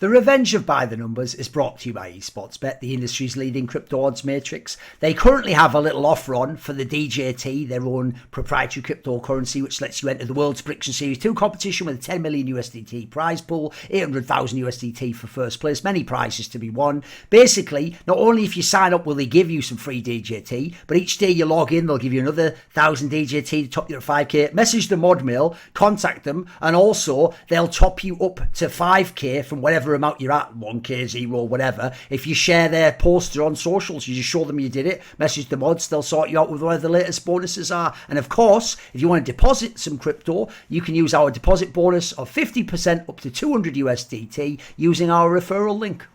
The Revenge of By the Numbers is brought to you by eSportsBet, the industry's leading crypto odds matrix. They currently have a little offer on for the DJT, their own proprietary cryptocurrency, which lets you enter the World's Prediction Series 2 competition with a 10 million USDT prize pool, 800,000 USDT for first place, many prizes to be won. Basically, not only if you sign up will they give you some free DJT, but each day you log in, they'll give you another 1,000 DJT to top you at 5k. Message the mod mail, contact them, and also they'll top you up to 5k from whatever amount you're at, 1k, 0, whatever. If you share their poster on socials, you just show them you did it, message the mods, they'll sort you out with whatever the latest bonuses are. And of course, if you want to deposit some crypto, you can use our deposit bonus of 50% up to 200 USDT using our referral link.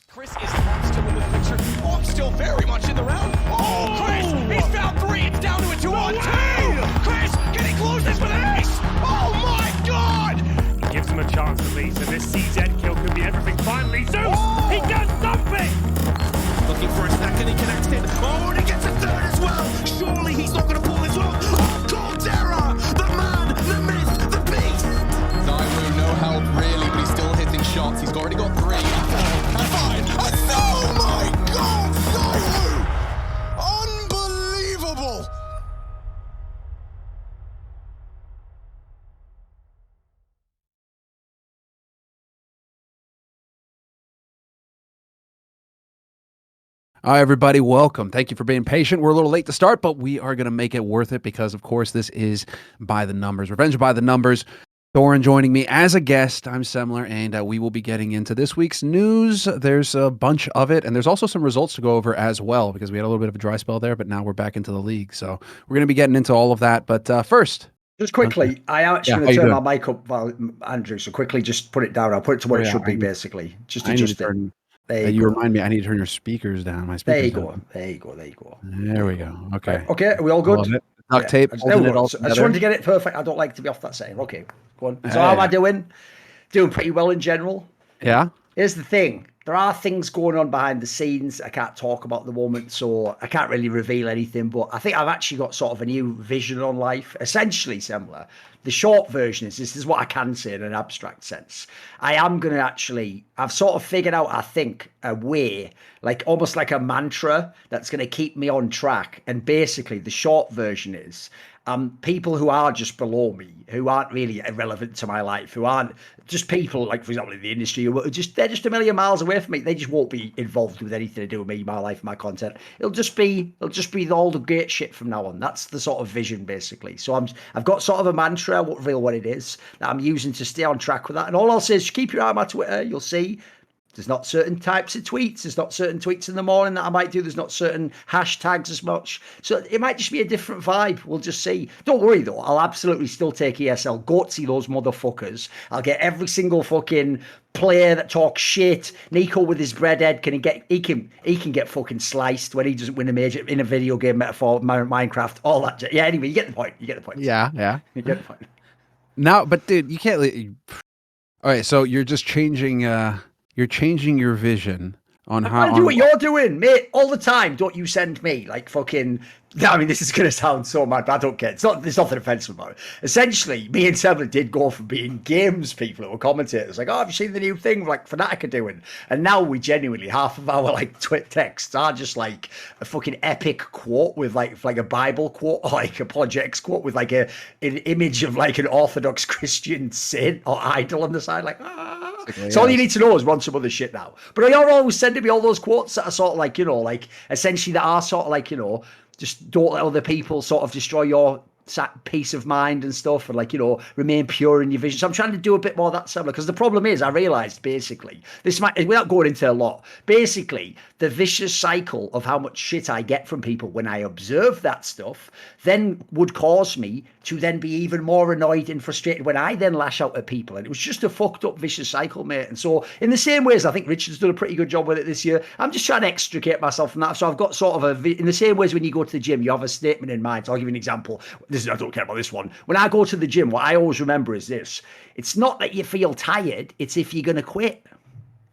Chris is still in the picture. Oh, I'm still very much in the round. Oh, Chris, he's found 3. It's down to a 2-on-2. Chris, can he close this with an ace? Oh my God! He gives him a chance at least, and this CZ kill could be everything. Finally, Zeus, he does something! Looking for a second, he connects it. Oh, and he gets a third as well. Surely he's not going to pull this off. Oh, Caldera, the man, the myth, the beast. Zywoo, no help really, but he's still hitting shots. He's already got 3. And 5. And oh my God, Zywoo! Unbelievable! Hi, everybody. Welcome. Thank you for being patient. We're a little late to start, but we are going to make it worth it because, of course, this is By the Numbers. Revenge by the Numbers. Thorin joining me as a guest. I'm Semmler, and we will be getting into this week's news. There's a bunch of it, and there's also some results to go over as well because we had a little bit of a dry spell there, but now we're back into the league. So we're going to be getting into all of that. But first... Just quickly, I am actually going to turn my mic up, Andrew, so quickly just put it down. I'll put it to what it should be, basically. Just adjust it. You remind me, I need to turn your speakers down. My speakers There you go. There you go. There you go. There we go. Okay. Right. Okay. Are we all good? Duct tape. I just wanted to get it perfect. I don't like to be off that setting. Okay. Go on. So how am I doing? Doing pretty well in general. Yeah. Here's the thing. There are things going on behind the scenes I can't talk about at the moment, so I can't really reveal anything, but I think I've actually got sort of a new vision on life. Essentially, Semmler, the short version is this is what I can say in an abstract sense. I am going to actually, I've sort of figured out, I think, a way, like almost like a mantra that's going to keep me on track. And basically, the short version is people who are just below me, who aren't really irrelevant to my life, who aren't just people, like, for example, in the industry, who are just, they're just a million miles away from me. They just won't be involved with anything to do with me, my life, my content. It'll just be all the great shit from now on. That's the sort of vision, basically. So I've got sort of a mantra, I won't reveal what it is, that I'm using to stay on track with that. And all I'll say is keep your eye on my Twitter. You'll see there's not certain types of tweets. There's not certain tweets in the morning that I might do. There's not certain hashtags as much. So it might just be a different vibe. We'll just see. Don't worry, though. I'll absolutely still take ESL. Go to see those motherfuckers. I'll get every single fucking player that talks shit. Nico with his breadhead, he can get fucking sliced when he doesn't win a major in a video game metaphor, Minecraft, all that. Yeah, anyway, you get the point. Yeah. You get the point. Now, but dude, you can't... All right, so you're just changing... You're changing your vision on how... I do what you're doing, mate, all the time. Don't you send me, like, fucking... I mean, this is going to sound so mad, but I don't care. There's nothing offensive about it. Essentially, me and Semmler did go from being games people who were commentators, like, oh, have you seen the new thing, like, Fnatic are doing? And now we genuinely, half of our, like, twit texts are just, like, a fucking epic quote with, like a Bible quote, or, like, a Projects quote with, like, an image of, like, an Orthodox Christian saint or idol on the side, like, So all you need to know is run some other shit now. But you're always sending me all those quotes that are sort of like, you know, like, essentially that are sort of like, you know, just don't let other people sort of destroy your peace of mind and stuff, and, like, you know, remain pure in your vision. So I'm trying to do a bit more of that, similar, because the problem is I realized basically this might, without going into a lot, basically the vicious cycle of how much shit I get from people when I observe that stuff then would cause me to then be even more annoyed and frustrated when I then lash out at people. And it was just a fucked up vicious cycle, mate. And so in the same ways, I think Richard's done a pretty good job with it this year. I'm just trying to extricate myself from that. So I've got sort of in the same ways when you go to the gym, you have a statement in mind. So I'll give you an example. I don't care about this one. When I go to the gym, what I always remember is this. It's not that you feel tired. It's if you're going to quit.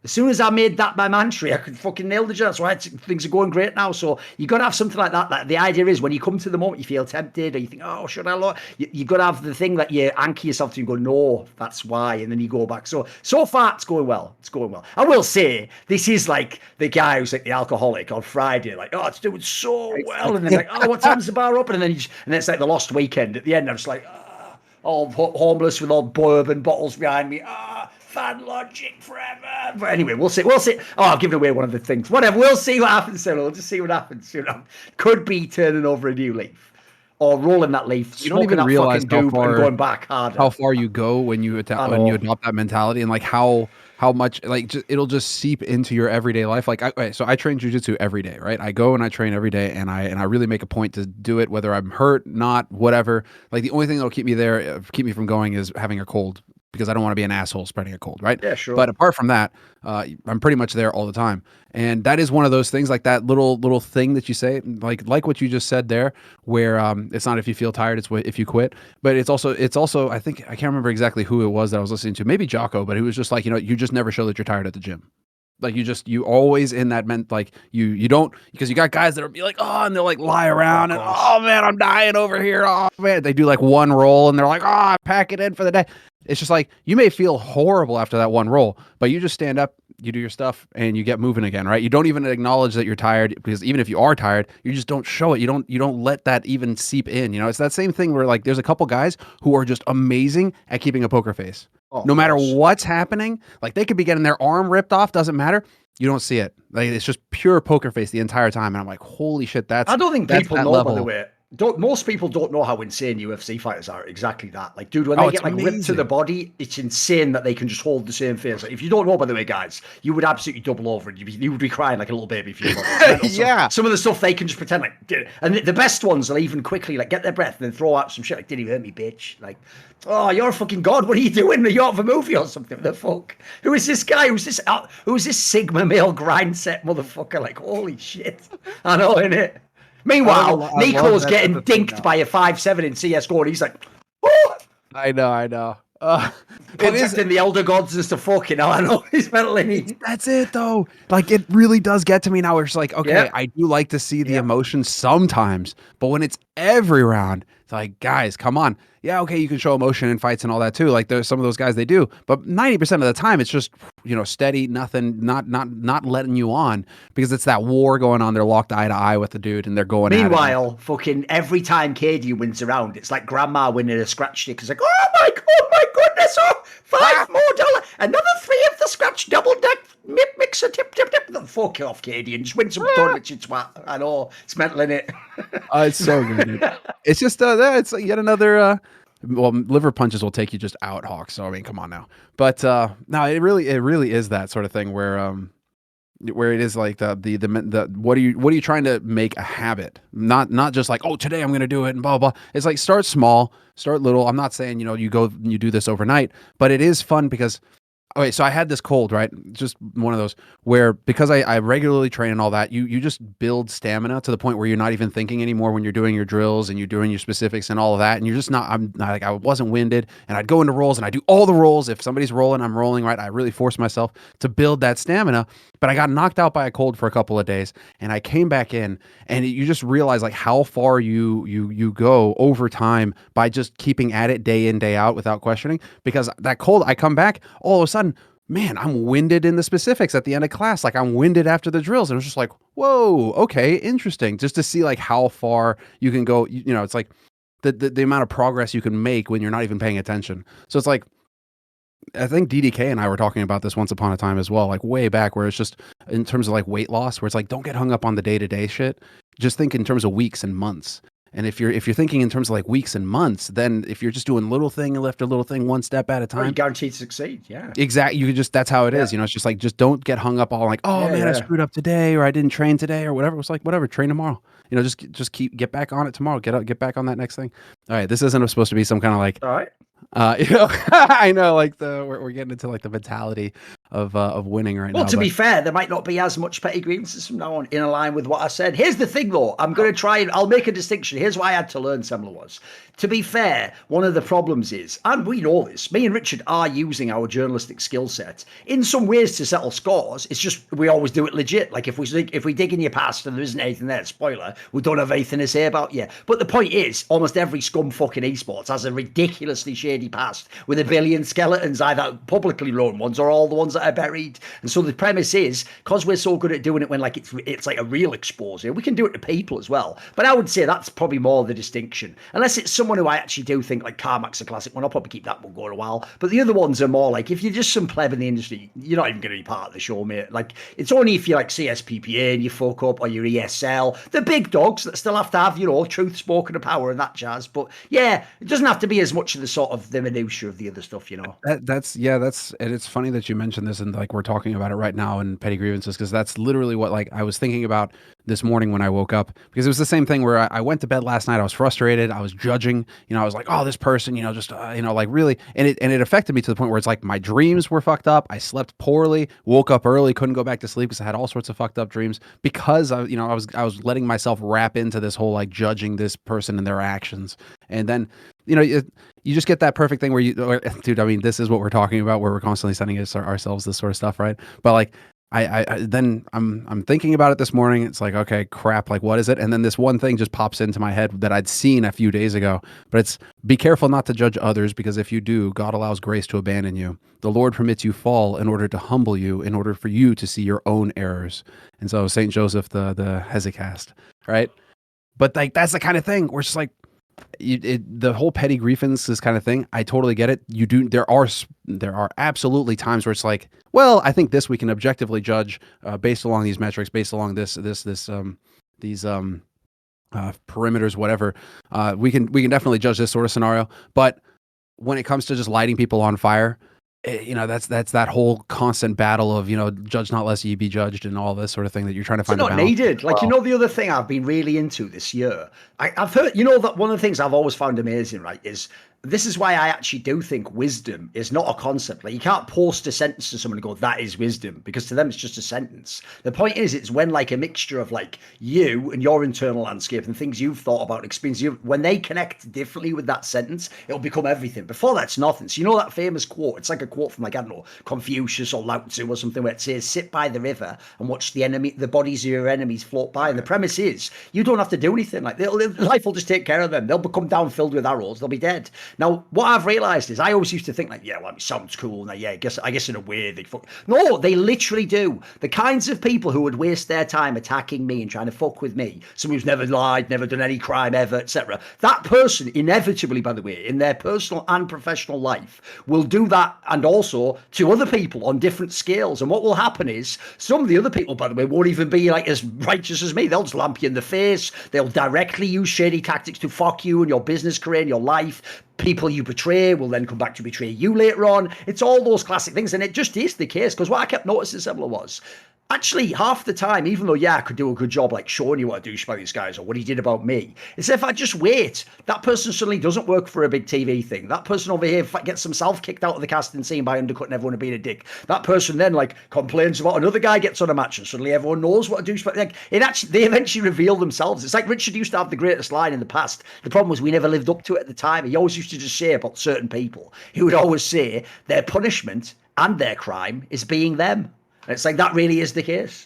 As soon as I made that my mantra, I could fucking nail the job. That's why things are going great now. So you got to have something like that. Like, the idea is when you come to the moment, you feel tempted, or you think, oh, should I look? You got to have the thing that you anchor yourself to and go, no, that's why. And then you go back. So far, it's going well. It's going well. I will say, this is like the guy who's like the alcoholic on Friday, like, oh, it's doing so well. And then like, oh, what time's the bar open? And then it's like the lost weekend at the end. I'm just like, all homeless with all bourbon bottles behind me. Fan logic forever. But anyway, we'll see. Oh, I've given away one of the things. Whatever. We'll see what happens. So we'll just see what happens. Could be turning over a new leaf, or rolling that leaf. You don't even realize and going back harder. How far you go when you adopt that mentality, and like how much like it'll just seep into your everyday life. Like so I train jujitsu every day, right? I go and I train every day, and I really make a point to do it, whether I'm hurt, not, whatever. Like the only thing that'll keep me from going is having a cold, because I don't want to be an asshole spreading a cold, right? Yeah, sure. But apart from that, I'm pretty much there all the time. And that is one of those things, like that little thing that you say, like what you just said there, where it's not if you feel tired, it's if you quit. But it's also I think, I can't remember exactly who it was that I was listening to, maybe Jocko, but he was just like, you just never show that you're tired at the gym. Like you always in that like you don't, because you got guys that'll be like, oh, and they'll like lie around and, oh man, I'm dying over here. Oh man, they do like one roll and they're like, oh, I pack it in for the day. It's just like, you may feel horrible after that one roll, but you just stand up, you do your stuff, and you get moving again, right? You don't even acknowledge that you're tired, because even if you are tired, you just don't show it. You don't let that even seep in. It's that same thing where like there's a couple guys who are just amazing at keeping a poker face. No matter what's happening, like they could be getting their arm ripped off, doesn't matter. You don't see it. Like it's just pure poker face the entire time, and I'm like, holy shit, I don't think people know, by the way. Most people don't know how insane UFC fighters are. Exactly that. Like, dude, when they get like ripped to the body, it's insane that they can just hold the same face. Like, if you don't know, by the way, guys, you would absolutely double over, and you would be crying like a little baby if you yeah. Some of the stuff they can just pretend like, and the best ones will even quickly like get their breath and then throw out some shit like, "Did you hurt me, bitch?" Like, oh, you're a fucking god. What are you doing? Are you out of a movie or something? What the fuck? Who is this guy? Who's this Sigma male grind set motherfucker? Like, holy shit. I know, innit? Meanwhile, Nico's getting dinked by a 5-7 in CS:GO, and he's like, oh! I know. Contacting the elder gods and stuff. Fucking hell, I know. He's mentally. That's it, though. Like, it really does get to me now. Where it's like, okay, I do like to see the emotion sometimes, but when it's every round, it's like, guys, come on. Yeah, okay, you can show emotion in fights and all that too. Like there's some of those guys, they do, but 90% of the time it's just, steady, nothing, not letting you on, because it's that war going on. They're locked eye to eye with the dude and they're going. Meanwhile, fucking every time KD wins around, it's like grandma winning a scratch stick. It's like, oh my goodness, oh, $5 more, another 3 of the scratch double deck mixer, tip. Fuck off, KD, and just win some tournaments, you twat. I know, it's mental, innit? It's so good, dude. It's just it's yet another liver punches will take you just out, Hawks. So I mean, come on now. But no, it really is that sort of thing where it is like the what are you trying to make a habit? Not just like, oh, today I'm gonna do it and blah blah. It's like, start small, start little. I'm not saying you do this overnight, but it is fun because. Okay, so I had this cold, right? Just one of those where, because I regularly train and all that, you just build stamina to the point where you're not even thinking anymore when you're doing your drills and you're doing your specifics and all of that, and you're just not. I wasn't winded, and I'd go into rolls and I do all the rolls. If somebody's rolling, I'm rolling, right? I really force myself to build that stamina. But I got knocked out by a cold for a couple of days, and I came back in, and you just realize like how far you go over time by just keeping at it day in, day out without questioning. Because that cold, I come back, all of a sudden, man, I'm winded in the specifics at the end of class. Like, I'm winded after the drills. And it was just like, whoa, okay, interesting. Just to see like how far you can go. It's like the amount of progress you can make when you're not even paying attention. So it's like, I think DDK and I were talking about this once upon a time as well, like way back, where it's just in terms of like weight loss, where it's like, don't get hung up on the day-to-day shit. Just think in terms of weeks and months. And if you're thinking in terms of like weeks and months, then if you're just doing little thing after little thing, one step at a time, you're guaranteed to succeed. Yeah, exactly. You just, that's how it is. It's just like, just don't get hung up on like, oh man, I screwed up today, or I didn't train today, or whatever. It's like, whatever, train tomorrow. Just get back on it tomorrow. Get back on that next thing. All right, this isn't supposed to be some kind of like, all right. I know, like we're getting into like the mentality of winning right now. Well, to be fair, there might not be as much petty grievances from now on in line with what I said. Here's the thing, though. I'm going to try and I'll make a distinction. Here's why I had to learn Semmler was. To be fair, one of the problems is, and we know this, me and Richard are using our journalistic skill set in some ways to settle scores. It's just we always do it legit. Like if we dig in your past and there isn't anything there, spoiler, we don't have anything to say about you. But the point is, almost every scum fucking esports has a ridiculously shady past with a billion skeletons, either publicly known ones or all the ones that are buried. And so the premise is, because we're so good at doing it when like it's like a real exposure, we can do it to people as well. But I would say that's probably more the distinction. Unless it's someone who I actually do think like Carmack's a classic one, I'll probably keep that one going a while. But the other ones are more like, if you're just some pleb in the industry, you're not even going to be part of the show, mate. Like, it's only if you're like CSPPA and you fuck up, or you're ESL, the big dogs that still have to have, you know, truth spoken to power and that jazz. But yeah, it doesn't have to be as much of the sort of the minutiae of the other stuff, you know. And it's funny that you mentioned this, and like we're talking about it right now in petty grievances, because that's literally what like I was thinking about this morning when I woke up, because it was the same thing where I went to bed last night. I was frustrated. I was judging, you know, I was like, oh, this person, you know, just, you know, like really, and it affected me to the point where it's like my dreams were fucked up. I slept poorly, woke up early, couldn't go back to sleep because I had all sorts of fucked up dreams because I was letting myself wrap into this whole like judging this person and their actions. And then, you know, you just get that perfect thing where dude, I mean, this is what we're talking about, where we're constantly sending ourselves this sort of stuff, right? But like, then I'm thinking about it this morning. It's like, okay, crap, like what is it? And then this one thing just pops into my head that I'd seen a few days ago, but it's, be careful not to judge others, because if you do, God allows grace to abandon you. The Lord permits you fall in order to humble you, in order for you to see your own errors. And so Saint Joseph, the Hesychast, right? But like, that's the kind of thing where it's just like, the whole petty grievances kind of thing, I totally get it. There are absolutely times where it's like, well, I think this we can objectively judge based along these metrics, based along these perimeters, whatever. We can definitely judge this sort of scenario. But when it comes to just lighting people on fire, you know, that's that whole constant battle of, you know, judge not lest ye be judged and all this sort of thing that you're trying to find. It's not needed. Like, you know, the other thing I've been really into this year, I've heard, you know, that one of the things I've always found amazing, right, is this is why I actually do think wisdom is not a concept. Like, you can't post a sentence to someone and go, that is wisdom, because to them it's just a sentence. The point is, it's when like a mixture of like you and your internal landscape and things you've thought about, experience, when they connect differently with that sentence, it'll become everything. Before that's nothing. So you know that famous quote? It's like a quote from like, I don't know, Confucius or Lao Tzu or something, where it says, sit by the river and watch the bodies of your enemies float by. And the premise is, you don't have to do anything. Like, life will just take care of them. They'll become down filled with arrows. They'll be dead. Now, what I've realised is, I always used to think like, yeah, well, it sounds cool. Now, yeah, I guess in a way they fuck. No, they literally do. The kinds of people who would waste their time attacking me and trying to fuck with me, someone who's never lied, never done any crime ever, etc. That person, inevitably, by the way, in their personal and professional life, will do that, and also to other people on different scales. And what will happen is, some of the other people, by the way, won't even be like as righteous as me. They'll just lamp you in the face. They'll directly use shady tactics to fuck you and your business career and your life. People you betray will then come back to betray you later on. It's all those classic things. And it just is the case, because what I kept noticing, Semmler, was actually half the time, even though, yeah, I could do a good job like showing you what a douchebag these guys or what he did about me, it's if I just wait, that person suddenly doesn't work for a big TV thing. That person over here gets himself kicked out of the casting scene by undercutting everyone and being a dick. That person then like complains about another guy gets on a match and suddenly everyone knows what a douchebag. Like, they eventually reveal themselves. It's like Richard used to have the greatest line in the past. The problem was we never lived up to it at the time. He always used to just say about certain people, he would always say their punishment and their crime is being them. It's like, that really is the case.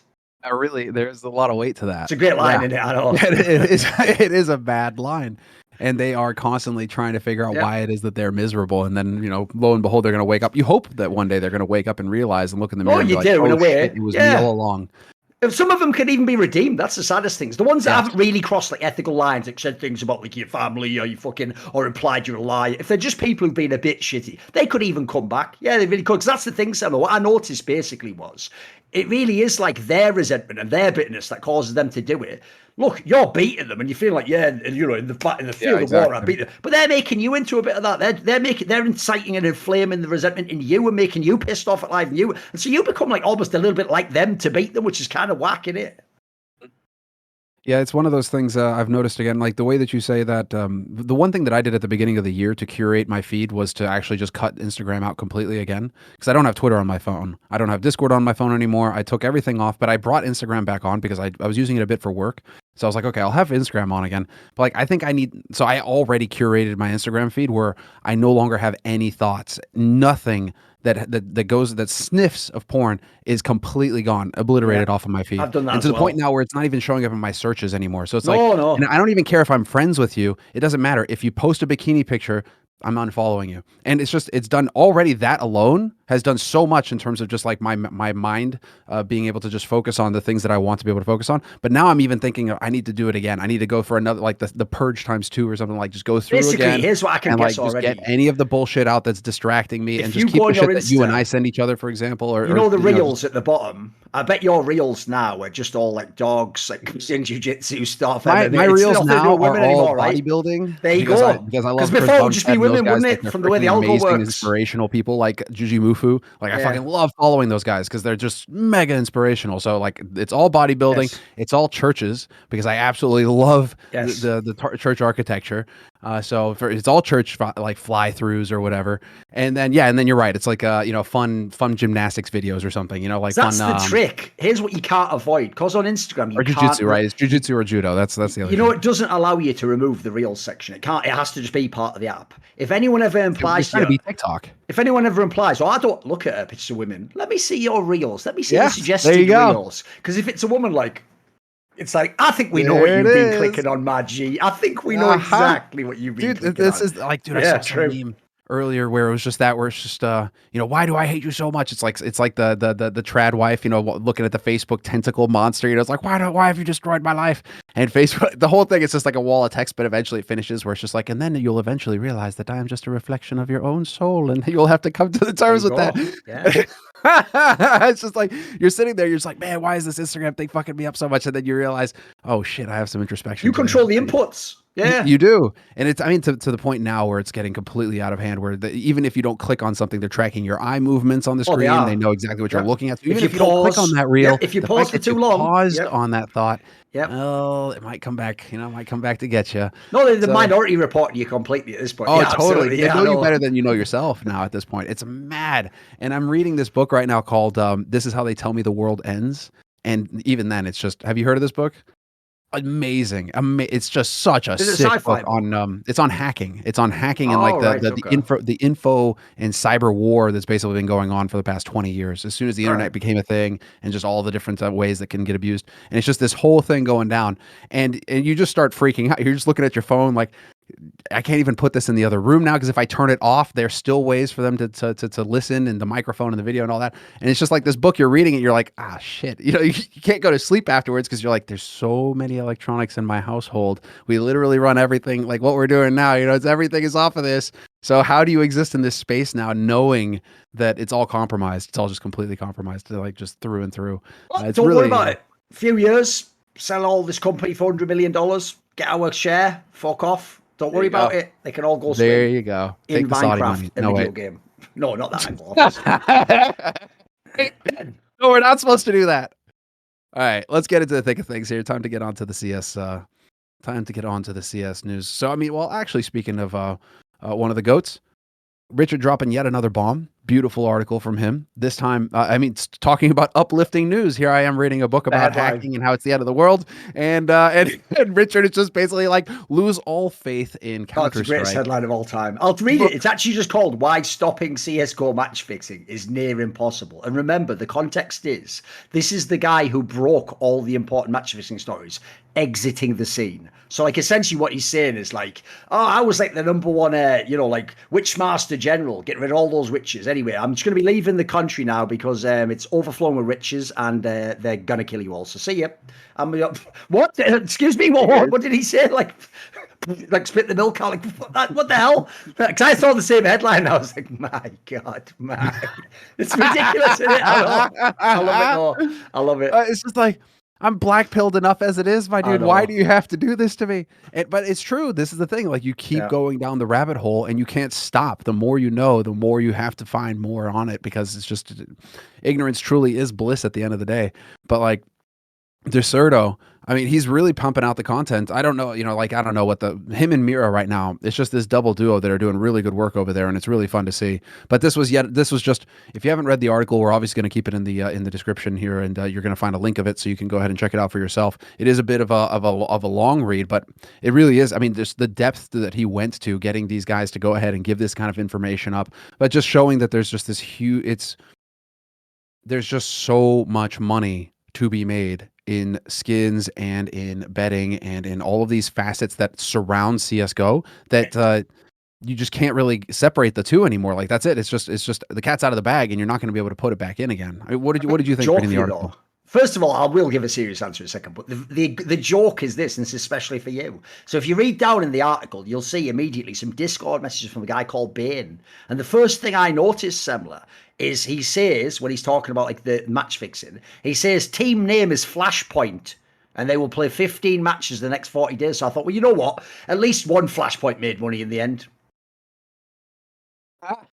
Really, there's a lot of weight to that. It's a great line, isn't it? I know. It is a bad line. And they are constantly trying to figure out why it is that they're miserable. And then, you know, lo and behold, they're going to wake up. You hope that one day they're going to wake up and realize and look in the mirror and be like, in a way. Shit, it was me all along. Some of them can even be redeemed. That's the saddest things. The ones that haven't really crossed like ethical lines, like said things about like your family or you fucking, or implied you're a liar. If they're just people who've been a bit shitty, they could even come back. Yeah, they really could. Because that's the thing, Sam. What I noticed basically was, it really is like their resentment and their bitterness that causes them to do it. Look, you're beating them and you feel like, yeah, you know, in the field of war, I beat them. But they're making you into a bit of that. They're inciting and inflaming the resentment in you and making you pissed off at life and you. And so you become like almost a little bit like them to beat them, which is kind of whack, isn't it? Yeah, it's one of those things I've noticed again, like the way that you say that. The one thing that I did at the beginning of the year to curate my feed was to actually just cut Instagram out completely again because I don't have Twitter on my phone. I don't have Discord on my phone anymore. I took everything off, but I brought Instagram back on because I was using it a bit for work. So I was like, okay, I'll have Instagram on again. But like, I think I need, so I already curated my Instagram feed where I no longer have any thoughts, nothing that sniffs of porn is completely gone, obliterated off of my feed. I've done that And to as the point well. now where it's not even showing up in my searches anymore. So it's like, No. and I don't even care if I'm friends with you. It doesn't matter. If you post a bikini picture, I'm unfollowing you. And it's done already. That alone has done so much in terms of just like my mind being able to just focus on the things that I want to be able to focus on. But now I'm even thinking I need to do it again. I need to go for another, like the purge ×2 or something, like just go through Basically, again. here's what I can and guess like just already. get any of the bullshit out that's distracting me If and you just keep go the on your shit that you and Insta- I send each other, for example, or You know the know, reels at the bottom? I bet your reels now are just all like dogs, like in jiu-jitsu stuff. my MMA. It's reels nothing to do now with women are all anymore, right? bodybuilding. There you because go. I Because love Chris before it would just be Bumstead and those women, guys. wouldn't Like it? they're From the way the freaking algo amazing, works. inspirational people like Juji Mufu. Like I fucking love following those guys because they're just mega inspirational. So like it's all bodybuilding. Yes. It's all churches because I absolutely love Yes. the church architecture. It's all church like fly-throughs or whatever. And then you're right. It's like fun gymnastics videos or something. Like That's fun. the trick. Here's what you can't avoid. Because on Instagram, you Or can't. jujitsu, right? It's jujitsu or judo. That's the other. You know, thing. it doesn't allow you to remove the reels section. It can't. It has to just be part of the app. If anyone ever You're implies trying to to you, be TikTok. if anyone ever implies, well, I don't look at pictures of women. Let me see your reels. Let me see the Yes, there suggested you go. reels. Because if it's a woman, like, it's like, I think we know what There it you've been is. clicking on, my G. I think we know Uh-huh. exactly what you've been Dude, clicking this on. is like, dude, I Yeah, saw some true. meme earlier where it was just where it's just why do I hate you so much? It's like the trad wife, looking at the Facebook tentacle monster, it's like, why have you destroyed my life? And Facebook, the whole thing is just like a wall of text, but eventually it finishes where it's just like, and then you'll eventually realize that I am just a reflection of your own soul, and you'll have to come to the terms with that. Yeah. It's just like you're sitting there, you're just like, man, why is this Instagram thing fucking me up so much? And then you realize, oh shit, I have some introspection. You to do. control the inputs. Yeah. You do. And it's, I mean, to the point now where it's getting completely out of hand, where even if you don't click on something, they're tracking your eye movements on the Oh, they screen. are. They know exactly what you're Yep. looking at. So If even you if you don't click on pause- that reel, Yep, if you the pause fact for that too you long, paused yep. on that thought, Yep. well, it might come back, might come back to get you. No, the minority reporting you completely at this point. Oh, Yeah, totally. absolutely. They Yeah, know I you better than you know yourself now at this point. It's mad. And I'm reading this book right now called This Is How They Tell Me the World Ends. And even then, it's just, have you heard of this book? Amazing. It's just such a Is it sick sci-fi book on it's on hacking. It's on hacking and Oh, like right, the okay. info and cyber war that's basically been going on for the past 20 years. As soon as the internet Right. became a thing and just all the different ways that can get abused. And it's just this whole thing going down. And you just start freaking out. You're just looking at your phone like, I can't even put this in the other room now because if I turn it off, there's still ways for them to listen, and the microphone and the video and all that. And it's just like this book, you're reading it, you're like, ah, shit. You can't go to sleep afterwards because you're like, there's so many electronics in my household. We literally run everything like what we're doing now. Everything is off of this. So how do you exist in this space now, knowing that it's all compromised? It's all just completely compromised, like just through and through. Well, It's don't really worry about it. Few years, sell all this company for $100 million, get our share, fuck off. Don't worry you go. about it. They can all go There swim you go. in Take the Saudi Minecraft, money. a No video way. game. No, not that level, obviously. No, we're not supposed to do that. All right, let's get into the thick of things here. Time to get on to the CS. Time to get on to the CS news. So, I mean, well, actually, speaking of one of the goats, Richard dropping yet another bomb. Beautiful article from him. This time, talking about uplifting news. Here I am reading a book about Headline. hacking and how it's the end of the world. And Richard is just basically like, lose all faith in That's the Counter-Strike. greatest headline of all time. I'll read it. It's actually just called Why Stopping CSGO Match Fixing is Near Impossible. And remember, the context is this is the guy who broke all the important match fixing stories exiting the scene. So, like, essentially what he's saying is like, oh, I was like the number one, like Witchmaster General, getting rid of all those witches. Anyway, I'm just going to be leaving the country now because it's overflowing with witches and they're going to kill you all. So see ya. What? Excuse me? What did he say? Like spit the milk out? Like, what the hell? Because I saw the same headline and I was like, my God, man. It's ridiculous, isn't it? I love it, though. I love it. It's just like, I'm black-pilled enough as it is, my dude. Why do you have to do this to me? But it's true. This is the thing. Like, you keep going down the rabbit hole and you can't stop. The more you know, the more you have to find more on it because it's just ignorance truly is bliss at the end of the day. But like, Deserto, I mean, he's really pumping out the content. I don't know, like I don't know what him and Mira right now. It's just this double duo that are doing really good work over there, and it's really fun to see. But this was just, if you haven't read the article, we're obviously going to keep it in the description here, and you're going to find a link of it so you can go ahead and check it out for yourself. It is a bit of a long read, but it really is. I mean, just the depth that he went to getting these guys to go ahead and give this kind of information up, but just showing that there's just this huge, there's just so much money to be made in skins and in betting and in all of these facets that surround CS:GO that you just can't really separate the two anymore. Like that's it. It's just the cat's out of the bag, and you're not going to be able to put it back in again. I mean, what did you think reading the article? Though. First of all, I will give a serious answer in a second, but the joke is this, and this is especially for you. So if you read down in the article, you'll see immediately some Discord messages from a guy called Bane. And the first thing I noticed, Semmler, is he says, when he's talking about like the match fixing, he says team name is Flashpoint, and they will play 15 matches the next 40 days. So I thought, well, you know what? At least one Flashpoint made money in the end.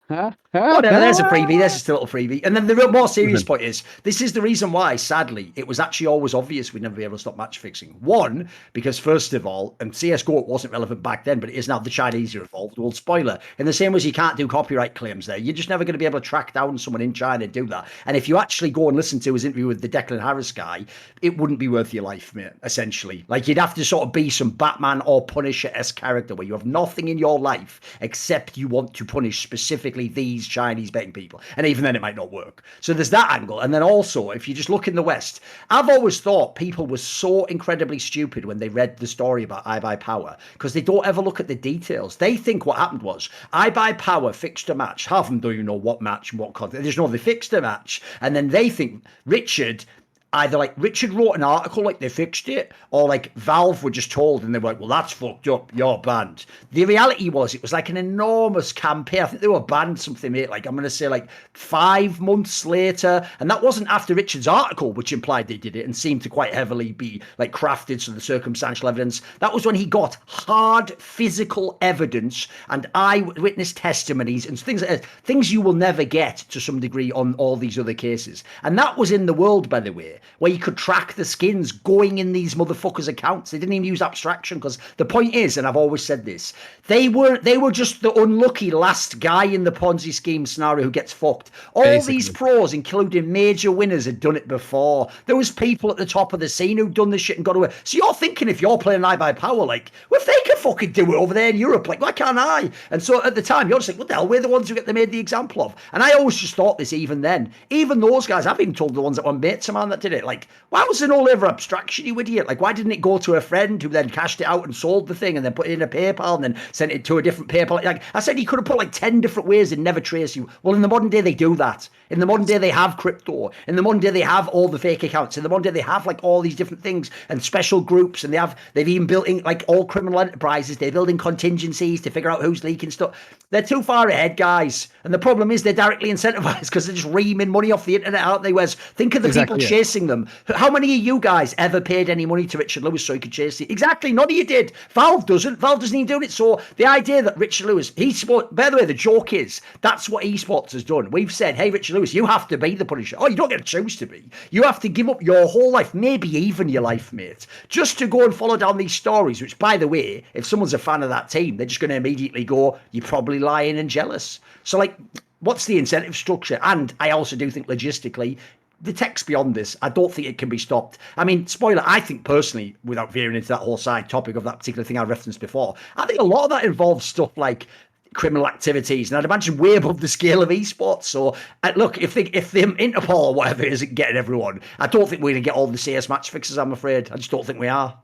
Whatever, there's a freebie. There's just a little freebie. And then the real more serious point is, this is the reason why, sadly, it was actually always obvious we'd never be able to stop match fixing. One, because first of all, and CSGO, it wasn't relevant back then, but it is now. The Chinese are involved. Well, spoiler. In the same way as you can't do copyright claims there, you're just never going to be able to track down someone in China and do that. And if you actually go and listen to his interview with the Declan Harris guy, it wouldn't be worth your life, mate, essentially. Like, you'd have to sort of be some Batman or Punisher-esque character where you have nothing in your life except you want to punish specifically these Chinese betting people. And even then, it might not work. So there's that angle. And then also, if you just look in the West, I've always thought people were so incredibly stupid when they read the story about iBuyPower because they don't ever look at the details. They think what happened was iBuyPower fixed a match. Half of them don't even know what match and what content. They just know they fixed a match. And then they think Richard wrote an article like they fixed it, or like Valve were just told and they were like, well, that's fucked up, you're banned. The reality was it was like an enormous campaign. I think they were banned something, mate, like I'm going to say like 5 months later. And that wasn't after Richard's article, which implied they did it and seemed to quite heavily be like crafted, so the circumstantial evidence. That was when he got hard physical evidence and eyewitness testimonies and things you will never get to some degree on all these other cases. And that was in the world, by the way, where you could track the skins going in these motherfuckers' accounts. They didn't even use abstraction because the point is, and I've always said this, they were just the unlucky last guy in the Ponzi scheme scenario who gets fucked. All these pros, including major winners, had done it before. There was people at the top of the scene who'd done this shit and got away. So you're thinking if you're playing iBuyPower, like, well, if they can fucking do it over there in Europe, like, why can't I? And so at the time, you're just like, what the hell? We're the ones who get made the example of. And I always just thought this even then. Even those guys, I've even told the ones that were mates of mine that did it, like, why was it all over abstraction, you idiot? Like, why didn't it go to a friend who then cashed it out and sold the thing and then put it in a PayPal and then sent it to a different PayPal? Like I said, he could have put like 10 different ways and never trace you. Well, in the modern day, they do that. In the modern day, they have crypto. In the modern day, they have all the fake accounts. In the modern day, they have like all these different things and special groups, and they've even built in like all criminal enterprises. They're building contingencies to figure out who's leaking stuff. They're too far ahead, guys. And the problem is they're directly incentivized because they're just reaming money off the internet, aren't they? Whereas think of the people chasing them. How many of you guys ever paid any money to Richard Lewis so he could chase it? Exactly, none of you did. Valve doesn't. Valve doesn't even do it. So the idea that Richard Lewis, by the way, the joke is that's what esports has done. We've said, hey, Richard Lewis, you have to be the Punisher. Oh, you don't get to choose to be. You have to give up your whole life, maybe even your life, mate, just to go and follow down these stories, which, by the way, if someone's a fan of that team, they're just going to immediately go, you're probably lying and jealous. So, like, what's the incentive structure? And I also do think logistically, the tech's beyond this. I don't think it can be stopped. I mean, spoiler, I think personally, without veering into that whole side topic of that particular thing I referenced before, I think a lot of that involves stuff like criminal activities, and I'd imagine way above the scale of esports. So, look, if the Interpol or whatever isn't getting everyone, I don't think we're going to get all the CS match fixes, I'm afraid. I just don't think we are.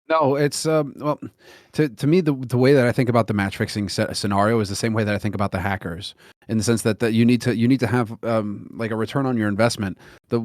No, it's well, to me, the way that I think about the match fixing scenario is the same way that I think about the hackers, in the sense that you need to have like a return on your investment. The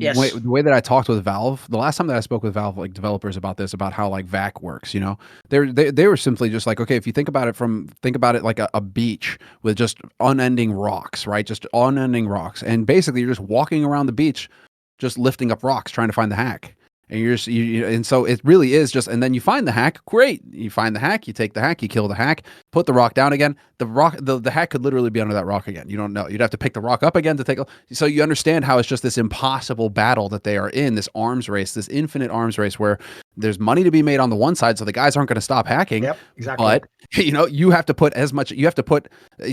way that I talked with Valve, the last time that I spoke with Valve like developers about this, about how like VAC works, you know, they were simply just like, okay, if you think about it like a beach with just unending rocks, right? Just unending rocks, and basically you're just walking around the beach, just lifting up rocks, trying to find the hack. And and so it really is just, and then you find the hack. Great. You find the hack, you take the hack, you kill the hack, put the rock down again. The hack could literally be under that rock again. You don't know. You'd have to pick the rock up again to take. So you understand how it's just this impossible battle that they are in, this arms race, this infinite arms race where there's money to be made on the one side. So the guys aren't going to stop hacking. Yep, exactly. But you have to put as much,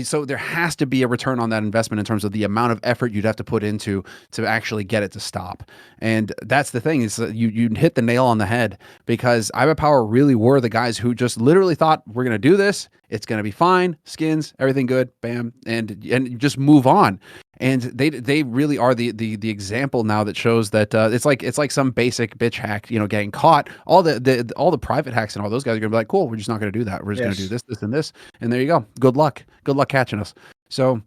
so there has to be a return on that investment in terms of the amount of effort you'd have to put into to actually get it to stop. And that's the thing, is that you hit the nail on the head, because iBuyPower really were the guys who just literally thought, we're going to do this. It's going to be fine. Skins, everything good. Bam. And just move on. And they really are the example now that shows that it's like some basic bitch hack, getting caught. All the private hacks and all those guys are gonna be like, cool, we're just not gonna do that. We're just gonna do this, this, and this, and there you go. Good luck catching us. So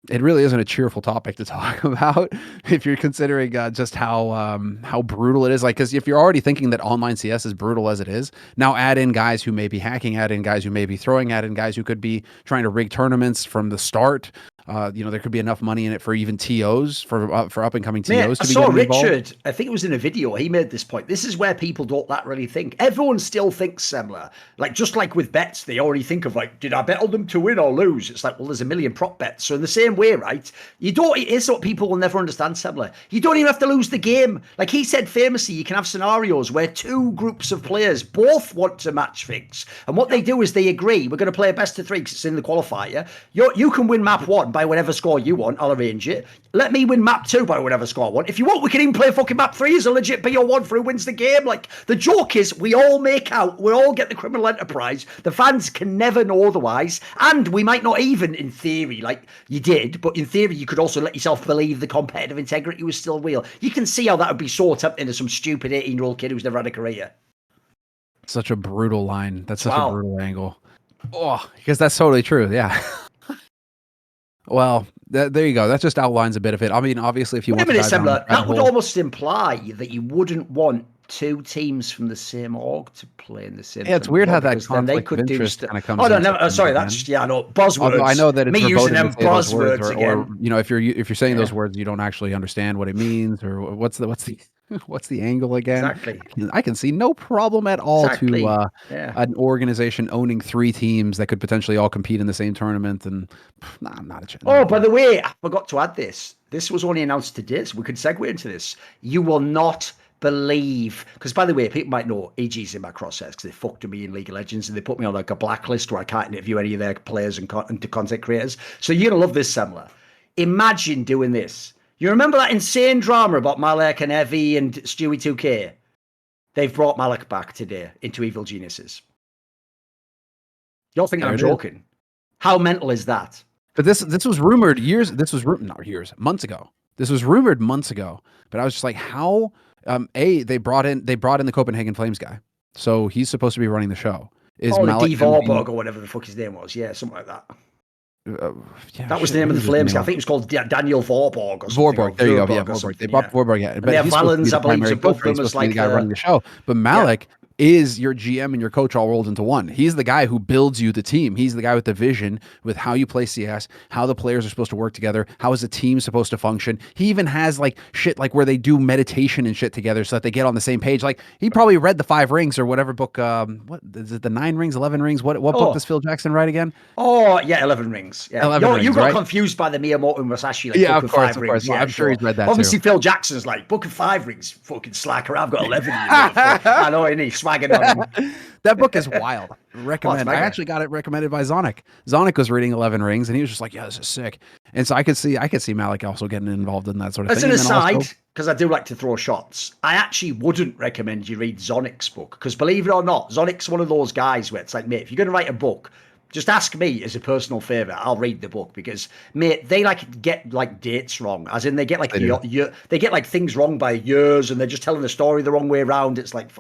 it really isn't a cheerful topic to talk about if you're considering just how brutal it is. Like, because if you're already thinking that online CS is brutal as it is, now add in guys who may be hacking, add in guys who may be throwing, add in guys who could be trying to rig tournaments from the start. There could be enough money in it for even TOs, for up and coming TOs. I saw Richard, I think it was in a video, he made this point. This is where people don't really think. Everyone still thinks Semmler. Like, just like with bets, they already think of like, did I bet on them to win or lose? It's like, well, there's a million prop bets. So in the same way, right, it's what people will never understand, Semmler. You don't even have to lose the game. Like he said famously, you can have scenarios where two groups of players both want to match fix. And what they do is they agree, we're going to play a best of three because it's in the qualifier. You can win map 1 by whatever score you want. I'll arrange it. Let me win map 2 by whatever score I want. If you want, we can even play fucking map 3 as a legit BO1 for who wins the game. Like, the joke is we all make out, we all get the criminal enterprise. The fans can never know otherwise. And we might not even, in theory, like you did, but in theory, you could also let yourself believe the competitive integrity was still real. You can see how that would be so tempting to some stupid 18-year-old kid who's never had a career. Such a brutal line. That's such a brutal angle. Oh, because that's totally true. Yeah. Well, there you go. That just outlines a bit of it. I mean, obviously, if you want to dive down that would almost imply that you wouldn't want two teams from the same org to play in the same. Yeah, it's weird how that conflict of interest kind of comes. Oh no, sorry, that's I know buzzwords. Although I know that it's me using them buzzwords again. Or if you're saying those words, you don't actually understand what it means, or what's the angle again? Exactly. I can see no problem at all to an organization owning 3 teams that could potentially all compete in the same tournament, and not a chance. Oh, by the way, I forgot to add this. This was only announced today, so we could segue into this. You will not believe, because by the way, people might know EG's in my crosshairs because they fucked me in League of Legends and they put me on like a blacklist where I can't interview any of their players and content creators. So you're gonna love this, Semmler. Imagine doing this. You remember that insane drama about MaLeK and Evie and Stewie 2K? They've brought MaLeK back today into Evil Geniuses. You're thinking I'm joking. How mental is that? But this was rumored months ago. This was rumored months ago. But I was just like, how? They brought in the Copenhagen Flames guy, so he's supposed to be running the show. Is MaLeK Vorborg or whatever the fuck his name was? Yeah, something like that. That was the name of the Flames guy. I think it was called Daniel Vorborg or something. Vorborg, there you go. Yeah, Vorborg. They brought Vorborg. Yeah, but they have Valens, I believe, above them as like the guy running the show. But MaLeK is your GM and your coach all rolled into one. He's the guy who builds you the team. He's the guy with the vision with how you play CS, how the players are supposed to work together, how is the team supposed to function. He even has like shit like where they do meditation and shit together so that they get on the same page. Like he probably read the 5 Rings or whatever book. What is it? The 9 Rings, 11 Rings. What book does Phil Jackson write again? Oh yeah, 11 Rings. Yeah. 11 Rings, you got right? confused by the Miyamoto Musashi. Like, yeah, book of course, 5 Rings. Yeah, I'm sure he's read that. Obviously, too. Phil Jackson's like Book of 5 Rings. Fucking slacker. I've got 11. I know, and he's swagging on him. That book is wild. Recommend. I actually got it recommended by Zonic. Zonic was reading 11 Rings, and he was just like, "Yeah, this is sick." And so I could see MaLeK also getting involved in that sort of thing. As an aside, because I do like to throw shots, I actually wouldn't recommend you read Zonic's book because, believe it or not, Zonic's one of those guys where it's like, mate, if you're going to write a book, just ask me as a personal favor. I'll read the book because, mate, they like get like dates wrong, as in they get like they get like things wrong by years, and they're just telling the story the wrong way around. It's like.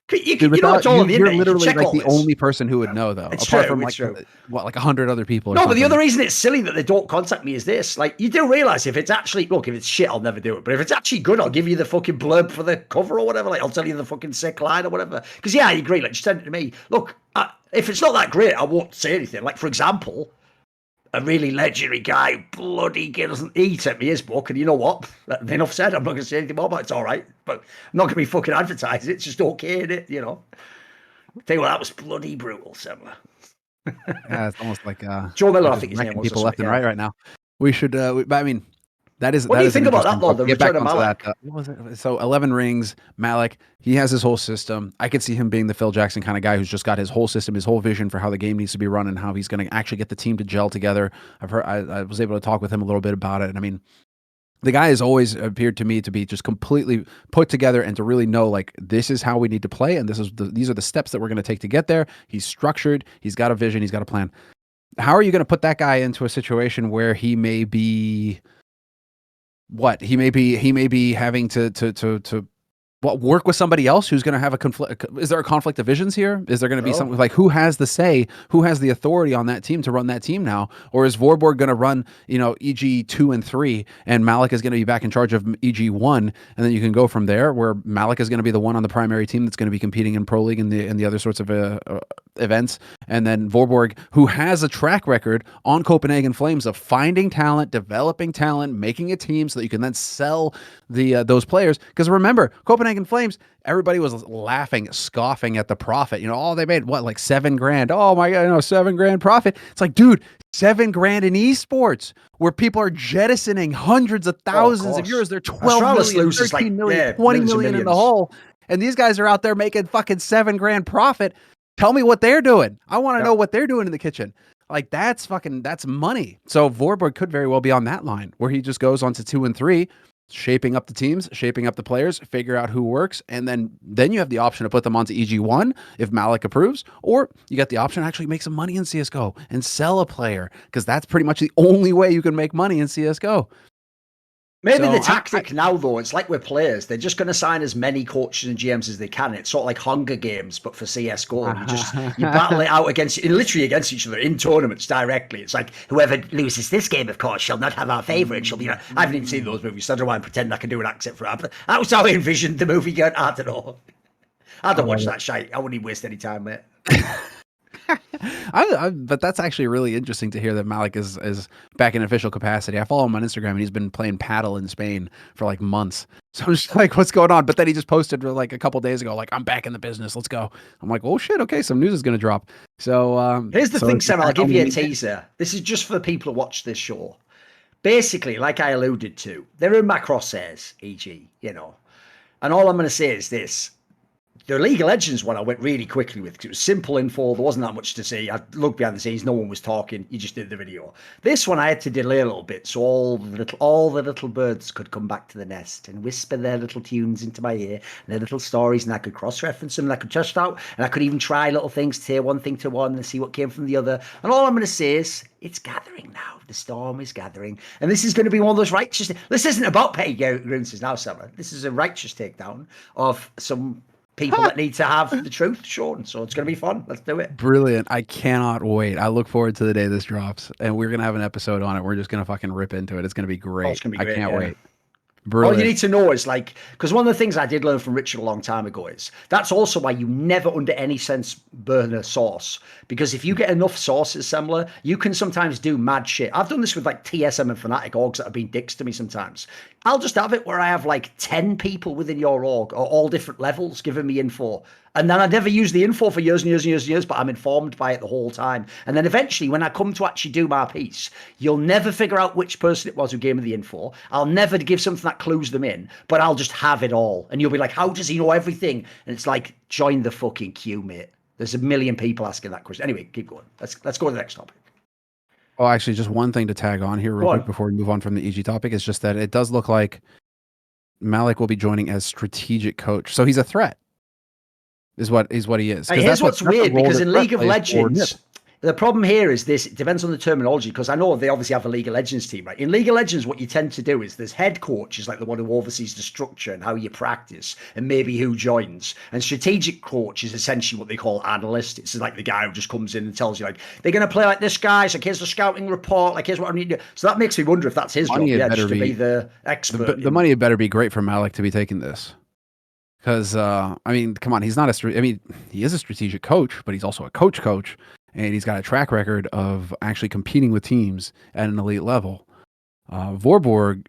You know, it's all on the internet. You're literally like the this. only person who would know, though. It's apart true, from it's like like 100 other people. No, but the other reason it's silly that they don't contact me is this: like, you do realize if it's actually if it's shit, I'll never do it. But if it's actually good, I'll give you the fucking blurb for the cover or whatever. Like, I'll tell you the fucking sick line or whatever. Because I agree. Like, just send it to me. Look, if it's not that great, I won't say anything. Like, for example, a really legendary guy, bloody doesn't. He sent me his book, and you know what? Enough said. I'm not going to say anything more about it. It's all right, but I'm not going to be fucking advertising. It's just okay, in it, you know. Tell you what, that was bloody brutal, Semmler. Yeah, it's almost like Joe Miller, we're I just think his name wrecking was. people left and right now. We should, but I mean, that is. What that do you is an think about that, interesting though? book. The Get back return of onto that. MaLeK. What was it? So 11 rings, MaLeK. He has his whole system. I could see him being the Phil Jackson kind of guy who's just got his whole system, his whole vision for how the game needs to be run and how he's going to actually get the team to gel together. I've heard. I was able to talk with him a little bit about it, and I mean, the guy has always appeared to me to be just completely put together and to really know, like, this is how we need to play, and these are the steps that we're going to take to get there. He's structured. He's got a vision. He's got a plan. How are you going to put that guy into a situation where he may be he may be having to work with somebody else who's going to have a conflict? Is there a conflict of visions here? Is there going to be something like, who has the say, who has the authority on that team to run that team now? Or is Vorborg going to run, EG 2 and 3, and MaLeK is going to be back in charge of EG 1, and then you can go from there, where MaLeK is going to be the one on the primary team that's going to be competing in Pro League and the other sorts of events, and then Vorborg, who has a track record on Copenhagen Flames of finding talent, developing talent, making a team so that you can then sell those players. Because remember, Copenhagen Flames, everybody was laughing, scoffing at the profit. They made what, like $7,000? Oh my God, $7,000 profit. It's like, dude, $7,000 in esports where people are jettisoning hundreds of thousands of euros. They're 12 Astralis million, loses 13 like, million, 20 million in the hole. And these guys are out there making fucking $7,000 profit. Tell me what they're doing. I want to know what they're doing in the kitchen. Like, that's money. So Vorborg could very well be on that line where he just goes on to 2 and 3, shaping up the teams, shaping up the players, figure out who works, and then you have the option to put them onto EG1 if MaLeK approves, or you got the option to actually make some money in CSGO and sell a player, because that's pretty much the only way you can make money in CSGO. Maybe the tactic now, though, it's like with players. They're just going to sign as many coaches and GMs as they can. It's sort of like Hunger Games, but for CSGO. You battle it out literally against each other in tournaments directly. It's like, whoever loses this game, of course, shall not have our favourite. She'll be. I haven't even seen those movies, so I don't want to pretend I can do an accent for that. But that was how I envisioned the movie going. I don't know. I don't watch that shite. I wouldn't even waste any time, mate. But that's actually really interesting to hear that MaLeK is back in official capacity. I follow him on Instagram, and he's been playing paddle in Spain for like months. So I'm just like, what's going on? But then he just posted like a couple days ago, like, I'm back in the business. Let's go. I'm like, oh shit, okay, some news is going to drop. So here's the thing, Sam. I'll give you a teaser. This is just for the people who watch this show. Basically, like I alluded to, they're in my crosshairs, e.g., and all I'm going to say is this. The League of Legends one I went really quickly with because it was simple info. There wasn't that much to see. I looked behind the scenes. No one was talking. You just did the video. This one I had to delay a little bit so all the little birds could come back to the nest and whisper their little tunes into my ear and their little stories, and I could cross-reference them and I could test out, and I could even try little things, tear one thing to one and see what came from the other. And all I'm going to say is, it's gathering now. The storm is gathering. And this is going to be one of those righteous... This isn't about petty grievances now, Semmler. This is a righteous takedown of some... people that need to have the truth shown. So it's going to be fun. Let's do it. Brilliant. I cannot wait. I look forward to the day this drops, and we're going to have an episode on it. We're just going to fucking rip into it. It's going to be great. It's gonna be great, I can't wait. Brilliant. All you need to know is, like, because one of the things I did learn from Richard a long time ago is that's also why you never under any sense burn a sauce, because if you get enough sauces, Semmler, you can sometimes do mad shit. I've done this with like TSM and Fnatic orgs that have been dicks to me sometimes. I'll just have it where I have like 10 people within your org or all different levels giving me info. And then I never use the info for years and years and years and years, but I'm informed by it the whole time. And then eventually, when I come to actually do my piece, you'll never figure out which person it was who gave me the info. I'll never give something that clues them in, but I'll just have it all. And you'll be like, how does he know everything? And it's like, join the fucking queue, mate. There's a million people asking that question. Anyway, keep going. Let's go to the next topic. Oh, actually, just one thing to tag on here real quick before we move on from the EG topic is just that it does look like MaLeK will be joining as strategic coach. So he's a threat. Is what he is. Here's what's weird, because in League of Legends, the problem here is this, it depends on the terminology, because I know they obviously have a League of Legends team, right? In League of Legends, what you tend to do is there's head coach is like the one who oversees the structure and how you practice and maybe who joins. And strategic coach is essentially what they call analyst. It's like the guy who just comes in and tells you, like, they're going to play like this guy, so here's the scouting report, like, here's what I need to do. So that makes me wonder if that's his job, just to be the expert. The money had better be great for MaLeK to be taking this. Because, I mean, come on, he's not he is a strategic coach, but he's also a coach. and he's got a track record of actually competing with teams at an elite level. Vorborg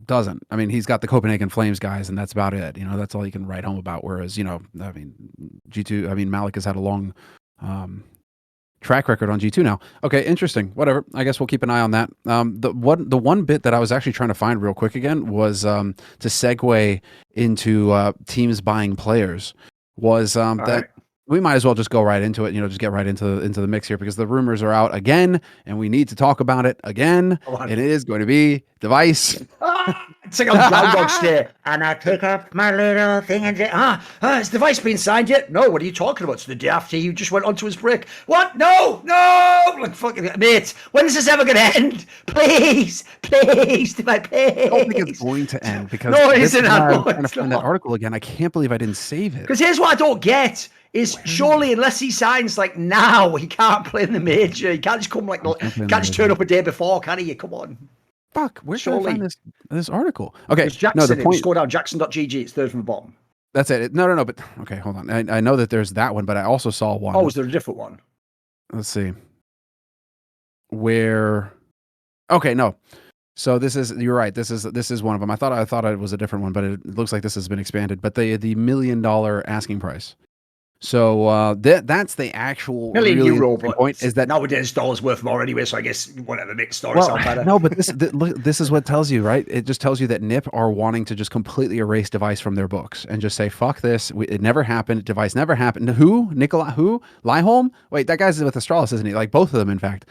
doesn't. I mean, he's got the Copenhagen Flames guys, and that's about it. You know, that's all you can write home about. Whereas, you know, I mean, G2, I mean, MaLeK has had a long track record on G2 now. Okay, interesting. Whatever. I guess we'll keep an eye on that. The one bit that I was actually trying to find real quick again was to segue into teams buying players was that right. we might as well just go right into it. You know, just get right into the mix here because the rumors are out again, and we need to talk about it again. And it is going to be Device. It's like on Groundhog's Day. And I took up my little thing and has Device been signed yet? No, what are you talking about? It's the day after you just went onto his break. What? No! Like, fucking, mate, when is this ever going to end? Please, Device, please. I don't think it's going to end because no, it isn't. I'm trying to find that article again. I can't believe I didn't save it. Because here's what I don't get. Is surely unless he signs like now, he can't play in the major. He can't just come like can't just turn up a day before, can he? Come on. Fuck, where should I find this article? Okay, it's Jackson. No, the point. Go down Jackson.gg. It's third from the bottom. That's it. No. But okay, hold on. I know that there's that one, but I also saw one. Oh, is there a different one? Let's see. Where? Okay, no. So this is, you're right. This is one of them. I thought it was a different one, but it looks like this has been expanded. But the $1 million asking price. So that's the actual million really euro point is that nowadays dollars worth more anyway. So I guess whatever makes stories sound better. No, but this is what tells you, right? It just tells you that NIP are wanting to just completely erase Device from their books and just say fuck this. It never happened. Device never happened. Who? Nikolai? Who? Lyholm? Wait, that guy's with Astralis, isn't he? Like both of them, in fact.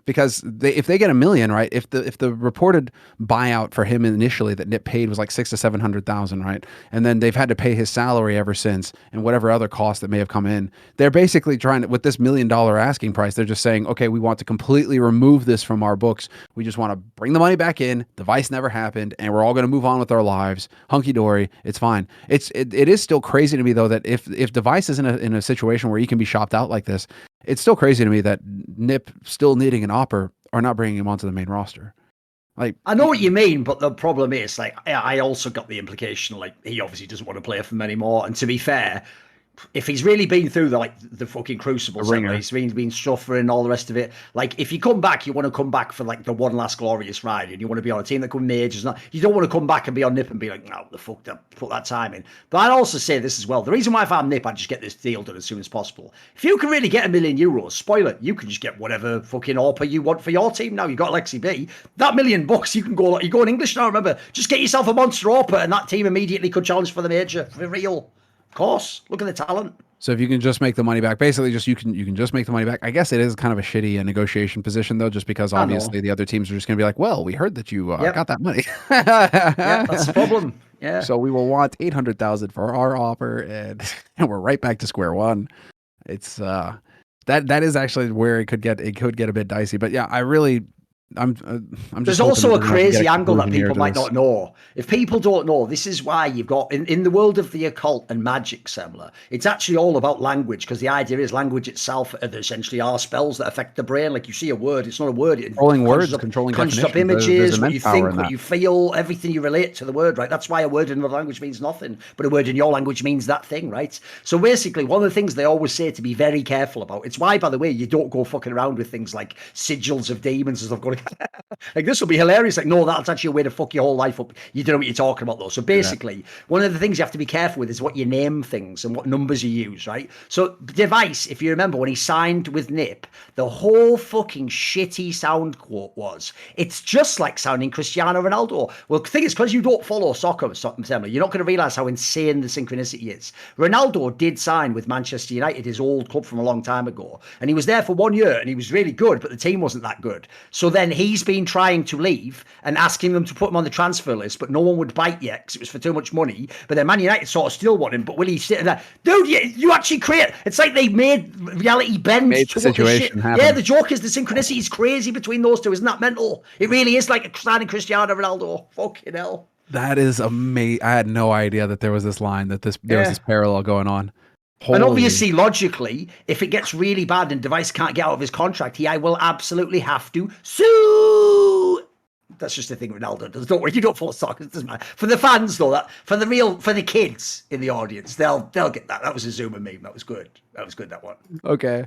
Because if they get $1 million, right? If the reported buyout for him initially that NIP paid was like $600,000 to $700,000, right? And then they've had to pay his salary ever since and whatever other costs that may have come in. They're basically trying to, with this $1 million asking price, they're just saying, okay, we want to completely remove this from our books. We just want to bring the money back in. Device never happened, and we're all going to move on with our lives. Hunky dory, it's fine. It is still crazy to me though that if Device is in a situation where he can be shopped out like this, it's still crazy to me that NIP still needing an opper are not bringing him onto the main roster. Like, I know what you mean, but the problem is, like, I also got the implication, like, he obviously doesn't want to play for them anymore. And to be fair, if he's really been through the fucking crucible, he's been suffering and all the rest of it. Like, if you come back, you want to come back for like the one last glorious ride, and you want to be on a team that come majors. You don't want to come back and be on NIP and be like, no, the fuck that, put that time in. But I'd also say this as well. The reason why if I'm NIP, I just get this deal done as soon as possible. If you can really get €1 million, spoiler, you can just get whatever fucking offer you want for your team now. You got Lexi B. That $1 million, you can go. You go in English now. Remember, just get yourself a monster offer, and that team immediately could challenge for the major for real. Of course, look at the talent. So if you can just make the money back, basically just you can just make the money back. I guess it is kind of a shitty negotiation position though, just because obviously the other teams are just going to be like, well, we heard that you got that money. Yeah, that's the problem. Yeah. So we will want 800,000 for our offer, and we're right back to square one. It's that is actually where it could get a bit dicey. But yeah, I'm just. There's also a crazy angle that people might not know. If people don't know, this is why you've got in the world of the occult and magic, Semmler, it's actually all about language, because the idea is language itself essentially are spells that affect the brain. Like you see a word, it's not a word. Controlling words, controlling conjures up images, what you think, what you feel, everything you relate to the word, right? That's why a word in another language means nothing, but a word in your language means that thing, right? So basically, one of the things they always say to be very careful about, it's why, by the way, you don't go fucking around with things like sigils of demons and stuff going like, this will be hilarious. Like, no, that's actually a way to fuck your whole life up. You don't know what you're talking about, though. So basically, one of the things you have to be careful with is what you name things and what numbers you use, right? So Device, if you remember, when he signed with NIP, the whole fucking shitty sound quote was, it's just like sounding Cristiano Ronaldo. Well, the thing is, because you don't follow soccer, Semmler, you're not going to realise how insane the synchronicity is. Ronaldo did sign with Manchester United, his old club from a long time ago, and he was there for 1 year, and he was really good, but the team wasn't that good. So then he's been trying to leave and asking them to put him on the transfer list, but no one would bite yet because it was for too much money. But then Man United sort of still want him, but will he sit there? Dude, you actually create, it's like they made reality bend. Made the situation happen. Yeah, the joke is the synchronicity is crazy between those two. Isn't that mental? It really is like signing Cristiano Ronaldo. Fucking hell. That is amazing. I had no idea that there was this line, that there was this parallel going on. Holy. And obviously, logically, if it gets really bad and Device can't get out of his contract, he will absolutely have to sue. That's just the thing Ronaldo does. Don't worry, you don't follow soccer. It doesn't matter. For the fans, though, for the kids in the audience, they'll get that. That was a Zoomer meme. That was good. That one. Okay.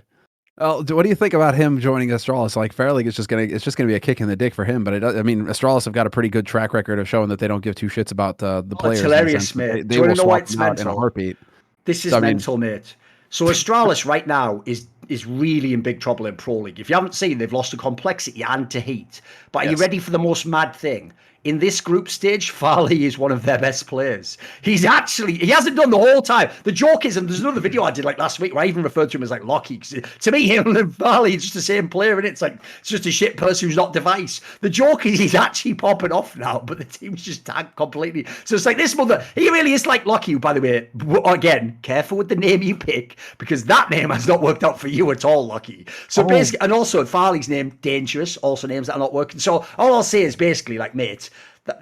What do you think about him joining Astralis? Like Fair League is it's just gonna be a kick in the dick for him. But I mean, Astralis have got a pretty good track record of showing that they don't give two shits about the players. It's hilarious, mate. They will swap them out in a heartbeat. This is mental, mate. So Astralis right now is really in big trouble in Pro League. If you haven't seen, they've lost to Complexity and to Heat. But are you ready for the most mad thing? In this group stage, Farley is one of their best players. He hasn't done the whole time. The joke is, and there's another video I did like last week where I even referred to him as like Lockie. To me, him and Farley is just the same player, and it's just a shit person who's not Device. The joke is he's actually popping off now, but the team's just tanked completely. So it's like this mother, he really is like Lockie, by the way. Again, careful with the name you pick, because that name has not worked out for you at all, Lockie. So basically, and also Farley's name, Dangerous, also names that are not working. So all I'll say is basically like, mate,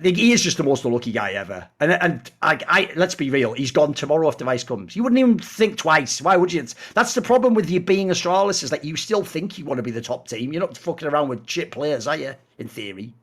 he is just the most unlucky guy ever. And I let's be real, he's gone tomorrow if Device comes. You wouldn't even think twice. Why would you? That's the problem with you being Astralis, is that you still think you want to be the top team. You're not fucking around with shit players, are you? In theory.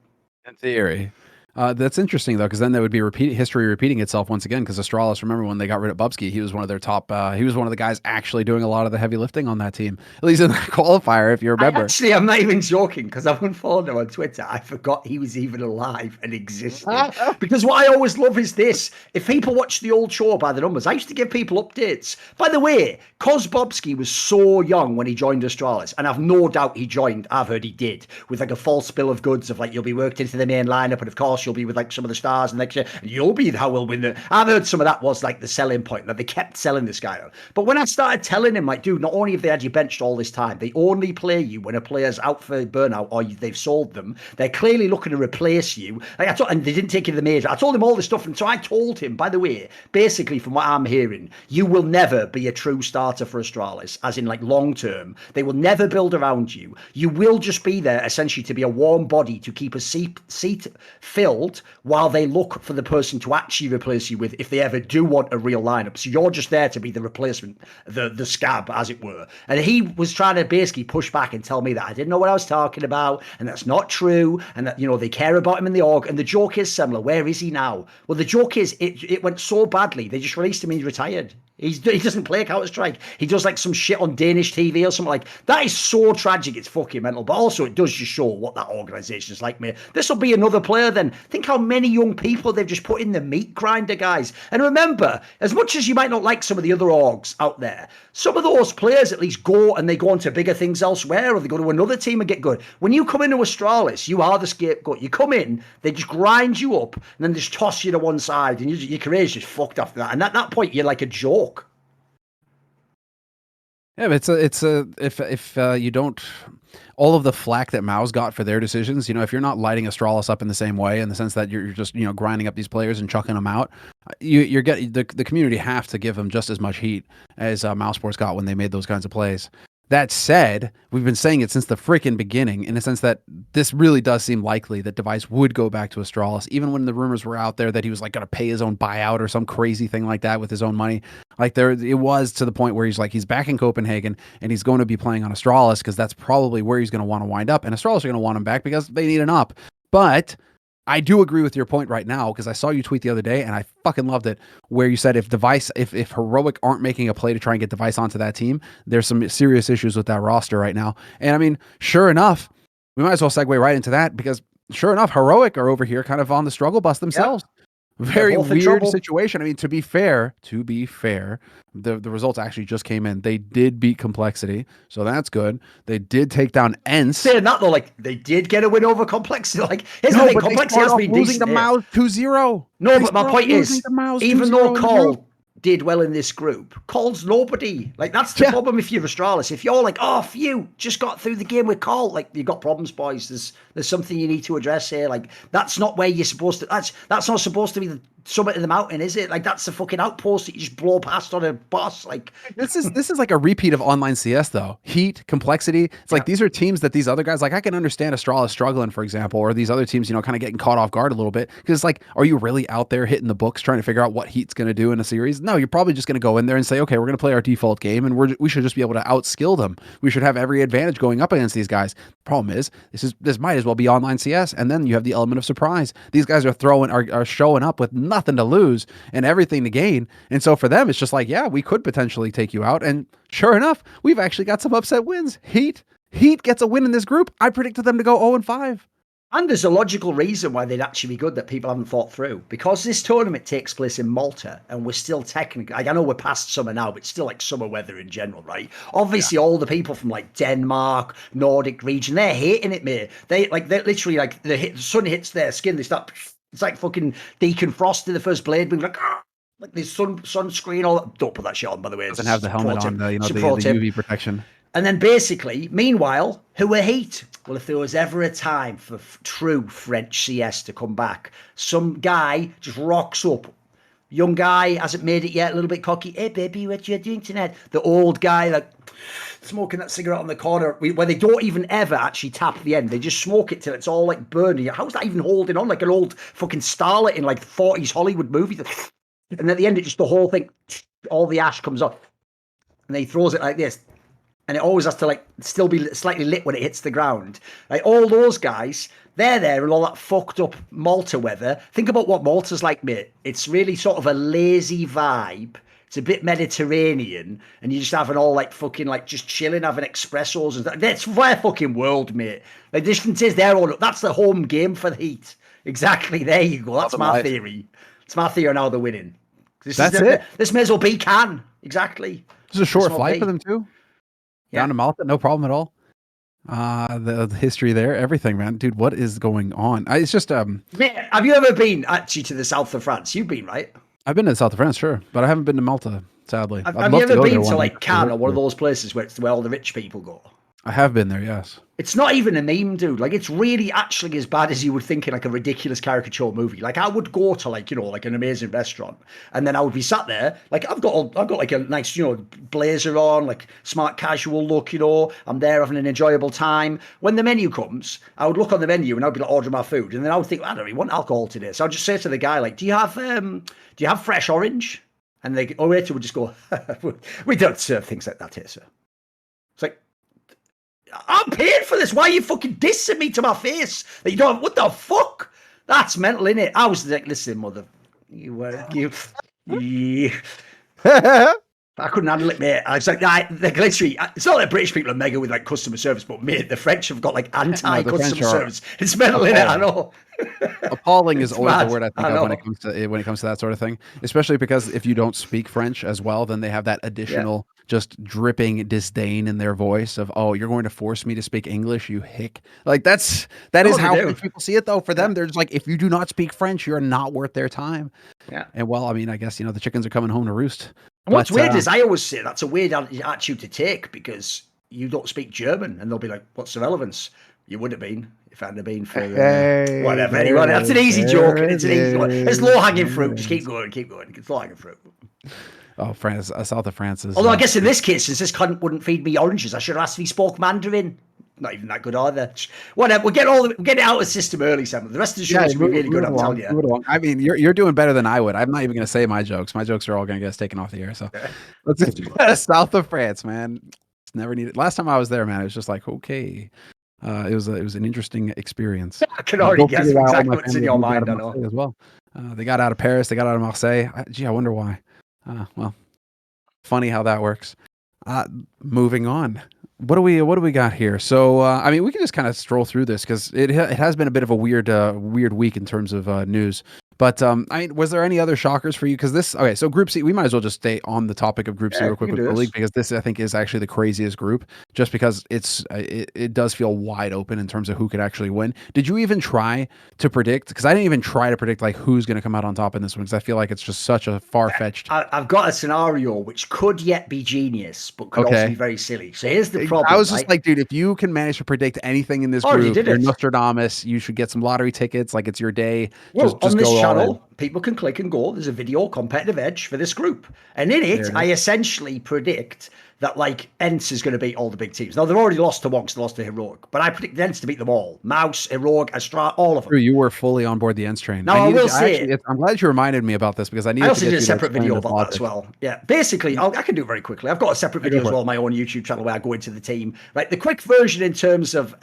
In theory. That's interesting though, because then there would be history repeating itself once again. Because Astralis, remember when they got rid of Bubsky, he was one of their top. He was one of the guys actually doing a lot of the heavy lifting on that team, at least in the qualifier, if you remember. I'm not even joking, because I've unfollowed him on Twitter. I forgot he was even alive and existed. Because what I always love is this: if people watch the old show By the Numbers, I used to give people updates. By the way, cos Bobsky was so young when he joined Astralis, and I've no doubt he joined. I've heard he did with like a false bill of goods of like, you'll be worked into the main lineup, and of course you'll be with like some of the stars, and next year you'll be how we'll win the. I've heard some of that was like the selling point, that they kept selling this guy on. But when I started telling him, like, dude, not only have they had you benched all this time, they only play you when a player's out for burnout or they've sold them. They're clearly looking to replace you. Like and they didn't take you to the major. I told him all this stuff, and so I told him, by the way, basically from what I'm hearing, you will never be a true starter for Astralis, as in like long term. They will never build around you. You will just be there essentially to be a warm body to keep a seat filled while they look for the person to actually replace you with, if they ever do want a real lineup. So you're just there to be the replacement, the scab, as it were. And he was trying to basically push back and tell me that I didn't know what I was talking about, and that's not true, and that, you know, they care about him in the org. And the joke is, Semmler, where is he now? Well, the joke is, it went so badly, they just released him and he's retired. He doesn't play Counter-Strike. He does like some shit on Danish TV or something like that. Is so tragic. It's fucking mental. But also it does just show what that organisation is like, mate. This will be another player then. Think how many young people they've just put in the meat grinder, guys. And remember, as much as you might not like some of the other orgs out there, some of those players at least go and they go on to bigger things elsewhere, or they go to another team and get good. When you come into Astralis, you are the scapegoat. You come in, they just grind you up, and then just toss you to one side, and your career's just fucked after that. And at that point, you're like a joke. Yeah, but if you don't, all of the flack that Mao's got for their decisions, you know, if you're not lighting Astralis up in the same way, in the sense that you're just, you know, grinding up these players and chucking them out, you're getting the community have to give them just as much heat as Mousesports got when they made those kinds of plays. That said, we've been saying it since the freaking beginning, in a sense that this really does seem likely that Device would go back to Astralis, even when the rumors were out there that he was like going to pay his own buyout or some crazy thing like that with his own money. Like it was to the point where he's back in Copenhagen and he's going to be playing on Astralis because that's probably where he's going to want to wind up. And Astralis are going to want him back because they need an up. But I do agree with your point right now, because I saw you tweet the other day and I fucking loved it, where you said if Heroic aren't making a play to try and get Device onto that team, there's some serious issues with that roster right now. And I mean, sure enough, we might as well segue right into that, because sure enough, Heroic are over here kind of on the struggle bus themselves. Yep. Very weird situation. I mean, to be fair, the results actually just came in. They did beat Complexity, so that's good. They did take down Ents. Saying that though, like they did get a win over Complexity. Like here's the thing, Complexity has been losing the Mouse 2-0. No, but my point is, even though Call did well in this group, Call's nobody. Like that's the problem if you're Astralis. If you're like, oh, phew, just got through the game with Call, like you've got problems, boys. There's something you need to address here. Like that's not where you're supposed to. That's not supposed to be the summit of the mountain, is it? Like that's the fucking outpost that you just blow past on a boss. Like this is like a repeat of online CS though. Heat, Complexity. It's like these are teams that these other guys, like I can understand Astralis struggling, for example, or these other teams, you know, kind of getting caught off guard a little bit, because it's like, are you really out there hitting the books trying to figure out what Heat's going to do in a series? No, you're probably just going to go in there and say, okay, we're going to play our default game, and we should just be able to outskill them. We should have every advantage going up against these guys. Problem is, this might as well be online CS, and then you have the element of surprise. These guys are showing up with nothing nothing to lose and everything to gain. And so for them, it's just like, yeah, we could potentially take you out. And sure enough, we've actually got some upset wins. Heat gets a win in this group. I predicted them to go 0-5. And there's a logical reason why they'd actually be good that people haven't thought through. Because this tournament takes place in Malta, and we're still technically, like, I know we're past summer now, but it's still like summer weather in general, right? Obviously, all the people from like Denmark, Nordic region, they're hating it, mate. They're literally like the sun hits their skin. They start, it's like fucking Deacon Frost in the first Blade, being like, "Ah!" Like the sunscreen, all that. Don't put that shit on, by the way. Doesn't have the helmet on, the UV protection. And then basically, meanwhile, who are Heat? Well, if there was ever a time for true French CS to come back, some guy just rocks up. Young guy, hasn't made it yet, a little bit cocky. Hey, baby, what you doing tonight? The old guy, like, smoking that cigarette on the corner, where they don't even ever actually tap the end. They just smoke it till it's all, like, burning. How's that even holding on? Like an old fucking starlet in, like, 40s Hollywood movie. And at the end, it just, the whole thing, all the ash comes off. And then he throws it like this. And it always has to like still be slightly lit when it hits the ground. Like all those guys, they're there in all that fucked up Malta weather. Think about what Malta's like, mate. It's really sort of a lazy vibe. It's a bit Mediterranean, and you're just having all like fucking like just chilling, having espressos and stuff. That's their fucking world, mate. Like the difference is they're all that's the home game for the Heat. Exactly. There you go. That's my theory. It's my theory on how they're winning. That's it. This may as well be Cannes. Exactly. It's a short flight for them too. Yeah. Down to Malta, no problem at all. The history there, everything, man. Dude, what is going on? It's just Man, have you ever been actually to the south of France? You've been, right? I've been to the south of France, sure, but I haven't been to Malta, sadly. Have you ever been to like Cannes or one of those places where it's where all the rich people go? I have been there, yes. It's not even a meme, dude. Like, it's really actually as bad as you would think in like a ridiculous caricature movie. Like, I would go to like, you know, like an amazing restaurant, and then I would be sat there. Like, I've got like a nice, you know, blazer on, like smart casual look, you know. I'm there having an enjoyable time. When the menu comes, I would look on the menu and I'd be like ordering my food, and then I would think, I don't really want alcohol today. So I'd just say to the guy, like, do you have fresh orange? And the waiter would just go, we don't serve things like that here, sir. It's like, I'm paying for this. Why are you fucking dissing me to my face? That you don't. What the fuck? That's mental, innit? I was like, listen, mother, I couldn't handle it, mate. I was like, they're literally. It's not that British people are mega with like customer service, but mate, the French have got like anti-customer service. It's mental, innit? I know. Appalling is always mad. the word I think of when it comes to that sort of thing. Especially because if you don't speak French as well, then they have that additional just dripping disdain in their voice of, oh, you're going to force me to speak English, you hick. Like that is how French people see it though. For them, they're just like, if you do not speak French, you're not worth their time. Yeah. And well, I mean, I guess, you know, the chickens are coming home to roost. And what's weird is I always say that's a weird attitude to take because you don't speak German, and they'll be like, what's the relevance? You would have been if it hadn't been for whatever. Anyway, that's an easy joke. It's an easy one. It's low-hanging fruit. Just keep going. It's low-hanging fruit. Oh, France, south of France is... Although I guess in this case, since this cunt wouldn't feed me oranges, I should have asked if he spoke Mandarin. Not even that good either. Whatever. We'll get it out of the system early, Sam. The rest of the show is really good, I'm telling you. I mean, you're doing better than I would. I'm not even going to say my jokes. My jokes are all going to get us taken off the air. So let's south of France, man. It's never needed. Last time I was there, man, it was just like, okay. It was an interesting experience. I can already guess exactly what's in your mind. I know. As well. They got out of Paris. They got out of Marseille. I wonder why. Well, funny how that works. Moving on. What do we got here? So, I mean, we can just kind of stroll through this because it has been a bit of a weird week in terms of news. But I mean, was there any other shockers for you? Because so Group C, we might as well just stay on the topic of Group C real quick with the league, because this I think is actually the craziest group, just because it does feel wide open in terms of who could actually win. Did you even try to predict? Because I didn't even try to predict like who's going to come out on top in this one, because I feel like it's just such a far-fetched. I've got a scenario which could yet be genius, but could also be very silly. So here's the problem. I was just like, dude, if you can manage to predict anything in this group, you're Nostradamus. You should get some lottery tickets. Like, it's your day. Well, just go channel, people can click and go. There's a video competitive edge for this group, and in it, I essentially predict that like Ents is going to beat all the big teams. Now they've already lost to one because they lost to Heroic, but I predict Ents to beat them all. Mouse, Heroic, Astra, all of them. True, you were fully on board the Ents train. Now I will say, I'm glad you reminded me about this because I I also to did get a you separate to video explain about that as well. Yeah, basically, I can do it very quickly. I've got a separate video as well on my own YouTube channel where I go into the team. Right, the quick version in terms of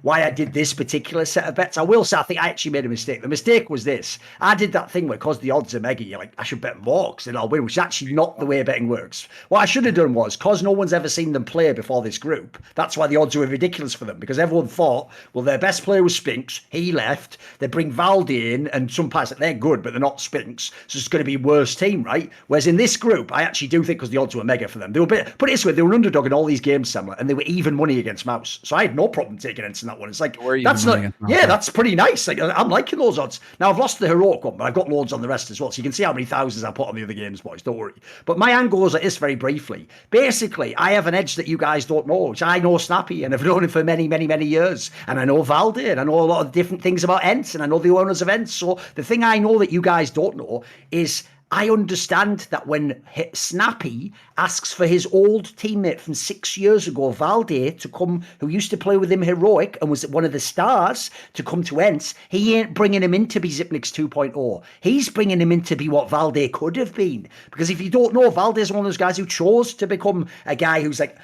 why I did this particular set of bets. I will say I think I actually made a mistake. The mistake was this: I did that thing where because the odds are mega, you're like, I should bet more because then I'll win, which is actually not the way betting works. What I should have done was, because no one's ever seen them play before this group, that's why the odds were ridiculous for them, because everyone thought, well, their best player was Spinks, he left, they bring Valdi in, and some players that they're good, but they're not Spinks, so it's going to be a worse team, right? Whereas in this group, I actually do think because the odds were mega for them. They were put it this way, they were an underdog in all these games, Semmler, and they were even money against Mouse. So I had no problem taking Ents in that one. It's like, that's not, yeah, that's pretty nice. Like, I'm liking those odds. Now, I've lost the Heroic one, but I've got loads on the rest as well. So you can see how many thousands I put on the other games, boys. Don't worry. But my angle is like this very briefly. Basically, I have an edge that you guys don't know, which I know Snappy, and I've known him for many, many, many years. And I know Valdi, and I know a lot of different things about Ents, and I know the owners of Ents. So the thing I know that you guys don't know is I understand that when Snappy asks for his old teammate from 6 years ago, Valdi, to come, who used to play with him Heroic and was one of the stars, to come to Ents, he ain't bringing him in to be Zipnix 2.0. He's bringing him in to be what Valdi could have been. Because if you don't know, Valdi's one of those guys who chose to become a guy who's like,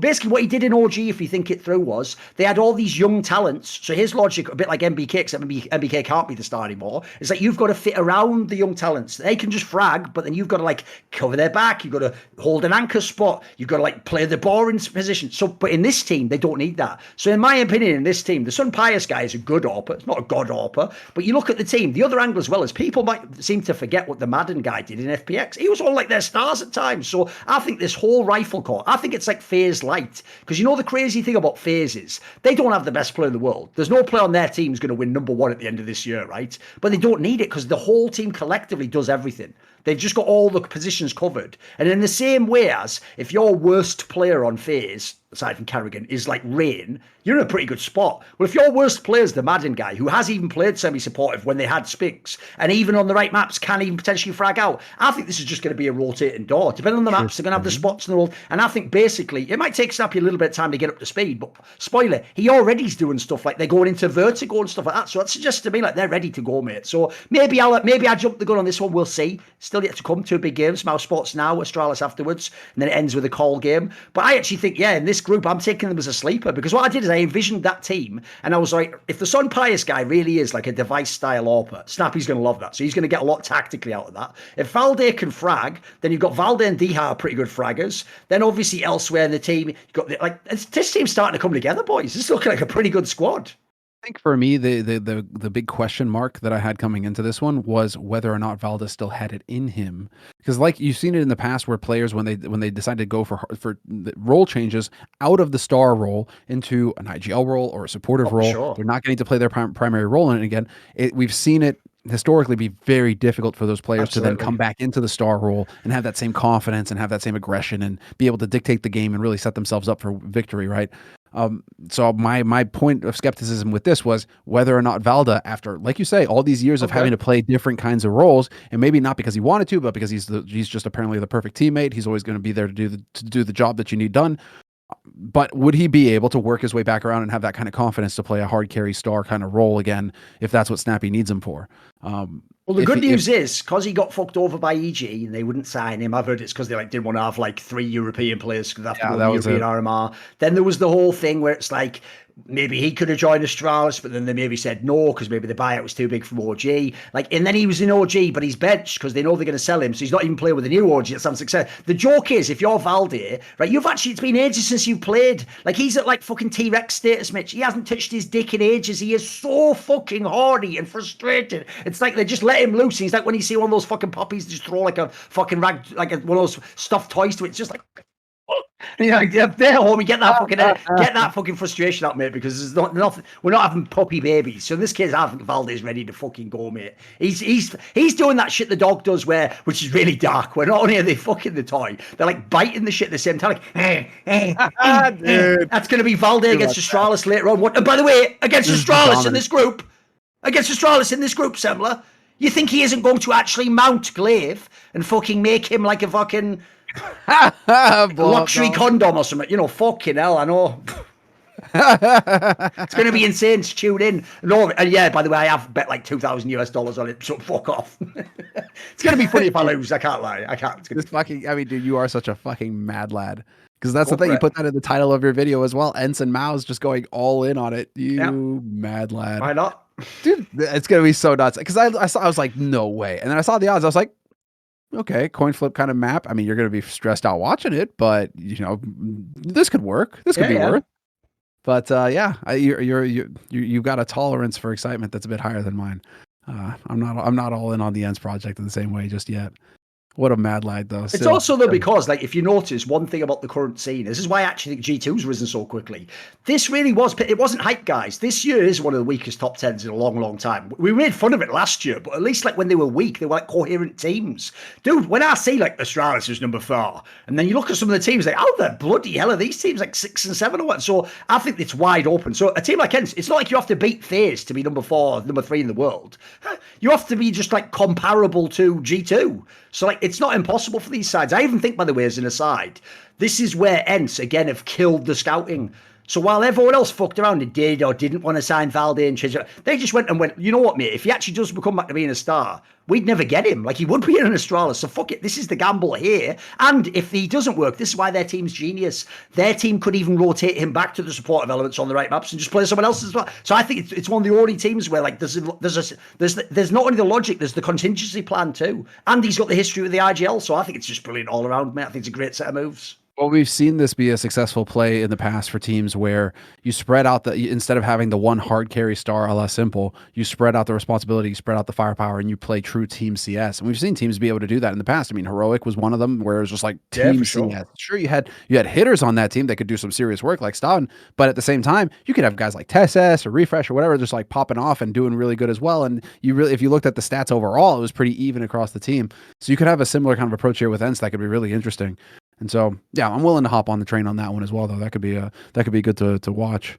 basically what he did in OG, if you think it through, was they had all these young talents. So his logic, a bit like MBK, except MBK can't be the star anymore, is that you've got to fit around the young talents. They can just frag, but then you've got to like cover their back, you've got to hold an anchor spot, you've got to like play the boring position. So, but in this team, they don't need that. So in my opinion, in this team, the Sun Pius guy is a good AWPer. It's not a god AWPer, but you look at the team, the other angle as well is people might seem to forget what the Madden guy did in FPX. He was all like their stars at times. So I think this whole rifle core, I think it's like FaZe light, because you know the crazy thing about FaZe is they don't have the best player in the world. There's no player on their team who's going to win #1 at the end of this year, right? But they don't need it because the whole team collectively does everything. They've just got all the positions covered. And in the same way as if your worst player on FaZe, aside from Carrigan, is like Rain, you're in a pretty good spot. Well, if your worst player is the Madden guy, who has even played semi-supportive when they had Spinks, and even on the right maps can even potentially frag out, I think this is just going to be a rotating door. Depending on the maps, they're going to have the spots in the world. And I think basically, it might take Snappy a little bit of time to get up to speed, but spoiler, he already's doing stuff like they're going into Vertigo and stuff like that. So that suggests to me like they're ready to go, mate. So maybe I jump the gun on this one. We'll see. Still yet to come. 2 big games. Mouse Sports now, Astralis afterwards, and then it ends with a call game. But I actually think, yeah, in this group, I'm taking them as a sleeper, because what I did is I envisioned that team, and I was like, if the Sun Pius guy really is like a device-style AWPer, Snappy's going to love that. So he's going to get a lot tactically out of that. If Valdi can frag, then you've got Valdi and Diha are pretty good fraggers. Then obviously elsewhere in the team, you've got this team's starting to come together, boys. This is looking like a pretty good squad. I think for me, the big question mark that I had coming into this one was whether or not Valdes still had it in him, because like you've seen it in the past where players when they decide to go for the role changes out of the star role into an IGL role or a supportive role, sure. They're not getting to play their primary role in it again. We've seen it historically be very difficult for those players to then come back into the star role and have that same confidence and have that same aggression and be able to dictate the game and really set themselves up for victory, right? So my point of skepticism with this was whether or not Valda, after, like you say, all these years of having to play different kinds of roles, and maybe not because he wanted to, but because he's just apparently the perfect teammate. He's always going to be there to do the job that you need done. But would he be able to work his way back around and have that kind of confidence to play a hard carry star kind of role again, if that's what Snappy needs him for? Well, the good news is, because he got fucked over by EG and they wouldn't sign him, I've heard it's because they didn't want to have 3 European players because they have to go to European RMR. Then there was the whole thing where it's like, maybe he could have joined Astralis, but then they maybe said no because maybe the buyout was too big from OG. And then he was in OG, but he's benched because they know they're going to sell him, so he's not even playing with the new OG at some success. The joke is, if you're Valdi, right, it's been ages since you've played. He's at fucking T-Rex status, Mitch. He hasn't touched his dick in ages. He is so fucking hardy and frustrated. It's like they just let him loose. He's like when you see one of those fucking puppies just throw a fucking rag, one of those stuffed toys to it. It's just like, there, homie, get that fucking frustration out, mate, because there's nothing. We're not having puppy babies. So in this case, I think Valde's ready to fucking go, mate. He's doing that shit the dog does, which is really dark. Where not only are they fucking the toy, they're biting the shit at the same time. Dude. That's going to be Valde against Astralis later on. And by the way, against Astralis in this group, Semmler, You think he isn't going to actually mount Glaive and fucking make him like a fucking luxury condom or something? You know, fucking hell, I know. It's going to be insane to tune in. No, and yeah, by the way, I have bet like $2,000 on it, so fuck off. It's going to be funny if I lose. I can't lie. I can't. This fucking, I mean, dude, you are such a fucking mad lad. Because that's the thing, you put that in the title of your video as well. Ents and Mao's just going all in on it. You mad lad. Why not? Dude, it's going to be so nuts. Because I was like, no way. And then I saw the odds. I was like, okay, coin flip kind of map. I mean, you're going to be stressed out watching it, but, you know, this could work. This could be worth. But yeah, you've got a tolerance for excitement that's a bit higher than mine. I'm not all in on the Ents project in the same way just yet. What a mad lad, though. It's also, though, because, like, if you notice one thing about the current scene, this is why I actually think G2's risen so quickly. This really it wasn't hype, guys. This year is one of the weakest top 10s in a long, long time. We made fun of it last year, but at least, like, when they were weak, they were, like, coherent teams. Dude, when I see, like, Astralis is number 4, and then you look at some of the teams, like, how the bloody hell are these teams, like, 6 and 7 or what? So I think it's wide open. So a team like Ents, it's not like you have to beat FaZe to be number 4, number 3 in the world. You have to be just, like, comparable to G2. So, like, it's not impossible for these sides. I even think, by the way, as an aside, this is where Ents, again, have killed the scouting. So while everyone else fucked around and did or didn't want to sign Valde and change, they just went, you know what, mate, if he actually does become back to being a star, we'd never get him. Like, he would be in an Astralis, so fuck it, this is the gamble here. And if he doesn't work, this is why their team's genius. Their team could even rotate him back to the supportive elements on the right maps and just play someone else as well. So I think it's one of the only teams where, like, there's not only the logic, there's the contingency plan too. And he's got the history with the IGL, so I think it's just brilliant all around, mate. I think it's a great set of moves. Well, we've seen this be a successful play in the past for teams where you spread out instead of having the one hard carry star a la Simple, you spread out the responsibility, you spread out the firepower, and you play true team CS. And we've seen teams be able to do that in the past. I mean, Heroic was one of them where it was just like team CS. Sure, you had hitters on that team that could do some serious work like Stalin, but at the same time, you could have guys like TSS or Refresh or whatever just like popping off and doing really good as well. And if you looked at the stats overall, it was pretty even across the team. So you could have a similar kind of approach here with Ents that could be really interesting. And so, yeah, I'm willing to hop on the train on that one as well, though. That could be good to watch.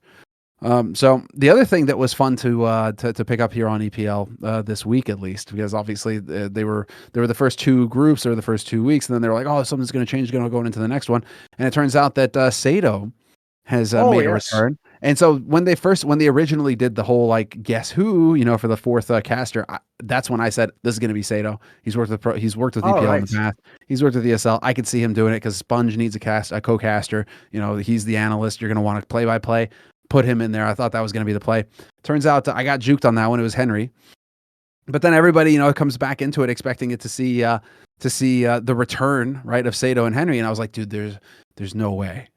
So the other thing that was fun to pick up here on EPL this week, at least, because obviously they were the first 2 groups or the first 2 weeks, and then they were like, oh, something's going to change, going into the next one, and it turns out that Sado has made a return. And so when they originally did the whole like guess who, you know, for the 4th caster, that's when I said this is going to be Sado. He's worked with EPL in the past. He's worked with ESL. I could see him doing it because Sponge needs a co-caster. You know, he's the analyst. You're going to want to play by play. Put him in there. I thought that was going to be the play. Turns out I got juked on that one. It was Henry. But then everybody, you know, comes back into it expecting it to see the return, right, of Sado and Henry, and I was like, dude, there's no way.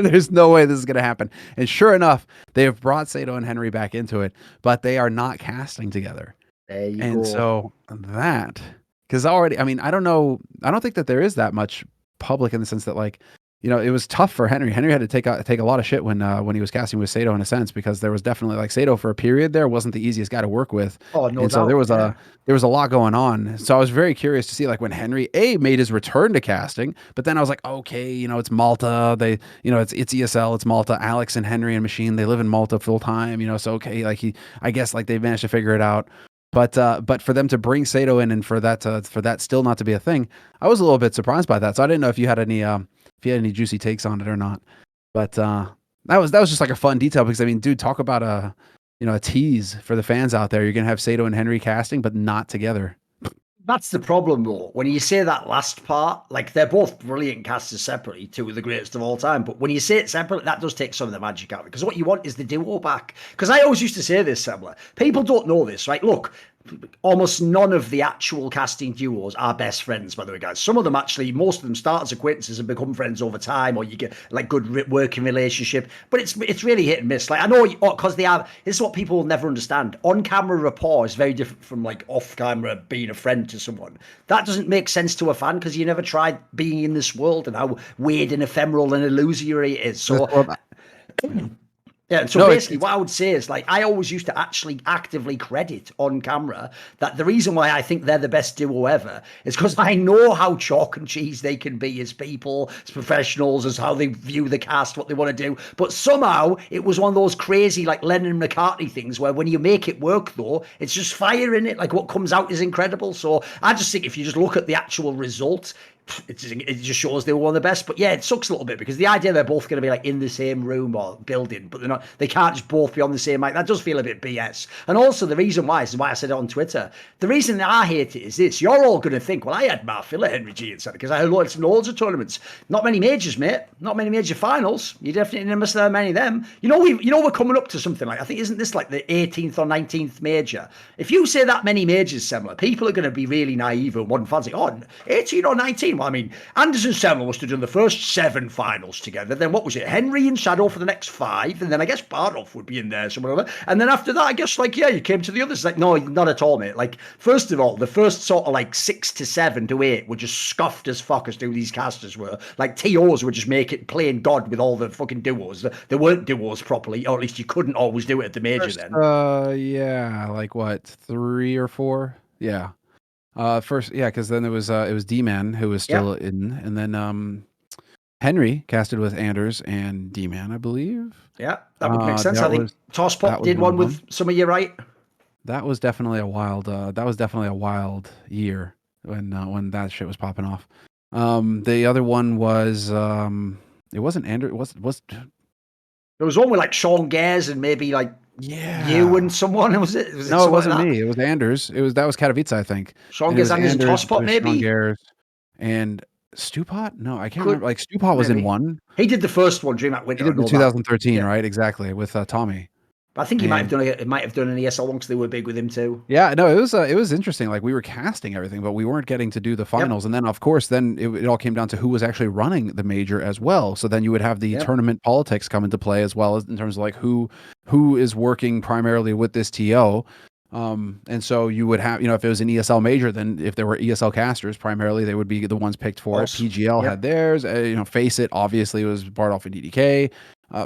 There's no way this is going to happen. And sure enough, they have brought Sado and Henry back into it, but they are not casting together. There you go. And so that, because already, I mean, I don't think that there is that much public in the sense that, like, you know, it was tough for Henry. Henry had to take a lot of shit when he was casting with Sado in a sense, because there was definitely like Sado for a period there wasn't the easiest guy to work with. Oh, no and doubt. So there was a lot going on. So I was very curious to see like when Henry made his return to casting, but then I was like, okay, you know, it's Malta. They, you know, it's ESL, it's Malta. Alex and Henry and Machine, they live in Malta full time. You know, so okay, like I guess like they managed to figure it out. But for them to bring Sado in and for that still not to be a thing, I was a little bit surprised by that. So I didn't know if you had any juicy takes on it or not. But that was just like a fun detail, because I mean, dude, talk about a tease for the fans out there. You're gonna have Sado and Henry casting, but not together. That's the problem, though. When you say that last part, like, they're both brilliant casters separately, 2 of the greatest of all time. But when you say it separately, that does take some of the magic out of it. Because what you want is the duo back. Because I always used to say this, Semmler. People don't know this, right? Look, almost none of the actual casting duos are best friends, by the way, guys. Some of them actually, most of them start as acquaintances and become friends over time, or you get like good working relationship. But it's really hit and miss. Like, I know, because this is what people will never understand. On-camera rapport is very different from like off-camera being a friend to someone. That doesn't make sense to a fan because you never tried being in this world and how weird and ephemeral and illusory it is. So Yeah, so No, basically what I would say is, like, I always used to actually actively credit on camera that the reason why I think they're the best duo ever is because I know how chalk and cheese they can be as people, as professionals, as how they view the cast, what they want to do. But somehow it was one of those crazy, like, Lennon and McCartney things where when you make it work, though, it's just fire in it. Like, what comes out is incredible. So I just think if you just look at the actual result, it just shows they were one of the best. But yeah, it sucks a little bit because the idea they're both going to be like in the same room or building, but they're not. They can't just both be on the same mic. That does feel a bit BS. And also the reason why, this is why I said it on Twitter. The reason that I hate it is this: you're all going to think, well, I had Mark Filler, Henry G, and because I had loads of tournaments. Not many majors, mate. Not many major finals. You definitely never saw many of them. We're coming up to something like, I think, isn't this like the 18th or 19th major? If you say that many majors, Semmler, people are going to be really naive and wouldn't fancy. Oh, 18 or 19. Well, I mean, Anders and Semmler must have done the first 7 finals together. Then what was it? Henry and Shadow for the next 5. And then I guess Bardoff would be in there somewhere or other. And then after that, I guess, like, yeah, you came to the others. Like, no, not at all, mate. Like, first of all, the first sort of like 6 to 7 to 8 were just scuffed as fuck as these casters were. Like, TOs would just make it playing God with all the fucking duos. There weren't duos properly, or at least you couldn't always do it at the major then. Yeah, like what, 3 or 4? Yeah. First, yeah, because then it was D-Man who was still in, and then Henry casted with Anders and D-Man, I believe. Yeah, that would make sense. I think Tosspot did one with some of you, right? That was definitely a wild. That was definitely a wild year when that shit was popping off. The other one was it wasn't Anders. Was there was one with like Sean Gares and maybe like you and someone. Was it? No, it wasn't me. It was Anders. That was Katowice, I think. Sean Gares and Tosspot, maybe. Sean Gares and Stupot? No, I can't remember. Like Stupot was in one. He did the first one during that winter. He did the 2013, right? Exactly, with Tommy. But I think he might have done an ESL one because they were big with him too. Yeah, no, it was interesting. Like, we were casting everything, but we weren't getting to do the finals. And then, of course, it all came down to who was actually running the major as well. So then you would have the tournament politics come into play, as well as in terms of like who is working primarily with this TO. And so you would have, if it was an ESL major, then if there were ESL casters, primarily they would be the ones picked for it. PGL had theirs. Face It obviously was Bardoff and DDK.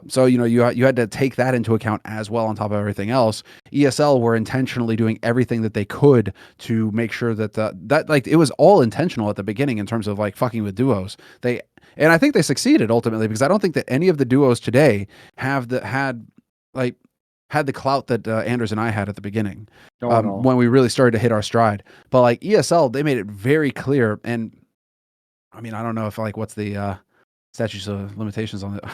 So you had to take that into account as well on top of everything else. ESL were intentionally doing everything that they could to make sure that like it was all intentional at the beginning in terms of like fucking with duos. And I think they succeeded ultimately, because I don't think that any of the duos today had the clout that Anders and I had at the beginning when we really started to hit our stride. But like ESL, they made it very clear. And I mean, I don't know if like what's the statutes of limitations on it.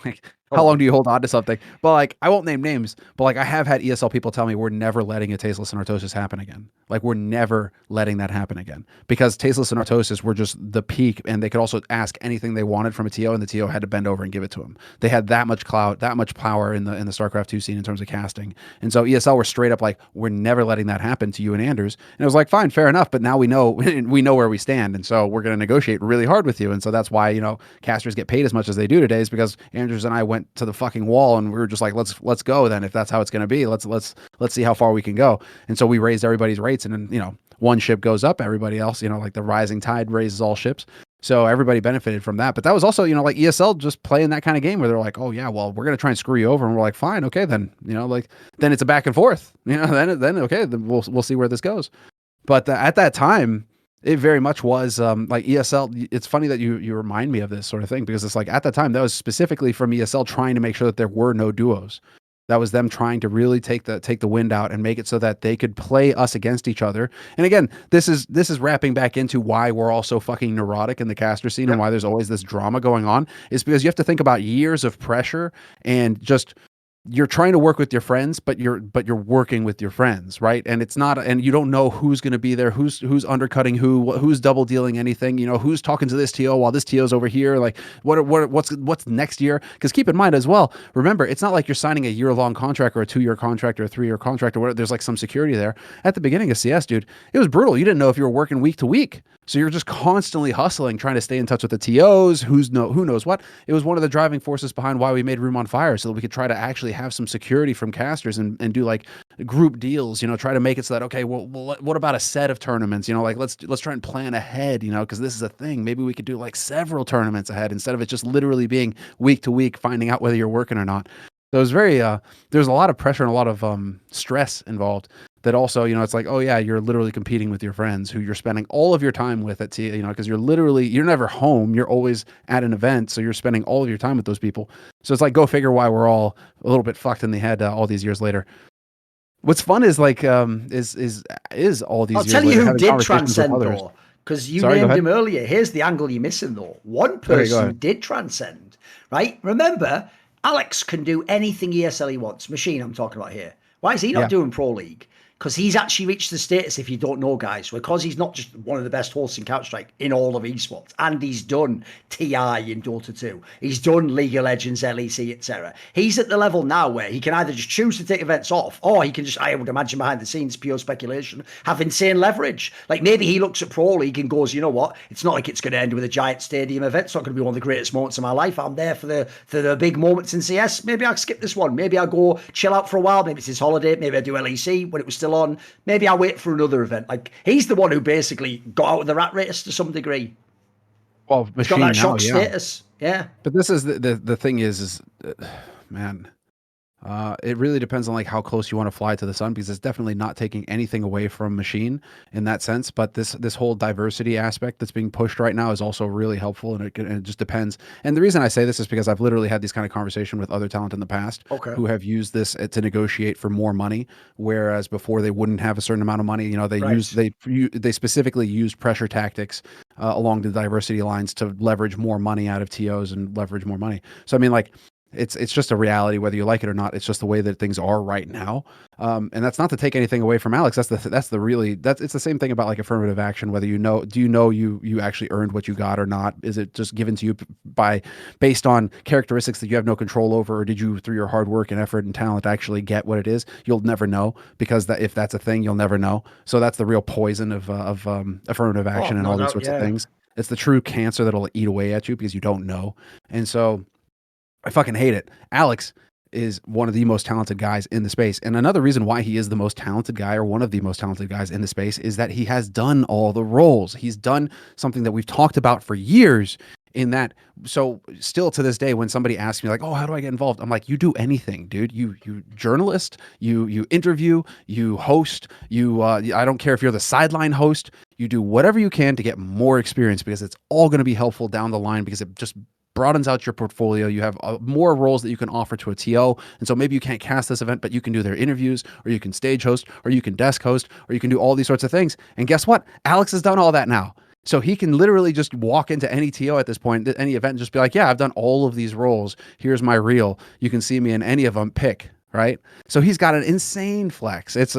Like, how long do you hold on to something? But like, I won't name names, but like, I have had ESL people tell me we're never letting a Tasteless and Artosis happen again. Like, we're never letting that happen again, because Tasteless and Artosis were just the peak, and they could also ask anything they wanted from a TO, and the TO had to bend over and give it to them. They had that much clout, that much power in the StarCraft 2 scene in terms of casting. And so ESL were straight up like, we're never letting that happen to you and Anders. And it was like, fine, fair enough. But now we know where we stand. And so we're going to negotiate really hard with you. And so that's why, casters get paid as much as they do today, is because Anders and I went to the fucking wall, and we were just like, let's go then. If that's how it's going to be, let's see how far we can go. And so we raised everybody's rates, and then, one ship goes up, everybody else, like the rising tide raises all ships. So everybody benefited from that. But that was also, like ESL just playing that kind of game where they're like, oh yeah, well, we're going to try and screw you over. And we're like, fine, okay, then, then it's a back and forth, then okay, then we'll see where this goes. But at that time, it very much was like ESL. It's funny that you remind me of this sort of thing, because it's like at that time, that was specifically from ESL trying to make sure that there were no duos. That was them trying to really take the wind out and make it so that they could play us against each other. And again, this is wrapping back into why we're all so fucking neurotic in the caster scene, and why there's always this drama going on, is because you have to think about years of pressure, and just you're trying to work with your friends, but you're working with your friends, right? And it's not, and you don't know who's going to be there, who's undercutting who's double dealing anything, who's talking to this TO while this TO's over here. Like, what's next year? Because keep in mind as well, remember, it's not like you're signing a year-long contract or a 2-year contract or a 3-year contract or whatever. There's like some security there. At the beginning of CS, dude, it was brutal. You didn't know if you were working week to week. So you're just constantly hustling, trying to stay in touch with the TOs, who knows what. It was one of the driving forces behind why we made Room on Fire, so that we could try to actually have some security from casters and do like group deals, try to make it so that, okay, well, what about a set of tournaments? Like let's try and plan ahead, because this is a thing. Maybe we could do like several tournaments ahead instead of it just literally being week to week, finding out whether you're working or not. So it's very there's a lot of pressure and a lot of stress involved. That also, it's like, oh yeah, you're literally competing with your friends who you're spending all of your time with at because you're never home. You're always at an event, so you're spending all of your time with those people. So it's like, go figure why we're all a little bit fucked in the head all these years later. What's fun is like is all these I'll years tell you later who having did conversations with transcend others. though, because you Sorry, go named ahead. him earlier. Here's the angle you're missing though. One go person ahead. did transcend, right? Remember, Alex can do anything ESL he wants. Machine, I'm talking about here. Why is he not Yeah. doing Pro League? Because he's actually reached the status, if you don't know, guys, because he's not just one of the best hosts in Counter-Strike in all of esports, and he's done TI in Dota 2, he's done League of Legends, LEC, etc. He's at the level now where he can either just choose to take events off, or he can just, I would imagine behind the scenes, pure speculation, have insane leverage. Like maybe he looks at Pro League and goes, you know what, it's not like it's going to end with a giant stadium event, it's not going to be one of the greatest moments of my life, I'm there for the big moments in CS, maybe I'll skip this one, maybe I'll go chill out for a while, maybe it's his holiday, maybe I do LEC when it was still on, maybe I'll wait for another event. Like he's the one who basically got out of the rat race to some degree. Well, He's Machine got that now, shock yeah. status. Yeah. But this is the thing is man, it really depends on like how close you want to fly to the sun, because it's definitely not taking anything away from Machine in that sense. But this whole diversity aspect that's being pushed right now is also really helpful, and it just depends. And the reason I say this is because I've literally had these kind of conversation with other talent in the past who have used this to negotiate for more money, whereas before they wouldn't have a certain amount of money. They specifically used pressure tactics along the diversity lines to leverage more money out of TOs and leverage more money. So I mean, like, it's just a reality whether you like it or not. It's just the way that things are right now, and that's not to take anything away from Alex. It's the same thing about like affirmative action. Whether do you know you actually earned what you got or not? Is it just given to you based on characteristics that you have no control over, or did you through your hard work and effort and talent actually get what it is? You'll never know, because if that's a thing, you'll never know. So that's the real poison of affirmative action and all these sorts of things. It's the true cancer that'll eat away at you because you don't know. And so I fucking hate it. Alex is one of the most talented guys in the space. And another reason why he is the most talented guy, or one of the most talented guys in the space, is that he has done all the roles. He's done something that we've talked about for years in that. So still to this day, when somebody asks me like, oh, how do I get involved? I'm like, you do anything, dude. You journalist, you interview, you host, I don't care if you're the sideline host, you do whatever you can to get more experience, because it's all going to be helpful down the line, because it just broadens out your portfolio. You have more roles that you can offer to a TO. And so maybe you can't cast this event, but you can do their interviews, or you can stage host, or you can desk host, or you can do all these sorts of things. And guess what? Alex has done all that now. So he can literally just walk into any TO at this point, any event, and just be like, yeah, I've done all of these roles. Here's my reel. You can see me in any of them, pick, right? So he's got an insane flex. It's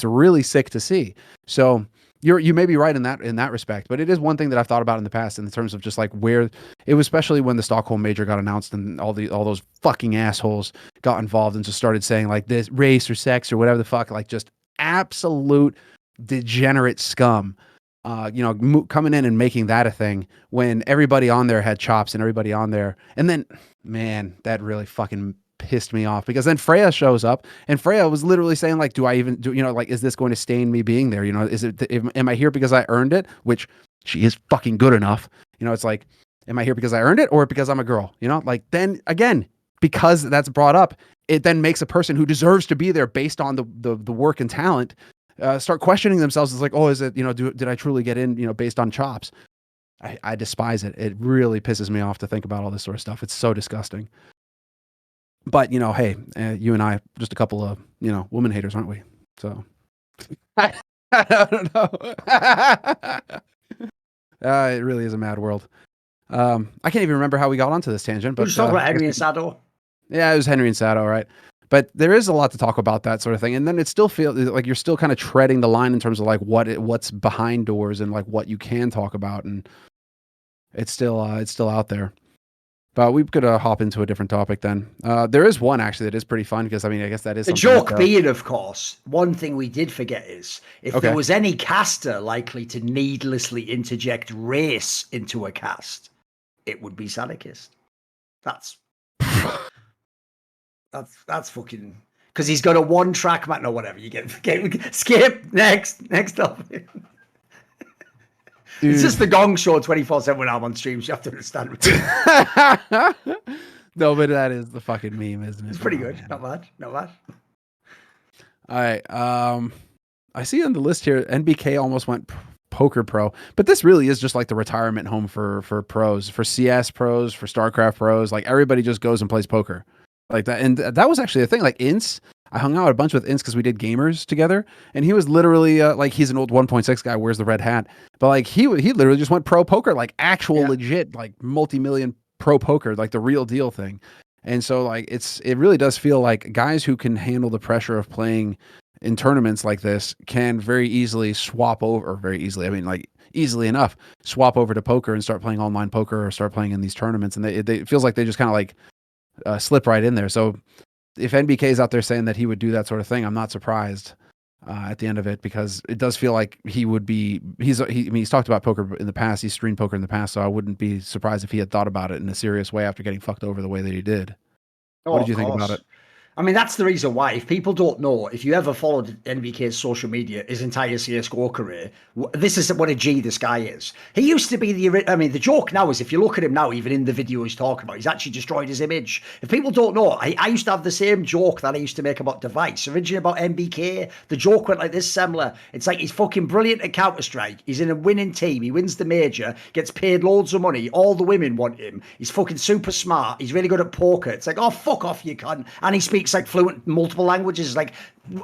really sick to see. So you may be right in that respect, but it is one thing that I've thought about in the past in terms of just like where it was, especially when the Stockholm Major got announced and all those fucking assholes got involved and just started saying like this race or sex or whatever the fuck, like just absolute degenerate scum, coming in and making that a thing when everybody on there had chops and everybody on there. And then, man, that really fucking pissed me off, because then Freya shows up, and Freya was literally saying like, is this going to stain me being there? Am I here because I earned it? Which she is fucking good enough. It's like, am I here because I earned it, or because I'm a girl? Like, then again, because that's brought up, it then makes a person who deserves to be there based on the work and talent start questioning themselves. It's like, oh, is it, did I truly get in, based on chops? I despise it. It really pisses me off to think about all this sort of stuff. It's so disgusting. But, hey, you and I, just a couple of, woman haters, aren't we? So, I don't know. It really is a mad world. I can't even remember how we got onto this tangent. But We're just talking about Henry and Sado. Yeah, it was Henry and Sado, right? But there is a lot to talk about that sort of thing. And then it still feels like you're still kind of treading the line in terms of like what's behind doors and like what you can talk about. And it's still out there. But we could hop into a different topic then. There is one actually that is pretty fun, because I guess that is the joke being, of course, one thing we did forget is if there was any caster likely to needlessly interject race into a cast, it would be Sadokist. That's fucking, because he's got a one-track man or whatever. You get skip next topic. Dude. It's just the Gong Show 24/7 when I'm on streams. You have to understand. No, but that is the fucking meme, isn't it? It's pretty Oh, good. man. Not bad. Not bad. All right. I see on the list here, NBK almost went poker pro, but this really is just like the retirement home for pros, for CS pros, for StarCraft pros. Like everybody just goes and plays poker like that. And that was actually a thing. Like Ince, I hung out a bunch with Ince because we did gamers together, and he was literally like, he's an old 1.6 guy, wears the red hat, but like he literally just went pro poker, like actual legit, like multi-million pro poker, like the real deal thing. And so like it really does feel like guys who can handle the pressure of playing in tournaments like this can very easily swap over, or very easily, I mean, like easily enough, swap over to poker and start playing online poker or start playing in these tournaments. And it feels like they just kind of like slip right in there. So if NBK is out there saying that he would do that sort of thing, I'm not surprised at the end of it, because it does feel like he would be, I mean, he's talked about poker in the past. He's streamed poker in the past. So I wouldn't be surprised if he had thought about it in a serious way after getting fucked over the way that he did. What did you think about it? I mean, that's the reason why. If people don't know, if you ever followed NBK's social media, his entire CSGO career, this is what a G this guy is. He used to be the joke now is if you look at him now, even in the video he's talking about, he's actually destroyed his image. If people don't know, I used to have the same joke that I used to make about Device, originally about NBK. The joke went like this, Semmler. It's like he's fucking brilliant at Counter-Strike. He's in a winning team. He wins the major, gets paid loads of money. All the women want him. He's fucking super smart. He's really good at poker. It's like, oh, fuck off, you cunt. And he speaks like fluent multiple languages. Like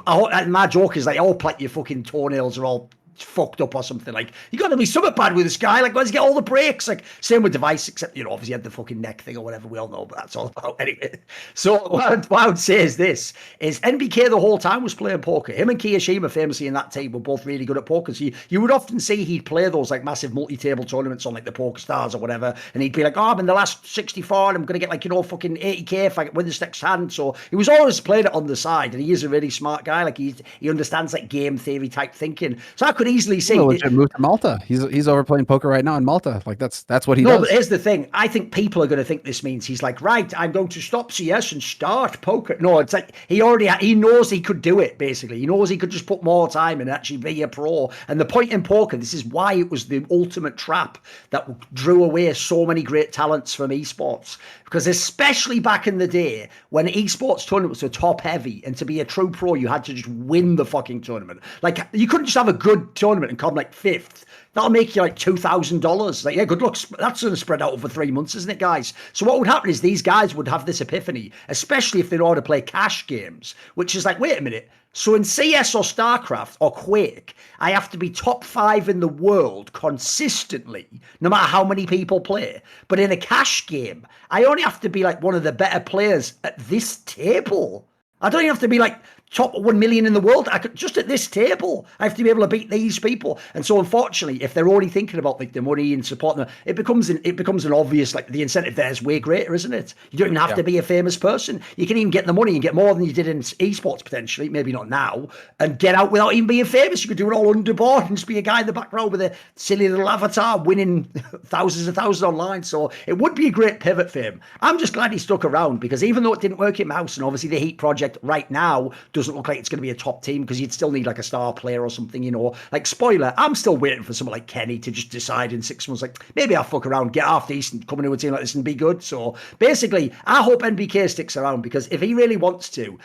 my joke is like, oh, like your fucking toenails are all fucked up or something. Like, you got to be somewhat bad with this guy. Like, where's he get all the breaks? Like, same with Device, except, you know, obviously he had the fucking neck thing or whatever we all know, but that's all about anyway. So what I would say is this, is NBK the whole time was playing poker. Him and Kiyashima famously in that team were both really good at poker. So you would often see he'd play those like massive multi-table tournaments on like the Poker Stars or whatever, and he'd be like, oh, I'm in the last 64 and I'm going to get like, you know, fucking 80k if I win this next hand. So he was always playing it on the side, and he is a really smart guy. Like he understands like game theory type thinking. So I could easily see moved to Malta. He's over playing poker right now in Malta. Like that's what he does. No, but here's the thing. I think people are going to think this means he's like, right, I'm going to stop CS and start poker. No, it's like he knows he could do it, basically. He knows he could just put more time and actually be a pro. And the point in poker, this is why it was the ultimate trap that drew away so many great talents from esports. Because especially back in the day, when esports tournaments were top heavy, and to be a true pro, you had to just win the fucking tournament. Like, you couldn't just have a good tournament and come like fifth. That'll make you like $2,000. Like, yeah, good luck. That's going to spread out over 3 months, isn't it, guys? So what would happen is these guys would have this epiphany, especially if they know how to play cash games, which is like, wait a minute. So in CS or StarCraft or Quake, I have to be top 5 in the world consistently, no matter how many people play. But in a cash game, I only have to be like one of the better players at this table. I don't even have to be like top 1 million in the world. I could just at this table, I have to be able to beat these people. And so unfortunately, if they're only thinking about like the money and supporting them, it becomes an obvious, like the incentive there is way greater, isn't it? You don't even have to be a famous person. You can even get the money and get more than you did in esports potentially, maybe not now, and get out without even being famous. You could do it all underboard and just be a guy in the back row with a silly little avatar winning thousands online. So it would be a great pivot for him. I'm just glad he stuck around, because even though it didn't work in Mouse, and obviously the Heat project right now doesn't look like it's going to be a top team, because you'd still need like a star player or something, you know. Like, spoiler, I'm still waiting for someone like Kenny to just decide in 6 months, like, maybe I'll fuck around, get half decent, come into a team like this and be good. So basically, I hope NBK sticks around, because if he really wants to,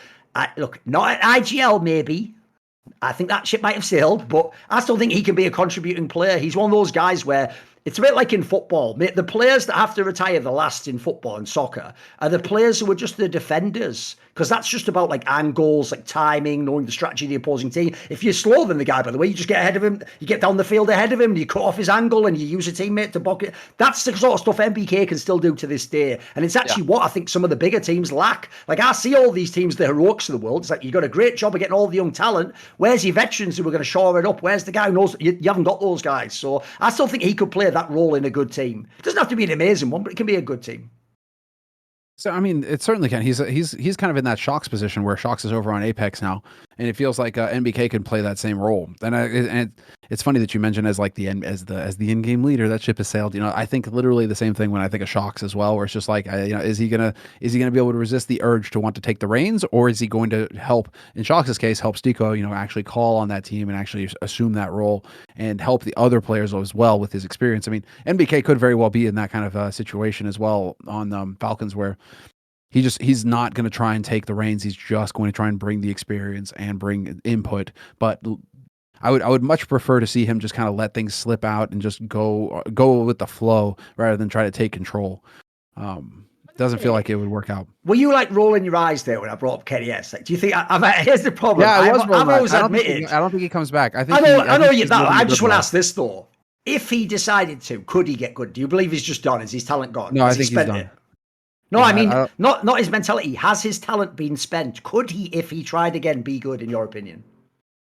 look, not at IGL maybe, I think that ship might have sailed, but I still think he can be a contributing player. He's one of those guys where it's a bit like in football. The players that have to retire the last in football and soccer are the players who are just the defenders, because that's just about like angles, like timing, knowing the strategy of the opposing team. If you're slower than the guy, by the way, you just get ahead of him, you get down the field ahead of him, and you cut off his angle, and you use a teammate to block it. That's the sort of stuff NBK can still do to this day. And it's actually what I think some of the bigger teams lack. Like, I see all these teams, the heroics of the world. It's like, you got a great job of getting all the young talent. Where's your veterans who are going to shore it up? Where's the guy who knows? You haven't got those guys. So I still think he could play that role in a good team. It doesn't have to be an amazing one, but it can be a good team. So I mean, it certainly can. He's kind of in that Shox position where Shox is over on Apex now, and it feels like NBK can play that same role. And it's funny that you mentioned as like as the in-game leader, that ship has sailed. You know, I think literally the same thing when I think of Shox as well, where it's just like, you know, is he gonna be able to resist the urge to want to take the reins, or is he going to help, in Shox's case, help Stico, you know, actually call on that team and actually assume that role and help the other players as well with his experience. I mean, NBK could very well be in that kind of situation as well on Falcons, where he's not going to try and take the reins. He's just going to try and bring the experience and bring input. But I would much prefer to see him just kind of let things slip out and just go with the flow rather than try to take control. Doesn't feel like it would work out. Were you like rolling your eyes there when I brought up Kenny S? Like, do you think? Here's the problem. Yeah, I've always admitted. I don't think he comes back. I think I know you. I just want to ask this though: if he decided to, could he get good? Do you believe he's just done? Is his talent gone? No, I think he's done. It? No, I mean not his mentality. Has his talent been spent? Could he, if he tried again, be good? In your opinion?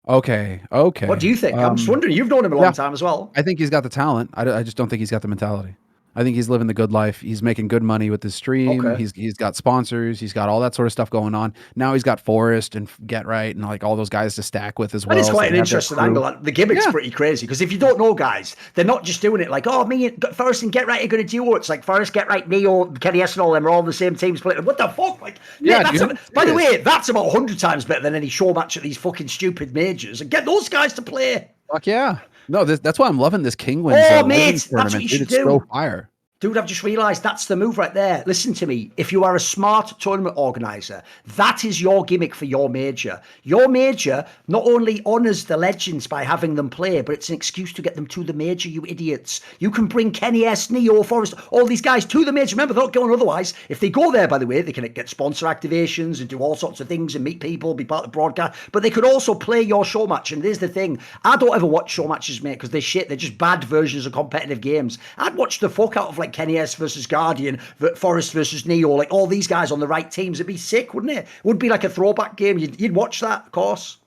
Okay. What do you think? I'm just wondering. You've known him a long time as well. I think he's got the talent. I just don't think he's got the mentality. I think he's living the good life. He's making good money with his stream. Okay. He's got sponsors. He's got all that sort of stuff going on. Now he's got Forrest and Get Right and like all those guys to stack with as well. And it's quite an interesting angle. The gimmick's pretty crazy because if you don't know guys, they're not just doing it like, oh, me and Forrest and Get Right are going to duo. It's like Forrest, Get Right, Neo, Kenny S and all them are all on the same team split. What the fuck? Like, by the way, that's about 100 times better than any show match at these fucking stupid majors. And get those guys to play. Fuck yeah. No, that's why I'm loving this King Wins. Oh, mate, that's what you should do. It's so fire. Dude, I've just realised that's the move right there. Listen to me. If you are a smart tournament organiser, that is your gimmick for your major. Your major not only honours the legends by having them play, but it's an excuse to get them to the major, you idiots. You can bring Kenny S, Neo, Forrest, all these guys to the major. Remember, they're not going otherwise. If they go there, by the way, they can get sponsor activations and do all sorts of things and meet people, be part of the broadcast. But they could also play your show match. And there's the thing. I don't ever watch show matches, mate, because they're shit. They're just bad versions of competitive games. I'd watch the fuck out of like Kenny S versus Guardian, Forrest versus Neo, like all these guys on the right teams. It'd be sick, wouldn't it? It would be like a throwback game. You'd watch that, of course.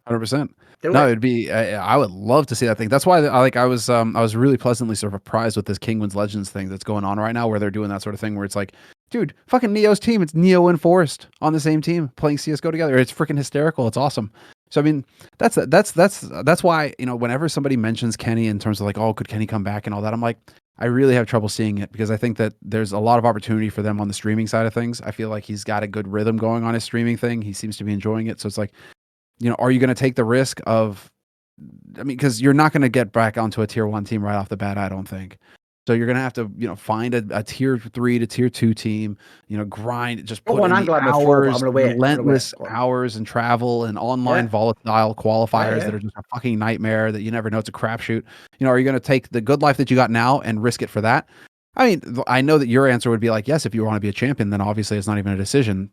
100%. It'd be. I would love to see that thing. That's why, I was really pleasantly surprised with this King Wins Legends thing that's going on right now, where they're doing that sort of thing, where it's like, dude, fucking Neo's team. It's Neo and Forrest on the same team playing CS:GO together. It's freaking hysterical. It's awesome. So I mean, that's why, whenever somebody mentions Kenny in terms of like, oh, could Kenny come back and all that, I'm like, I really have trouble seeing it because I think that there's a lot of opportunity for them on the streaming side of things. I feel like he's got a good rhythm going on his streaming thing. He seems to be enjoying it. So it's like, are you going to take the risk of, because you're not going to get back onto a tier 1 team right off the bat, I don't think. So you're going to have to, find a tier 3 to tier 2 team, grind, just put in the hours, relentless hours and travel and online volatile qualifiers that are just a fucking nightmare that you never know. It's a crapshoot. Are you going to take the good life that you got now and risk it for that? I mean, I know that your answer would be like, yes, if you want to be a champion, then obviously it's not even a decision.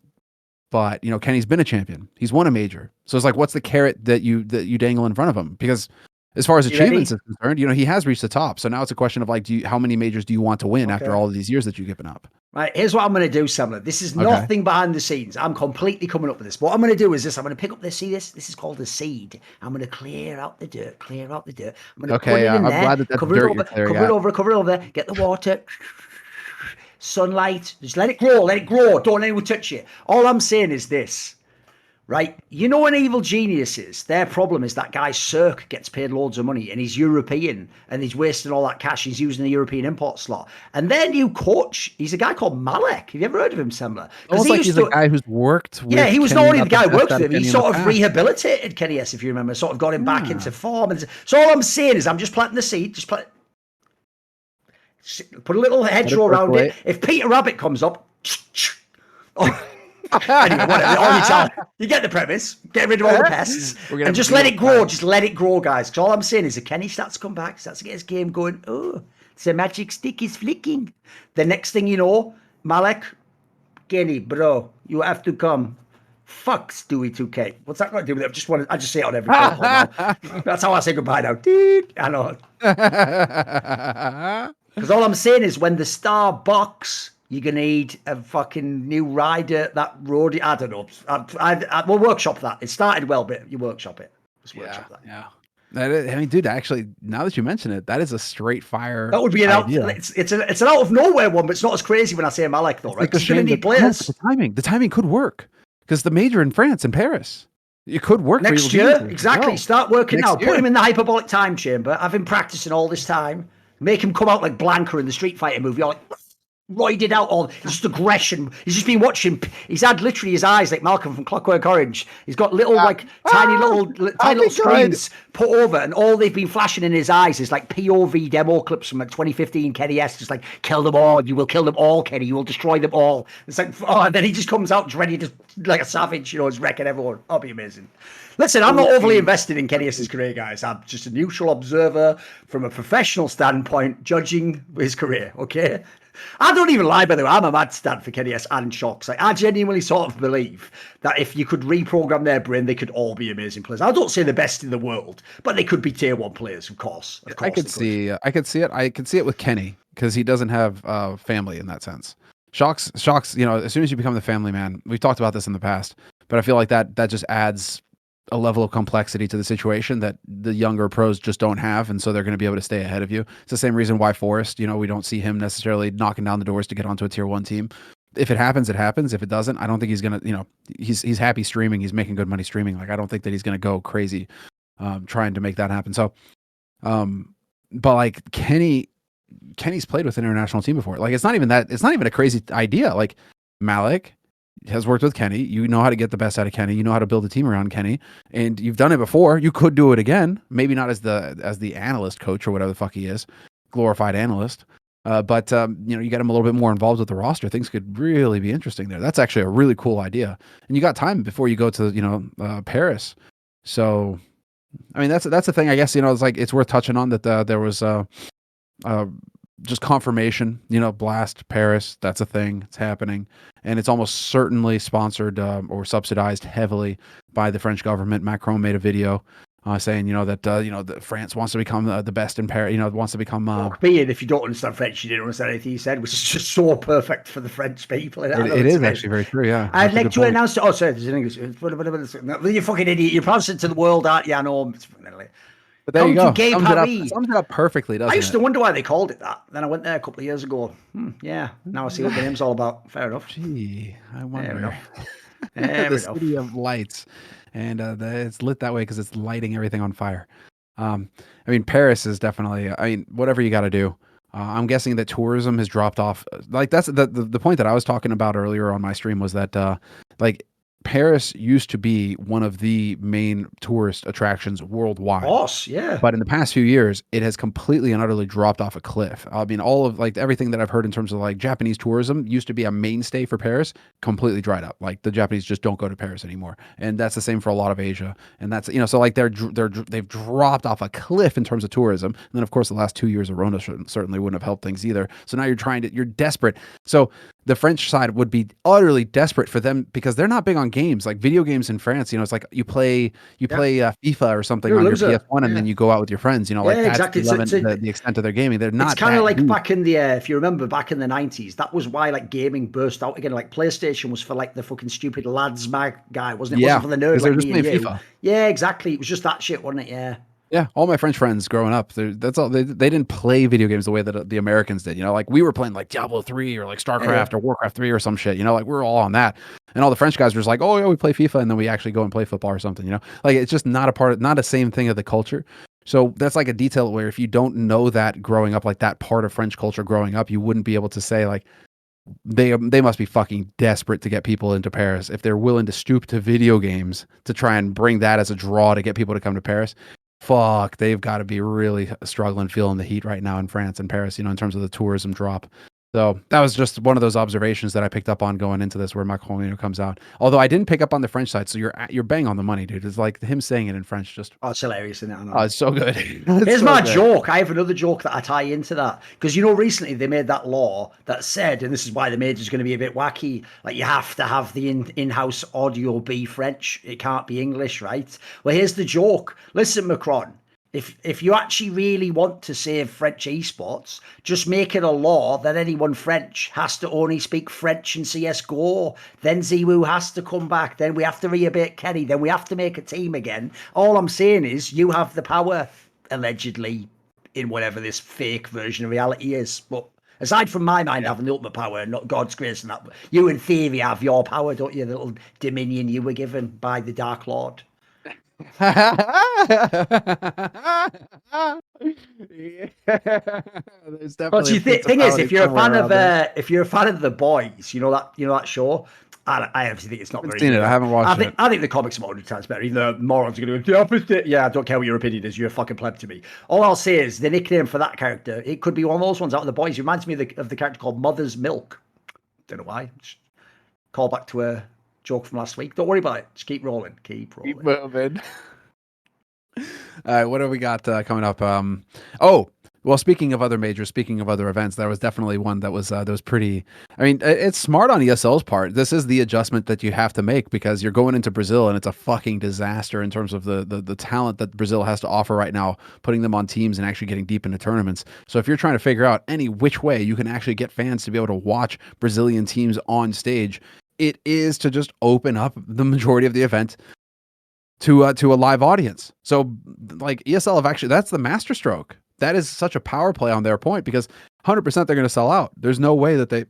But, Kenny's been a champion. He's won a major. So it's like, what's the carrot that you dangle in front of him? Because as far as achievements is concerned, he has reached the top. So now it's a question of like, how many majors do you want to win after all of these years that you've given up? Right, here's what I'm going to do, Semmler. This is nothing behind the scenes. I'm completely coming up with this. What I'm going to do is this. I'm going to pick up this. See this? This is called a seed. I'm going to clear out the dirt. I'm going to put it in there. Glad that cover it over there. Get the water. Sunlight. Just let it grow. Don't anyone touch it. All I'm saying is this. Right, an evil genius is, their problem is that guy Cirque gets paid loads of money and he's European and he's wasting all that cash. He's using the European import slot. And their new coach, he's a guy called MaLeK. Have you ever heard of him, Semmler? Almost like he's a guy who's worked with he was Kenny, not only the guy who worked with him, he sort of past. rehabilitated Kenny S, if you remember, sort of got him back into form. And so all I'm saying is I'm just planting the seed, put a little hedgerow around it. If Peter Rabbit comes up, anyway, whatever. You get the premise. Get rid of all the pests and just let it grow. Just let it grow, guys. Because all I'm saying is if Kenny starts to come back, starts to get his game going, oh, the magic stick is flicking. The next thing you know, MaLeK, Kenny, bro, you have to come. Fuck Stewie 2K. What's that got to do with it? I just say it on every call now. That's how I say goodbye now. I know. Because all I'm saying is when the star box, you're going to need a fucking new rider, that roadie. I don't know. We'll workshop that. It started well, but you workshop it. Just workshop that. Yeah. I mean, dude, actually, now that you mention it, that is a straight fire. That would be an it's an out of nowhere one, but it's not as crazy when I say MaLeK though, right? Because you're going to need players. The timing could work. Because the major in France, in Paris, it could work next year. Exactly. Start working now. Put him in the hyperbolic time chamber. Have him practicing all this time. Make him come out like Blanca in the Street Fighter movie. You're like, roided out, or just aggression. He's just been watching. He's had literally his eyes like Malcolm from Clockwork Orange. He's got little like tiny little screens put over, and all they've been flashing in his eyes is like POV demo clips from like 2015 Kenny S. Just like, kill them all. You will kill them all, Kenny. You will destroy them all. It's like, oh, and then he just comes out just ready to, like a savage, you know, is wrecking everyone. That'll be amazing. Listen, I'm not overly invested in Kenny S.'s career, guys. I'm just a neutral observer from a professional standpoint, judging his career, okay? I don't even lie, by the way. I'm a mad stan for Kenny S and Shocks. Like, I genuinely sort of believe that if you could reprogram their brain, they could all be amazing players. I don't say the best in the world, but they could be tier 1 players, of course. I could see it. I could see it with Kenny, because he doesn't have family in that sense. Shocks, you know, as soon as you become the family man, we've talked about this in the past, but I feel like that just adds a level of complexity to the situation that the younger pros just don't have, and so they're going to be able to stay ahead of you. It's the same reason why Forrest, you know, we don't see him necessarily knocking down the doors to get onto a tier 1 team. If it happens, it happens. If it doesn't, I don't think he's going to, you know, he's happy streaming. He's making good money streaming. Like, I don't think that he's going to go crazy trying to make that happen. So, but like Kenny's played with an international team before. Like, it's not even a crazy idea. Like, MaLeK has worked with Kenny. You know how to get the best out of Kenny. You know how to build a team around Kenny, and you've done it before. You could do it again. Maybe not as the analyst coach or whatever the fuck he is, glorified analyst. But you know, you get him a little bit more involved with the roster. Things could really be interesting there. That's actually a really cool idea. And you got time before you go to, you know, Paris. So, I mean, that's the thing. I guess, you know, it's like, it's worth touching on that there was just confirmation, you know, Blast Paris, that's a thing. It's happening. And it's almost certainly sponsored or subsidized heavily by the French government. Macron made a video saying, you know, that, you know, that France wants to become the best in Paris, you know, wants to become... being, if you don't understand French, you didn't understand anything he said, which is just so perfect for the French people. It is actually very true, yeah. I'd like to announce... Oh, sorry, there's an English... You fucking idiot. You're pronouncing to the world, aren't you? I know. But there you go. Sums it up perfectly, doesn't it? I used to wonder why they called it that. Then I went there a couple of years ago. Yeah, now I see what the name's all about. Fair enough. Gee, I wonder. The city of lights. And it's lit that way because it's lighting everything on fire. I mean, Paris is definitely, I mean, whatever you got to do. I'm guessing that tourism has dropped off. Like, that's the point that I was talking about earlier on my stream was that, like, Paris used to be one of the main tourist attractions worldwide. Of course, yeah. But in the past few years, it has completely and utterly dropped off a cliff. I mean, all of like everything that I've heard in terms of like Japanese tourism used to be a mainstay for Paris, completely dried up. Like, the Japanese just don't go to Paris anymore, and that's the same for a lot of Asia. And that's, you know, so like they've dropped off a cliff in terms of tourism. And then of course the last 2 years of Rona certainly wouldn't have helped things either. So now you're desperate. So the French side would be utterly desperate for them because they're not big on games, like video games in France. You know, it's like you play FIFA or something on your PS1 and then you go out with your friends. You know, like that's exactly. the extent of their gaming. They're not. It's kind of like back in the if you remember back in the 90s, that was why like gaming burst out again. Like PlayStation was for like the fucking stupid lads mag guy, wasn't it? Yeah, it wasn't for the nerds like me and you. FIFA. Yeah, exactly. It was just that shit, wasn't it? Yeah. Yeah, all my French friends growing up, that's all. They didn't play video games the way that the Americans did. You know, like we were playing like Diablo 3 or like StarCraft or Warcraft 3 or some shit. You know, like we're all on that. And all the French guys were just like, oh yeah, we play FIFA, and then we actually go and play football or something. You know, like it's just not a same thing of the culture. So that's like a detail where if you don't know that growing up, like that part of French culture growing up, you wouldn't be able to say like they must be fucking desperate to get people into Paris if they're willing to stoop to video games to try and bring that as a draw to get people to come to Paris. Fuck, they've got to be really struggling, feeling the heat right now in France and Paris, you know, in terms of the tourism drop. So that was just one of those observations that I picked up on going into this where Macron comes out. Although I didn't pick up on the French side, so you're bang on the money, dude. It's like him saying it in French just... Oh, it's hilarious, isn't it? I know. Oh, it's so good. Here's my joke. I have another joke that I tie into that. Because, you know, recently they made that law that said, and this is why the major's going to be a bit wacky, like you have to have the in-house audio be French. It can't be English, right? Well, here's the joke. Listen, Macron. If you actually really want to save French esports, just make it a law that anyone French has to only speak French in CSGO. Then Ziwu has to come back. Then we have to reabate Kenny. Then we have to make a team again. All I'm saying is you have the power, allegedly, in whatever this fake version of reality is. But aside from my mind having the ultimate power and not God's grace and that, you in theory have your power, don't you? The little dominion you were given by the Dark Lord. There's But definitely a you thing is, principality somewhere around there. if you're a fan of The Boys, you know that show. I obviously think it's not I haven't very seen good. it. I haven't watched it. I think the comics are 100 times better. Even though morons are going to go the opposite. Yeah, I don't care what your opinion is. You're a fucking pleb to me. All I'll say is the nickname for that character. It could be one of those ones out of The Boys. It reminds me of the character called Mother's Milk. Don't know why. Just call back to a joke from last week. Don't worry about it. Just keep rolling. Keep rolling. Keep moving. All right, what do we got coming up? Oh, well, speaking of other majors, speaking of other events, that was definitely one that was pretty. I mean, it's smart on ESL's part. This is the adjustment that you have to make because you're going into Brazil and it's a fucking disaster in terms of the talent that Brazil has to offer right now, putting them on teams and actually getting deep into tournaments. So if you're trying to figure out any which way you can actually get fans to be able to watch Brazilian teams on stage, it is to just open up the majority of the event to a live audience. So like ESL have actually, that's the masterstroke. That is such a power play on their point because 100% they're going to sell out. There's no way that they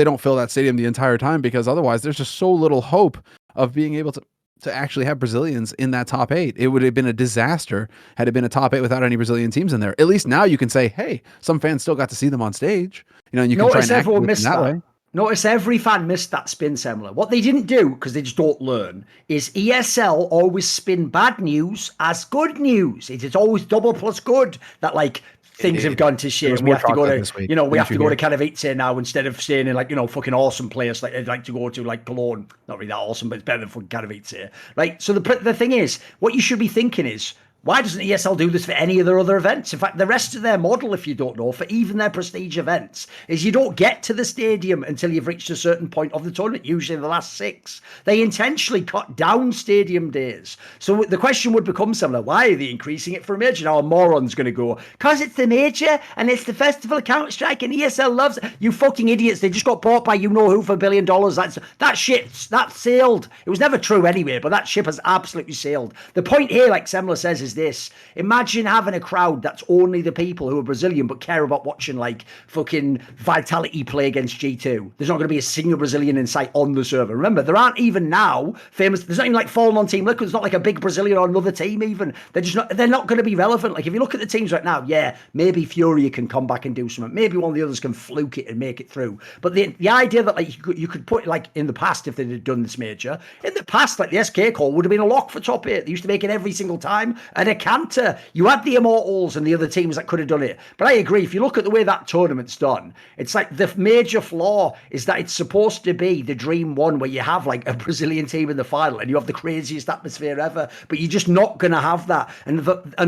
don't fill that stadium the entire time because otherwise there's just so little hope of being able to actually have Brazilians in that top 8. It would have been a disaster had it been a top 8 without any Brazilian teams in there. At least now you can say, hey, some fans still got to see them on stage. You know, and you can try and everyone missed that way. Notice every fan missed that spin, Semmler. What they didn't do, because they just don't learn, is ESL always spin bad news as good news. It is always double plus good that like things have gone to shit. And we have to go to, you know, we have to go to Katowice now instead of staying in like, you know, fucking awesome place like I'd like to go to like Cologne. Not really that awesome, but it's better than fucking Katowice. Right? So the thing is, what you should be thinking is, why doesn't ESL do this for any of their other events? In fact, the rest of their model, if you don't know, for even their prestige events, is you don't get to the stadium until you've reached a certain point of the tournament, usually the last 6. They intentionally cut down stadium days. So the question would become similar. Why are they increasing it for a major? Now, a moron's going to go, because it's the major and it's the festival of Counter-Strike and ESL loves it. You fucking idiots. They just got bought by you-know-who for $1 billion. That sailed. It was never true anyway, but that ship has absolutely sailed. The point here, like Semmler says, is this. Imagine having a crowd that's only the people who are Brazilian but care about watching like fucking Vitality play against G2. There's not going to be a single Brazilian in sight on the server. Remember, there aren't even now famous. There's not even like Fallen on Team Liquid. There's not like a big Brazilian on another team even. They're not going to be relevant. Like if you look at the teams right now, yeah, maybe Furia can come back and do something. Maybe one of the others can fluke it and make it through. But the idea that like you could put like in the past, if they'd done this major, in the past, like the SK call would have been a lock for top 8. They used to make it every single time. And a canter. You had the Immortals and the other teams that could have done it. But I agree, if you look at the way that tournament's done, it's like the major flaw is that it's supposed to be the dream one where you have like a Brazilian team in the final and you have the craziest atmosphere ever, but you're just not going to have that. And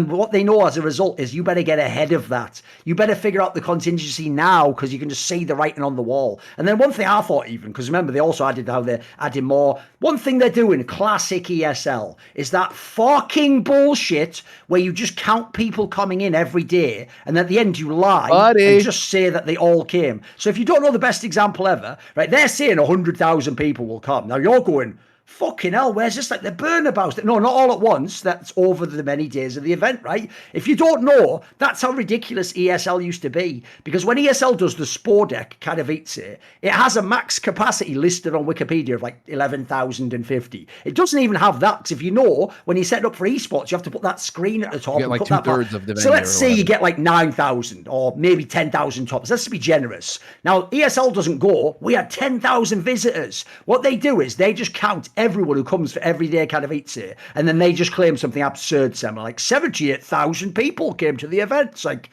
what they know as a result is you better get ahead of that. You better figure out the contingency now because you can just see the writing on the wall. And then one thing I thought even, because remember they also added how they're adding more. One thing they're doing, classic ESL, is that fucking bullshit where you just count people coming in every day and at the end you lie and just say that they all came. So if you don't know the best example ever, right, they're saying 100,000 people will come. Now you're going, fucking hell, where's this like the burnabout? No, not all at once. That's over the many days of the event, right? If you don't know, that's how ridiculous ESL used to be. Because when ESL does the Spore Deck Katowice, it has a max capacity listed on Wikipedia of like 11,050. It doesn't even have that, because if you know, when you set up for esports, you have to put that screen at the top. You get like 2/3 of the venue. So let's say you get like 9,000 or maybe 10,000 tops. Let's be generous. Now, ESL doesn't go, we had 10,000 visitors. What they do is they just count everyone who comes for everyday Katowice, and then they just claim something absurd, Semmler, like 78,000 people came to the event. It's like,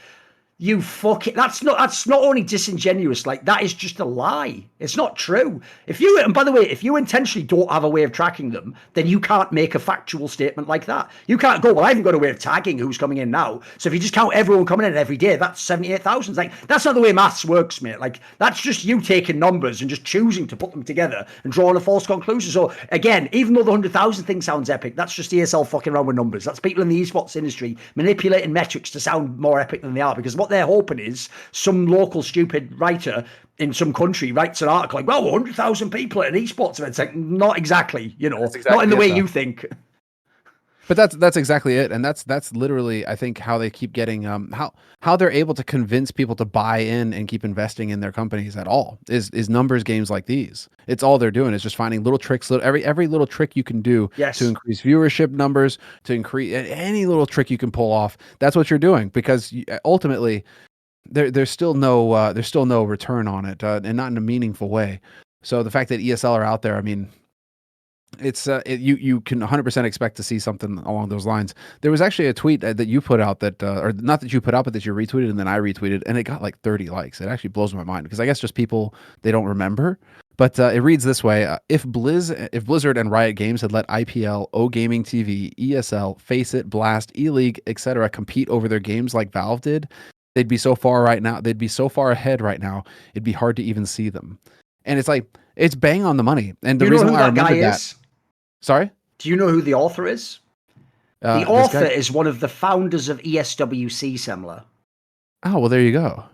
you fucking, that's not only disingenuous, like that is just a lie. It's not true. And by the way, if you intentionally don't have a way of tracking them, then you can't make a factual statement like that. You can't go, well, I haven't got a way of tagging who's coming in now. So if you just count everyone coming in every day, that's 78,000. Like, that's not the way maths works, mate. Like, that's just you taking numbers and just choosing to put them together and drawing a false conclusion. So again, even though the 100,000 thing sounds epic, that's just ESL fucking around with numbers. That's people in the esports industry manipulating metrics to sound more epic than they are, because what they're hoping is some local stupid writer in some country writes an article like, well, 100,000 people at an esports event. It's like, not exactly, you know, not in the way you think. But that's exactly it, and that's literally, I think, how they keep getting how they're able to convince people to buy in and keep investing in their companies at all is numbers games like these. It's all they're doing is just finding little tricks, every little trick you can do to increase viewership numbers, to increase any little trick you can pull off. That's what you're doing, because ultimately there's still no return on it, and not in a meaningful way. So the fact that ESL are out there, I mean, it's you can 100% expect to see something along those lines. There was actually a tweet that you put out that or not that you put out, but that you retweeted and then I retweeted, and it got like 30 likes. It actually blows my mind, because I guess just people, they don't remember. But it reads this way: if Blizzard and Riot Games had let IPL, O Gaming TV, ESL, Face It, Blast, E-League, etc. compete over their games like Valve did, they'd be so far right now. They'd be so far ahead right now. It'd be hard to even see them. And it's like, it's bang on the money. And the reason why I remember that. Sorry? Do you know who the author is? The author is one of the founders of ESWC, Semmler. Oh, well, there you go.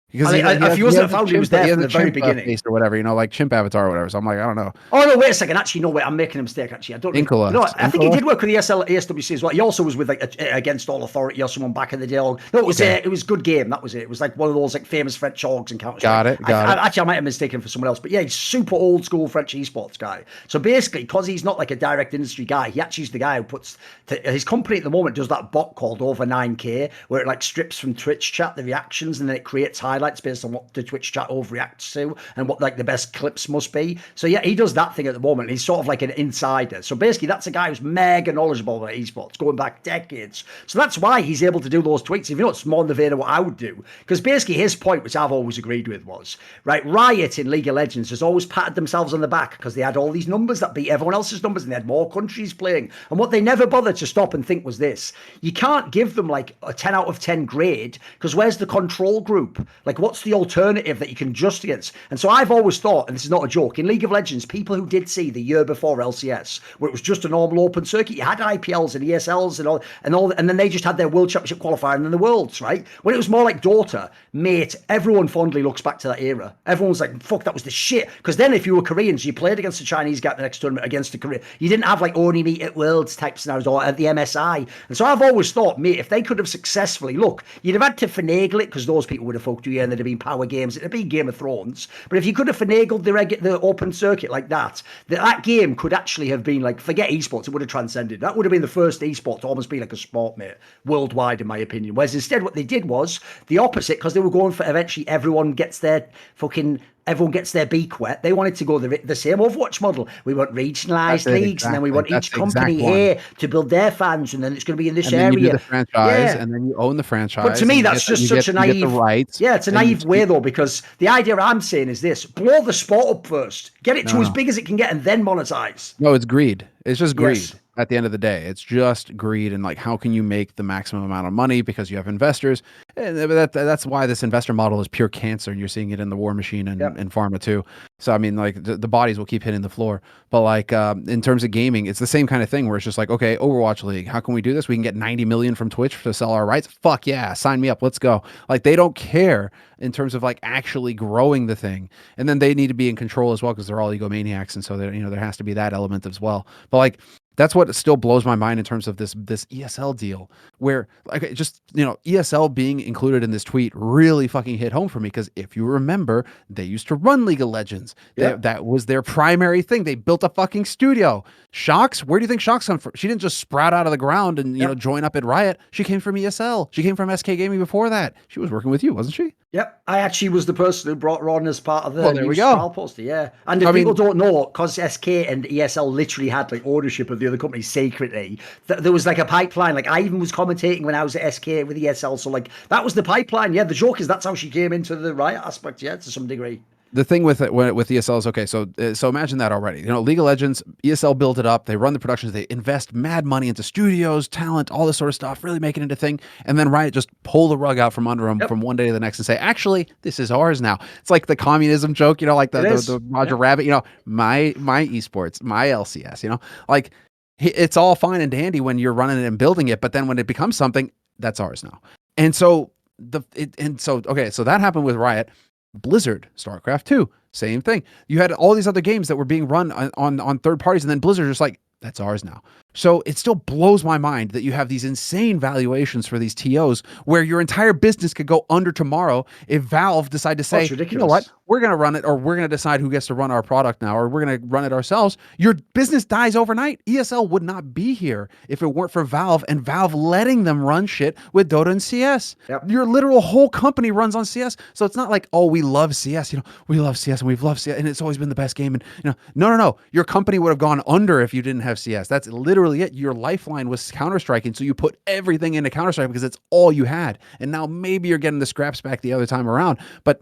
Because if he wasn't a founder, he was there from the very beginning. Or whatever, like chimp avatar or whatever. So I'm like, I don't know. Oh, no, wait a second. Actually, no, wait, I'm making a mistake, actually. I don't know. No, I think he did work with ESWC as well. He also was with Against All Authority or someone back in the day. No, it was Good Game. That was it. It was like one of those like famous French orgs and Counter-Strike. Got it. Actually, I might have mistaken for someone else. But yeah, he's super old school French esports guy. So basically, because he's not like a direct industry guy, he actually is the guy who puts... his company at the moment does that bot called Over 9K, where it like strips from Twitch chat the reactions, and then it creates highlights based on what the Twitch chat overreacts to and what like the best clips must be. So yeah, he does that thing at the moment. He's sort of like an insider. So basically that's a guy who's mega knowledgeable about esports going back decades. So that's why he's able to do those tweets. If you know, it's more in the vein of what I would do. Because basically his point, which I've always agreed with, was, right, Riot in League of Legends has always patted themselves on the back because they had all these numbers that beat everyone else's numbers, and they had more countries playing. And what they never bothered to stop and think was this: you can't give them like a 10 out of 10 grade, because where's the control group? Like, what's the alternative that you can adjust against? And so I've always thought, and this is not a joke, in League of Legends, people who did see the year before LCS, where it was just a normal open circuit, you had IPLs and ESLs and then they just had their World Championship qualifier and then the Worlds, right? When it was more like Dota, mate, everyone fondly looks back to that era. Everyone's like, fuck, that was the shit. Because then if you were Koreans, you played against the Chinese guy at the next tournament against the Korean. You didn't have like only meet at Worlds type scenarios or at the MSI. And so I've always thought, mate, if they could have successfully, look, you'd have had to finagle it, because those people would have fucked you, and there'd have been power games. It'd have been Game of Thrones. But if you could have finagled the open circuit like that game could actually have been like, forget esports, it would have transcended. That would have been the first esport to almost be like a sport, mate, worldwide, in my opinion. Whereas instead what they did was the opposite, because they were going for eventually everyone gets their beak wet. They wanted to go the same Overwatch model. We want regionalised leagues, and then we want each company here to build their fans, and then it's going to be in this area. You do the franchise, and then you own the franchise. But to me, that's just such a naive... Yeah, it's a naive way, though, because the idea I'm saying is this: blow the sport up first, get it to as big as it can get, and then monetize. No, it's greed. It's just greed. Yes. At the end of the day, it's just greed, and like, how can you make the maximum amount of money because you have investors? And that's why this investor model is pure cancer, and you're seeing it in the war machine and in pharma too. So I mean, like, the bodies will keep hitting the floor. But like, in terms of gaming, it's the same kind of thing where it's just like, okay, Overwatch League, how can we do this? We can get 90 million from Twitch to sell our rights. Fuck yeah, sign me up. Let's go. Like, they don't care in terms of like actually growing the thing, and then they need to be in control as well, because they're all egomaniacs, and so there has to be that element as well. But like, that's what still blows my mind in terms of this ESL deal, where like, just, ESL being included in this tweet really fucking hit home for me, because if you remember, they used to run League of Legends. Yeah. That was their primary thing. They built a fucking studio. Shox, where do you think Shox come from? She didn't just sprout out of the ground and join up at Riot. She came from ESL. She came from SK Gaming before that. She was working with you, wasn't she? Yep, I actually was the person who brought her on as part of the there we go. Poster, yeah. And if people don't know, because SK and ESL literally had like ownership of the other company secretly, there was like a pipeline. Like, I even was commentating when I was at SK with ESL, so like, that was the pipeline. Yeah, the joke is that's how she came into the Riot aspect, to some degree. The thing with ESL is, okay, so imagine that already. League of Legends, ESL built it up. They run the productions. They invest mad money into studios, talent, all this sort of stuff, really making it a thing. And then Riot just pull the rug out from under them from one day to the next and say, actually, this is ours now. It's like the communism joke, like the Roger Rabbit, my esports, my LCS, like, it's all fine and dandy when you're running it and building it, but then when it becomes something, that's ours now. And so so that happened with Riot. Blizzard, StarCraft 2, same thing. You had all these other games that were being run on third parties, and then Blizzard just like, that's ours now. So it still blows my mind that you have these insane valuations for these TOs where your entire business could go under tomorrow if Valve decide to say, it's ridiculous. you know what, we're going to run it, or we're going to decide who gets to run our product now, or we're going to run it ourselves. Your business dies overnight. ESL would not be here if it weren't for Valve and Valve letting them run shit with Dota and CS. Yep. Your literal whole company runs on CS. So it's not like, oh, we love CS, we love CS and we've loved CS and it's always been the best game. And no. Your company would have gone under if you didn't have CS. That's literally it. Your lifeline was Counter-Strike, and so you put everything into Counter-Strike because it's all you had. And now maybe you're getting the scraps back the other time around, but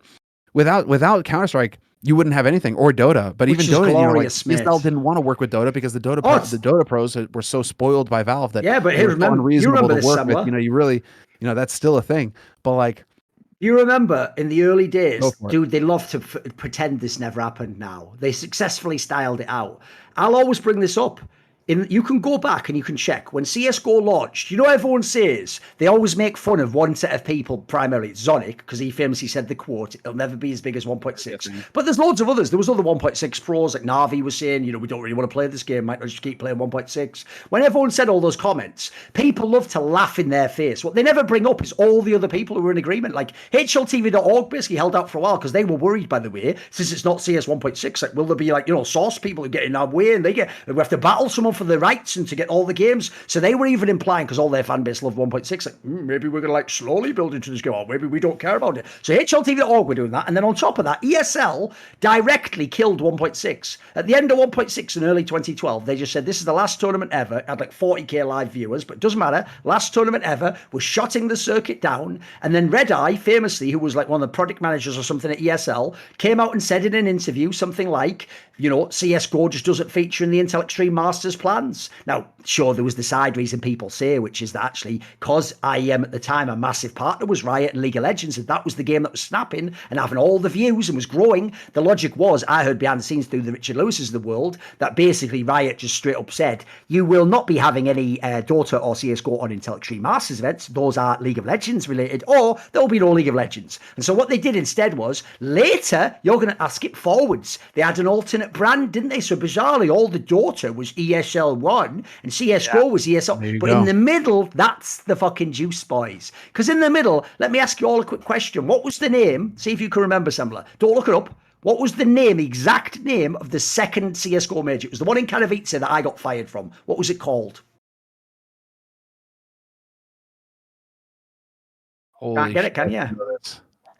without Counter-Strike, you wouldn't have anything, or Dota. But even Dota, ESL didn't want to work with Dota because the Dota pros were so spoiled by Valve that but hey, remember, you remember to work with. You really, that's still a thing. But like, you remember in the early days, dude, they love to pretend this never happened now. They successfully styled it out. I'll always bring this up. You can go back and you can check when CSGO launched. Everyone says they always make fun of one set of people, primarily Zonic, because he famously said the quote, "It'll never be as big as 1.6." But there's loads of others. There was other 1.6 pros, like Navi was saying, we don't really want to play this game, might not just keep playing 1.6. When everyone said all those comments, people love to laugh in their face. What they never bring up is all the other people who were in agreement. Like HLTV.org basically held out for a while because they were worried, by the way, since it's not CS 1.6. Like, will there be source people who get in our way and we have to battle someone for the rights and to get all the games? So they were even implying, because all their fan base loved 1.6, like maybe we're gonna slowly build into this game, or maybe we don't care about it. So HLTV.org were doing that, and then on top of that, ESL directly killed 1.6 at the end of 1.6 in early 2012. They just said this is the last tournament ever. Had like 40k live viewers, but it doesn't matter. Last tournament ever. Was shutting the circuit down, and then Red Eye, famously, who was like one of the product managers or something at ESL, came out and said in an interview something like, CSGO just doesn't feature in the Intel Extreme Masters plans. Now, sure, there was the side reason people say, which is that actually, because IEM at the time, a massive partner was Riot and League of Legends, and that was the game that was snapping and having all the views and was growing. The logic was, I heard behind the scenes through the Richard Lewises of the world, that basically Riot just straight up said, you will not be having any Dota or CSGO on Intel Extreme Masters events. Those are League of Legends related, or there will be no League of Legends. And so what they did instead was, later, I'll skip forwards, they had an alternate brand, didn't they? So bizarrely, all the Dota was ESL1 and CSGO was ESL. But in the middle, that's the fucking juice, boys. Because in the middle, let me ask you all a quick question. What was the name? See if you can remember, Semmler. Don't look it up. What was the exact name of the second CSGO major? It was the one in Katowice that I got fired from. What was it called? Can't get it, can you?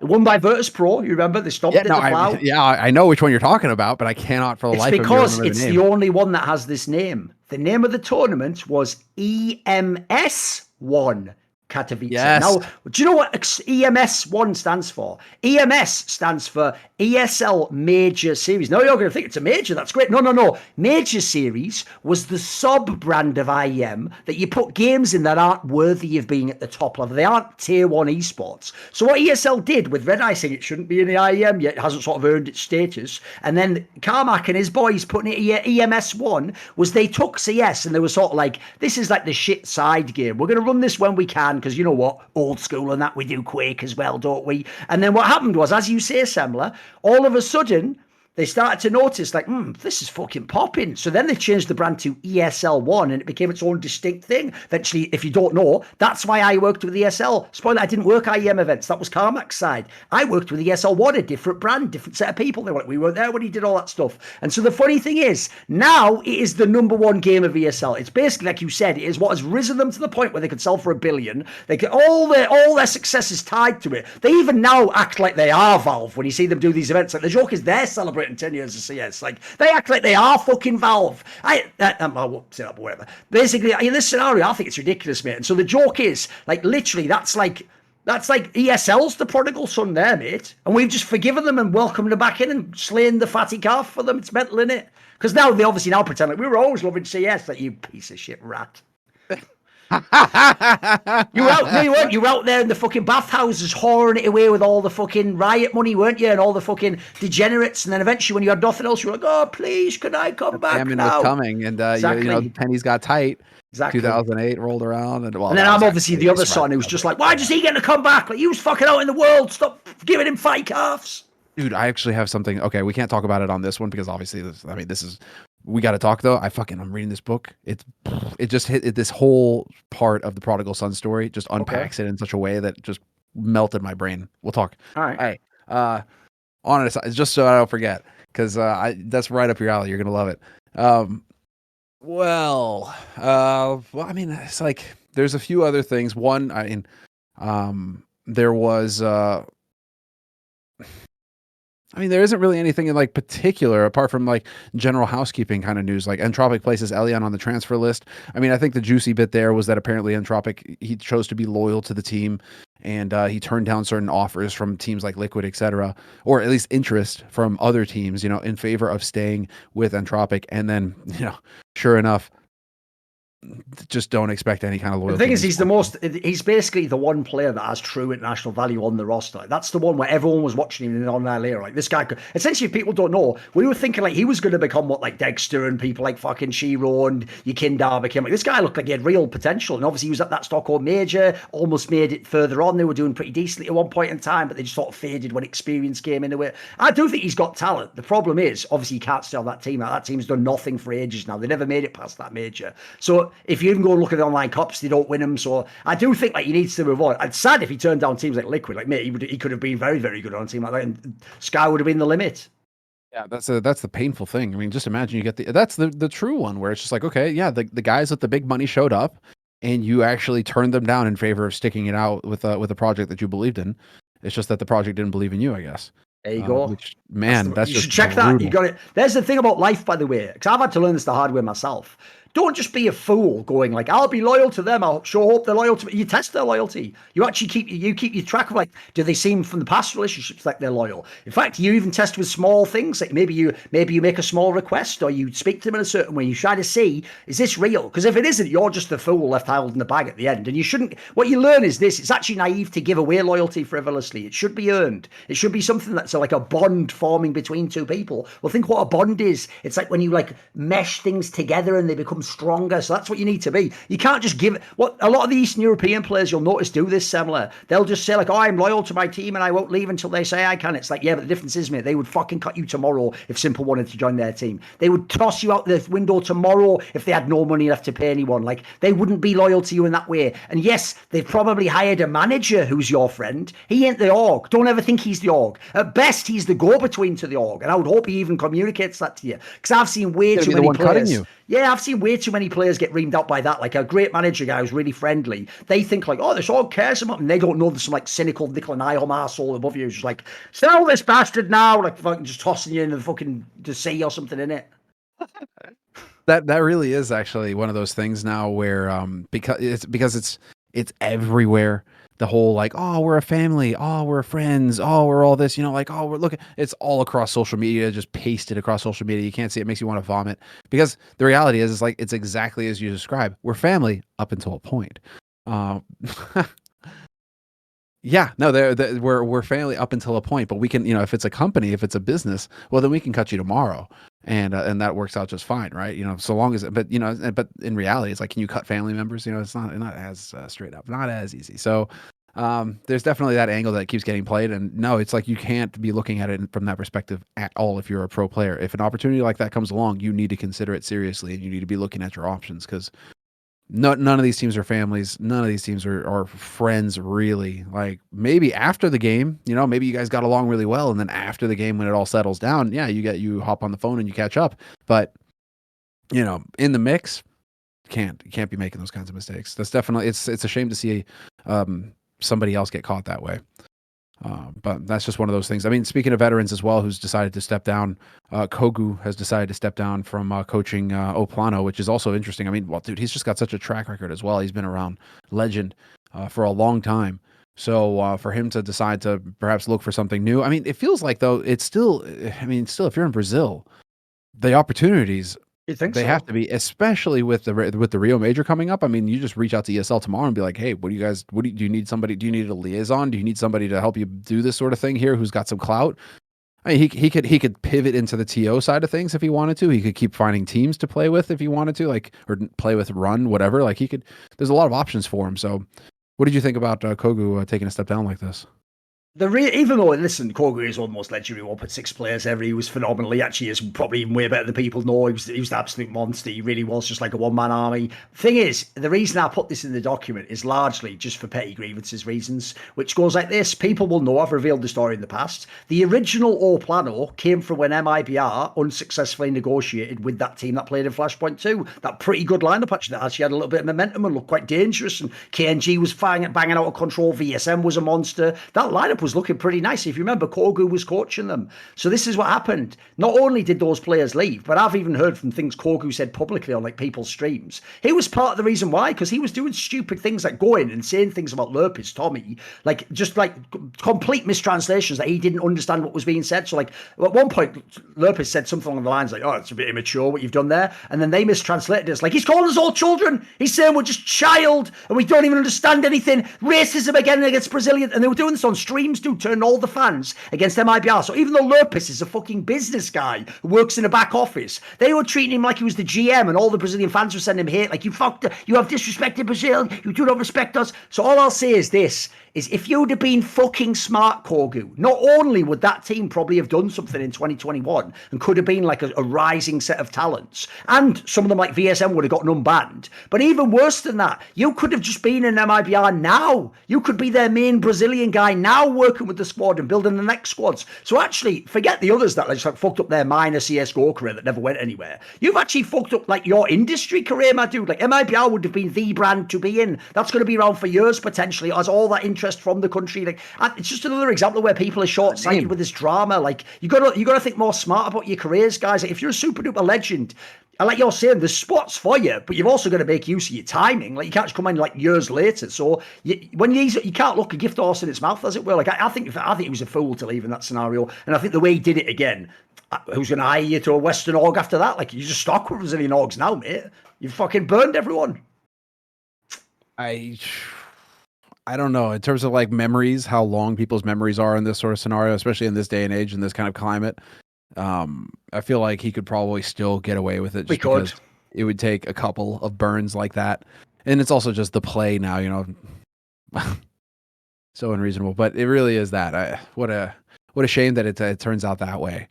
Won by Virtus Pro, you remember? They stomped it. I know which one you're talking about, but I cannot for the life of me remember the name. It's because it's the only one that has this name. The name of the tournament was EMS1 Katowice. Yes. Now, do you know what EMS1 stands for? EMS stands for ESL Major Series. No, you're going to think it's a major. That's great. No. Major Series was the sub-brand of IEM that you put games in that aren't worthy of being at the top level. They aren't tier 1 esports. So what ESL did with Red Eye saying it shouldn't be in the IEM yet, it hasn't sort of earned its status, and then Carmack and his boys putting it EMS1, was they took CS and they were sort of like, this is like the shit side game. We're going to run this when we can, because you know what, old school and that, we do Quake as well, don't we? And then what happened was, as you say, Semmler, all of a sudden they started to notice, like, this is fucking popping. So then they changed the brand to ESL1 and it became its own distinct thing. Eventually, if you don't know, that's why I worked with ESL. Spoiler, I didn't work IEM events. That was Carmack's side. I worked with ESL1, a different brand, different set of people. They were like, we weren't there when he did all that stuff. And so the funny thing is, now it is the #1 game of ESL. It's basically, like you said, it is what has risen them to the point where they could sell for $1 billion. They could, all their success is tied to it. They even now act like they are Valve when you see them do these events. Like, the joke is they're celebrating 10 years of CS. Like, they act like they are fucking Valve. I won't say that, but whatever. Basically, in this scenario, I think it's ridiculous, mate. And so the joke is, like, literally, that's like ESL's the prodigal son there, mate. And we've just forgiven them and welcomed them back in and slain the fatty calf for them. It's mental, innit? Because now they obviously now pretend like we were always loving CS. Like, you piece of shit rat. You were out there in the fucking bathhouses whoring it away with all the fucking Riot money, weren't you? And all the fucking degenerates. And then eventually, when you had nothing else, you were like, oh, please, can I come back famine now? was coming, and the pennies got tight. Exactly. 2008 rolled around, and then I'm obviously the other son who's just like, why does he get to come back? Like, he was fucking out in the world. Stop giving him fatty calves. Dude, I actually have something. Okay, we can't talk about it on this one because obviously, this is we got to talk though. I'm reading this book. It just hit this whole part of the prodigal son story. Just unpacks it in such a way that just melted my brain. We'll talk. All right. All right. On it, just so I don't forget, because that's right up your alley. You're gonna love it. Well, I mean, it's like there's a few other things. One, I mean, there was. I mean, there isn't really anything in like particular apart from like general housekeeping kind of news. Like Entropic places Elian on the transfer list. I mean, I think the juicy bit there was that apparently Entropic, he chose to be loyal to the team, and he turned down certain offers from teams like Liquid, etc., or at least interest from other teams, in favor of staying with Entropic. And then, sure enough, just don't expect any kind of loyalty. The thing is, he's basically the one player that has true international value on the roster. Like, that's the one where everyone was watching him in the online era. Like, this guy could, essentially, if people don't know, we were thinking like he was going to become what like Dexter and people like fucking Shiro and Yekindar became. Like, this guy looked like he had real potential. And obviously he was at that Stockholm Major, almost made it further on. They were doing pretty decently at one point in time, but they just sort of faded when experience came into it. I do think he's got talent. The problem is, obviously, you can't stay on that team. That team's done nothing for ages now. They never made it past that major. So if you even go and look at the online cups, they don't win them. So I do think like he needs to move on. It's sad if he turned down teams like Liquid. Like, mate, he could have been very, very good on a team like that, and Sky would have been the limit. Yeah, that's the painful thing. I mean, just imagine you get that's the true one where it's just like, okay, yeah, the guys with the big money showed up, and you actually turned them down in favor of sticking it out with a project that you believed in. It's just that the project didn't believe in you, I guess. There you go. Which, man, that's you just should check brutal. that. You got it. There's the thing about life, by the way, because I've had to learn this the hard way myself. Don't just be a fool going like, I'll be loyal to them. I'll sure hope they're loyal to me. You test their loyalty. You actually keep your track of like, do they seem from the past relationships like they're loyal? In fact, you even test with small things. Like maybe you make a small request or you speak to them in a certain way. You try to see, is this real? Because if it isn't, you're just the fool left holding the bag at the end. And you shouldn't, what you learn is this, it's actually naive to give away loyalty frivolously. It should be earned. It should be something that's like a bond forming between two people. Well, think what a bond is. It's like when you like mesh things together and they become stronger. So that's what you need to be. You can't just give what a lot of the Eastern European players you'll notice do this similar. They'll just say like, oh, I'm loyal to my team and I won't leave until they say I can. It's like, yeah, but the difference is, mate, they would fucking cut you tomorrow if Simple wanted to join their team. They would toss you out the window tomorrow if they had no money left to pay anyone. Like, they wouldn't be loyal to you in that way. And yes, they've probably hired a manager who's your friend. He ain't the org. Don't ever think he's the org. At best, he's the go-between to the org. And I would hope he even communicates that to you. Because I've seen way too many players. Yeah, I've seen way too many players get reamed out by that. Like a great manager guy who's really friendly. They think like, oh, this all cares about, and they don't know there's some like cynical Nicola Nyholm arsehole above you who's just like, sell this bastard now, like fucking just tossing you into the fucking the sea or something in it. That really is actually one of those things now where because it's everywhere. The whole like, oh, we're a family, oh, we're friends, oh, we're all this, like, oh, we're looking, it's all across social media, just pasted across social media. You can't see it, makes you want to vomit, because the reality is, it's like, it's exactly as you describe. We're family up until a point. Yeah, no, we're family up until a point, but we can, if it's a company, if it's a business, well, then we can cut you tomorrow. And that works out just fine, right? So long as, but in reality, it's like, can you cut family members? It's not as straight up, not as easy. So there's definitely that angle that keeps getting played. And no, it's like, you can't be looking at it from that perspective at all if you're a pro player. If an opportunity like that comes along, you need to consider it seriously, and you need to be looking at your options, because none of these teams are families. None of these teams are friends, really. Like, maybe after the game, maybe you guys got along really well, and then after the game, when it all settles down, yeah, you hop on the phone and you catch up. But in the mix, you can't be making those kinds of mistakes. That's definitely, it's a shame to see somebody else get caught that way. But that's just one of those things. I mean, speaking of veterans as well, who's decided to step down, Kogu has decided to step down from coaching Oplano, which is also interesting. I mean, well, dude, he's just got such a track record as well. He's been around legend for a long time. So for him to decide to perhaps look for something new, I mean, it feels like, though, still, if you're in Brazil, the opportunities, they have to be, especially with the Rio Major coming up. I mean, you just reach out to ESL tomorrow and be like, hey, do you need somebody? Do you need a liaison? Do you need somebody to help you do this sort of thing here who's got some clout? I mean, he could pivot into the TO side of things if he wanted to. He could keep finding teams to play with if he wanted to, like, or play with, run, whatever. Like, there's a lot of options for him. So what did you think about Kogu taking a step down like this? Even though, listen, Kogu is almost legendary one, put 6 players ever. He was phenomenal. He actually is probably even way better than people know. He was an absolute monster. He really was just like a one-man army. Thing is, the reason I put this in the document is largely just for petty grievances reasons, which goes like this. People will know I've revealed the story in the past. The original O Plano came from when MIBR unsuccessfully negotiated with that team that played in Flashpoint 2. That pretty good lineup, actually, that actually had a little bit of momentum and looked quite dangerous. And KNG was banging out of control. VSM was a monster. That lineup was looking pretty nice. If you remember, Kogu was coaching them. So this is what happened. Not only did those players leave, but I've even heard from things Kogu said publicly on like people's streams. He was part of the reason why, because he was doing stupid things like going and saying things about Lurpis, Tommy, like just like complete mistranslations that he didn't understand what was being said. So like at one point, Lurpis said something along the lines like, "Oh, it's a bit immature what you've done there," and then they mistranslated it. It's like he's calling us all children. He's saying we're just child and we don't even understand anything. Racism again against Brazilian, and they were doing this on streams, dude, turning all the fans against MIBR. So even though Lurpis is a fucking business guy who works in a back office, they were treating him like he was the GM, and all the Brazilian fans were sending him hate, like, you have disrespected Brazil, you do not respect us. So all I'll say is this, is if you'd have been fucking smart, Kogu, not only would that team probably have done something in 2021 and could have been like a rising set of talents, and some of them like VSM would have gotten unbanned, but even worse than that, you could have just been in MIBR now. You could be their main Brazilian guy now, working with the squad and building the next squads. So actually, forget the others that just like fucked up their minor CSGO career that never went anywhere. You've actually fucked up like your industry career, my dude. Like MIBR would have been the brand to be in. That's going to be around for years potentially, as all that interest from the country. Like, it's just another example where people are short-sighted with this drama. Like, you gotta think more smart about your careers, guys. Like, if you're a super duper legend, and like you're saying, there's spots for you, but you've also got to make use of your timing. Like, you can't just come in like years later. So you can't look a gift horse in its mouth, as it were. Like, I think he was a fool to leave in that scenario, and I think the way he did it again, who's going to hire you to a Western org after that? Like, you just stock with Brazilian orgs now, mate. You've fucking burned everyone. I don't know, in terms of like memories, how long people's memories are in this sort of scenario, especially in this day and age, in this kind of climate. I feel like he could probably still get away with it just because it would take a couple of burns like that. And it's also just the play now, you know, so unreasonable, but it really is that. What a shame that it turns out that way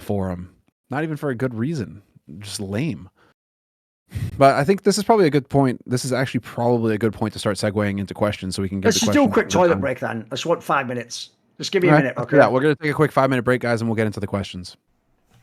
for him. Not even for a good reason, just lame. But I think this is probably a good point. This is actually probably a good point to start segueing into questions, so we can get. Let's just do a quick toilet break then. I just want 5 minutes. Just give me a minute, okay? Yeah, we're going to take a quick 5-minute break, guys, and we'll get into the questions.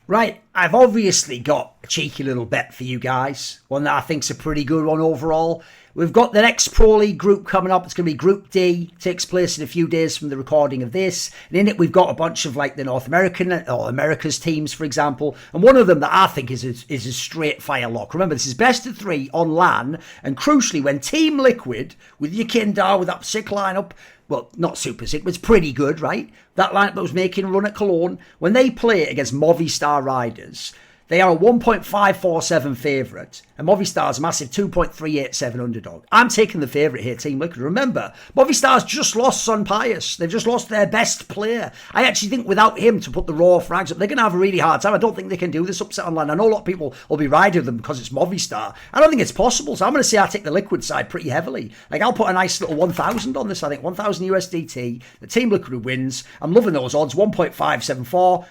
Right, I've obviously got a cheeky little bet for you guys. One that I think's a pretty good one overall. We've got the next Pro League group coming up. It's going to be Group D. Takes place in a few days from the recording of this. And in it, we've got a bunch of like the North American or America's teams, for example. And one of them that I think is a straight fire lock. Remember, this is best of 3 on LAN. And crucially, when Team Liquid, with your Kindar, with that sick lineup, well, not super sick, but it's pretty good, right? That lineup that was making a run at Cologne, when they play against Movistar Riders, they are a 1.547 favourite, and Movistar's a massive 2.387 underdog. I'm taking the favourite here, Team Liquid. Remember, Movistar's just lost Son Pius. They've just lost their best player. I actually think without him to put the raw frags up, they're going to have a really hard time. I don't think they can do this upset online. I know a lot of people will be riding them because it's Movistar. I don't think it's possible, so I'm going to say I take the Liquid side pretty heavily. Like, I'll put a nice little 1,000 on this, I think. 1,000 USDT. The Team Liquid wins. I'm loving those odds. 1.574.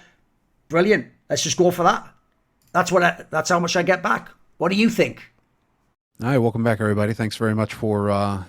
Brilliant. Let's just go for that. That's how much I get back. What do you think? All right, welcome back, everybody. Thanks very much for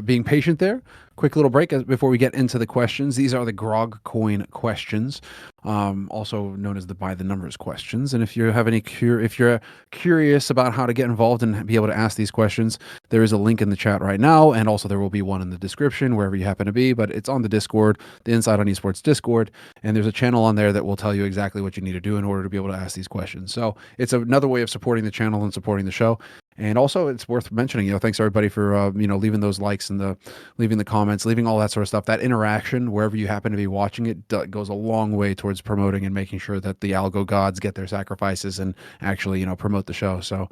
being patient there. Quick little break before we get into the questions. These are the GROGcoin questions, also known as the by the numbers questions. And if you have if you're curious about how to get involved and be able to ask these questions, there is a link in the chat right now, and also there will be one in the description wherever you happen to be. But it's on the Discord, the Inside on Esports Discord, and there's a channel on there that will tell you exactly what you need to do in order to be able to ask these questions. So it's another way of supporting the channel and supporting the show. And also, it's worth mentioning, thanks everybody for, leaving those likes and leaving the comments, leaving all that sort of stuff. That interaction, wherever you happen to be watching it, goes a long way towards promoting and making sure that the algo gods get their sacrifices and actually, promote the show. So,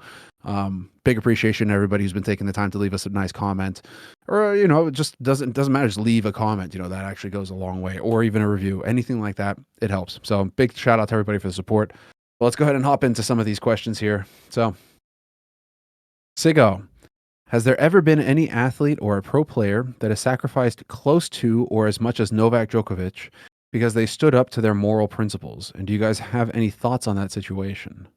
big appreciation to everybody who's been taking the time to leave us a nice comment, or, it just doesn't matter. Just leave a comment, that actually goes a long way, or even a review, anything like that. It helps. So big shout out to everybody for the support. Well, let's go ahead and hop into some of these questions here. So, Sigo, Has there ever been any athlete or a pro player that has sacrificed close to or as much as Novak Djokovic because they stood up to their moral principles? And do you guys have any thoughts on that situation?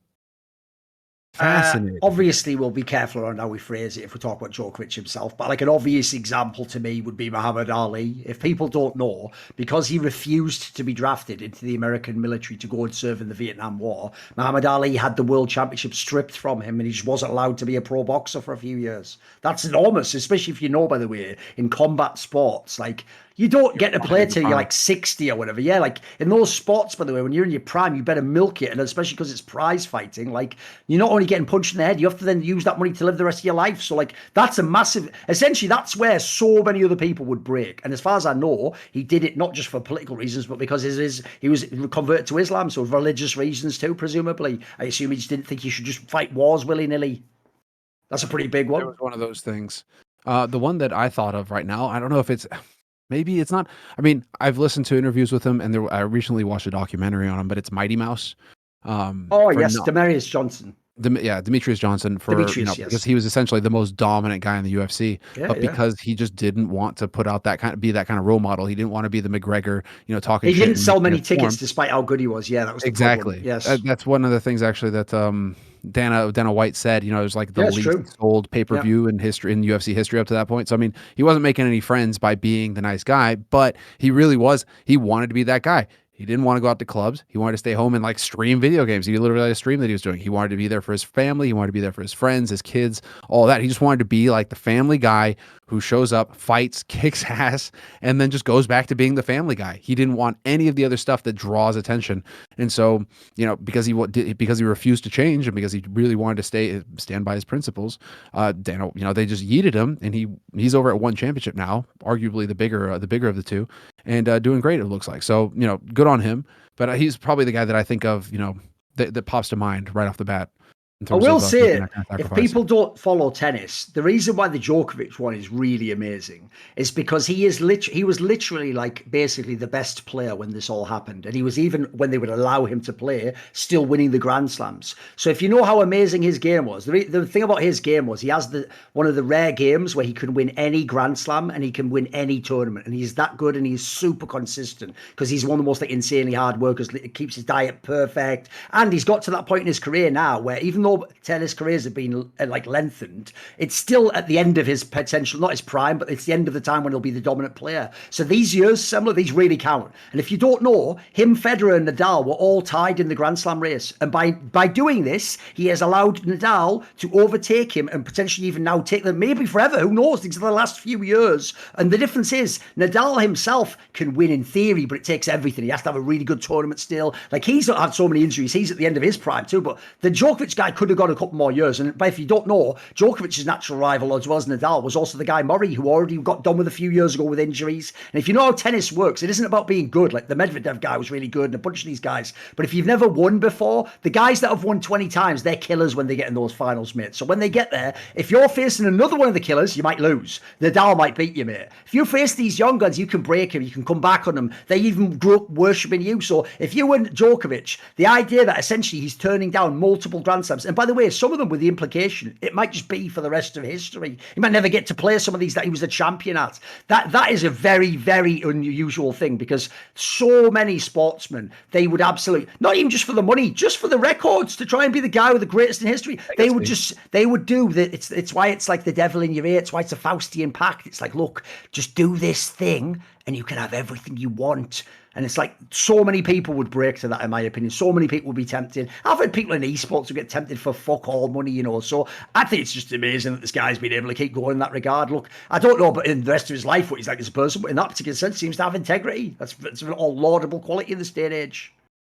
Fascinating. Obviously, we'll be careful around how we phrase it if we talk about Djokovic himself. But like an obvious example to me would be Muhammad Ali. If people don't know, because he refused to be drafted into the American military to go and serve in the Vietnam War, Muhammad Ali had the world championship stripped from him and he just wasn't allowed to be a pro boxer for a few years. That's enormous, especially if you know, by the way, in combat sports, like you don't get to play till you're like 60 or whatever. Yeah, like in those sports, by the way, when you're in your prime, you better milk it. And especially because it's prize fighting, like you're not only getting punched in the head, you have to then use that money to live the rest of your life. So like that's a massive, essentially that's where so many other people would break. And as far as I know, he did it not just for political reasons, but because he was converted to Islam. So religious reasons too, presumably. I assume he just didn't think he should just fight wars willy-nilly. That's a pretty big one. It was one of those things. The one that I thought of right now, I don't know if it's, maybe it's not. I mean, I've listened to interviews with him, and I recently watched a documentary on him, but it's Mighty Mouse. Demetrius Johnson. Demetrius Johnson because he was essentially the most dominant guy in the UFC, because he just didn't want to put out be that kind of role model. He didn't want to be the McGregor, talking. He didn't sell many tickets despite how good he was. Yeah, that was exactly. Yes, that's one of the things actually that Dana White said. It was like the least sold pay-per-view in history, in UFC history up to that point. So I mean, he wasn't making any friends by being the nice guy, but he really was. He wanted to be that guy. He didn't want to go out to clubs. He wanted to stay home and like stream video games. He literally had a stream that he was doing. He wanted to be there for his family. He wanted to be there for his friends, his kids, all that. He just wanted to be like the family guy who shows up, fights, kicks ass, and then just goes back to being the family guy. He didn't want any of the other stuff that draws attention. And so, because he refused to change and because he really wanted to stand by his principles, Dana, they just yeeted him, and he's over at one championship now, arguably the bigger of the two, and doing great, it looks like. So, good on him. But he's probably the guy that I think of, that pops to mind right off the bat. I will say, if people don't follow tennis, the reason why the Djokovic one is really amazing is because he was literally like basically the best player when this all happened. And he was, even when they would allow him to play, still winning the Grand Slams. So if you know how amazing his game was, the thing about his game was he has one of the rare games where he can win any Grand Slam and he can win any tournament. And he's that good and he's super consistent because he's one of the most insanely hard workers. It keeps his diet perfect. And he's got to that point in his career now where even though tennis careers have been lengthened, it's still at the end of his potential, not his prime, but it's the end of the time when he'll be the dominant player. So these years, Semmler, these really count. And if you don't know, him, Federer and Nadal were all tied in the Grand Slam race. And by doing this, he has allowed Nadal to overtake him and potentially even now take them, maybe forever, who knows, these are the last few years. And the difference is, Nadal himself can win in theory, but it takes everything. He has to have a really good tournament still. Like, he's not had so many injuries. He's at the end of his prime too, but the Djokovic guy could have got a couple more years. And but if you don't know, Djokovic's natural rival as well as Nadal was also the guy Murray, who already got done with a few years ago with injuries. And if you know how tennis works, it isn't about being good. Like the Medvedev guy was really good and a bunch of these guys. But if you've never won before, the guys that have won 20 times, they're killers when they get in those finals, mate. So when they get there, if you're facing another one of the killers, you might lose. Nadal might beat you, mate. If you face these young guns, you can break them, you can come back on them. They even grew up worshipping you. So if you win Djokovic, the idea that essentially he's turning down multiple Grand Slams, and by the way, some of them with the implication, it might just be for the rest of history. He might never get to play some of these that he was a champion at. That is a very, very unusual thing because so many sportsmen, they would absolutely, not even just for the money, just for the records, to try and be the guy with the greatest in history. They would do that. It's why it's like the devil in your ear. It's why it's a Faustian pact. It's like, look, just do this thing and you can have everything you want. And it's like so many people would break to that, in my opinion. So many people would be tempted. I've heard people in esports who get tempted for fuck all money, So I think it's just amazing that this guy's been able to keep going in that regard. Look, I don't know about in the rest of his life what he's like as a person, but in that particular sense, he seems to have integrity. That's an all laudable quality in this day and age.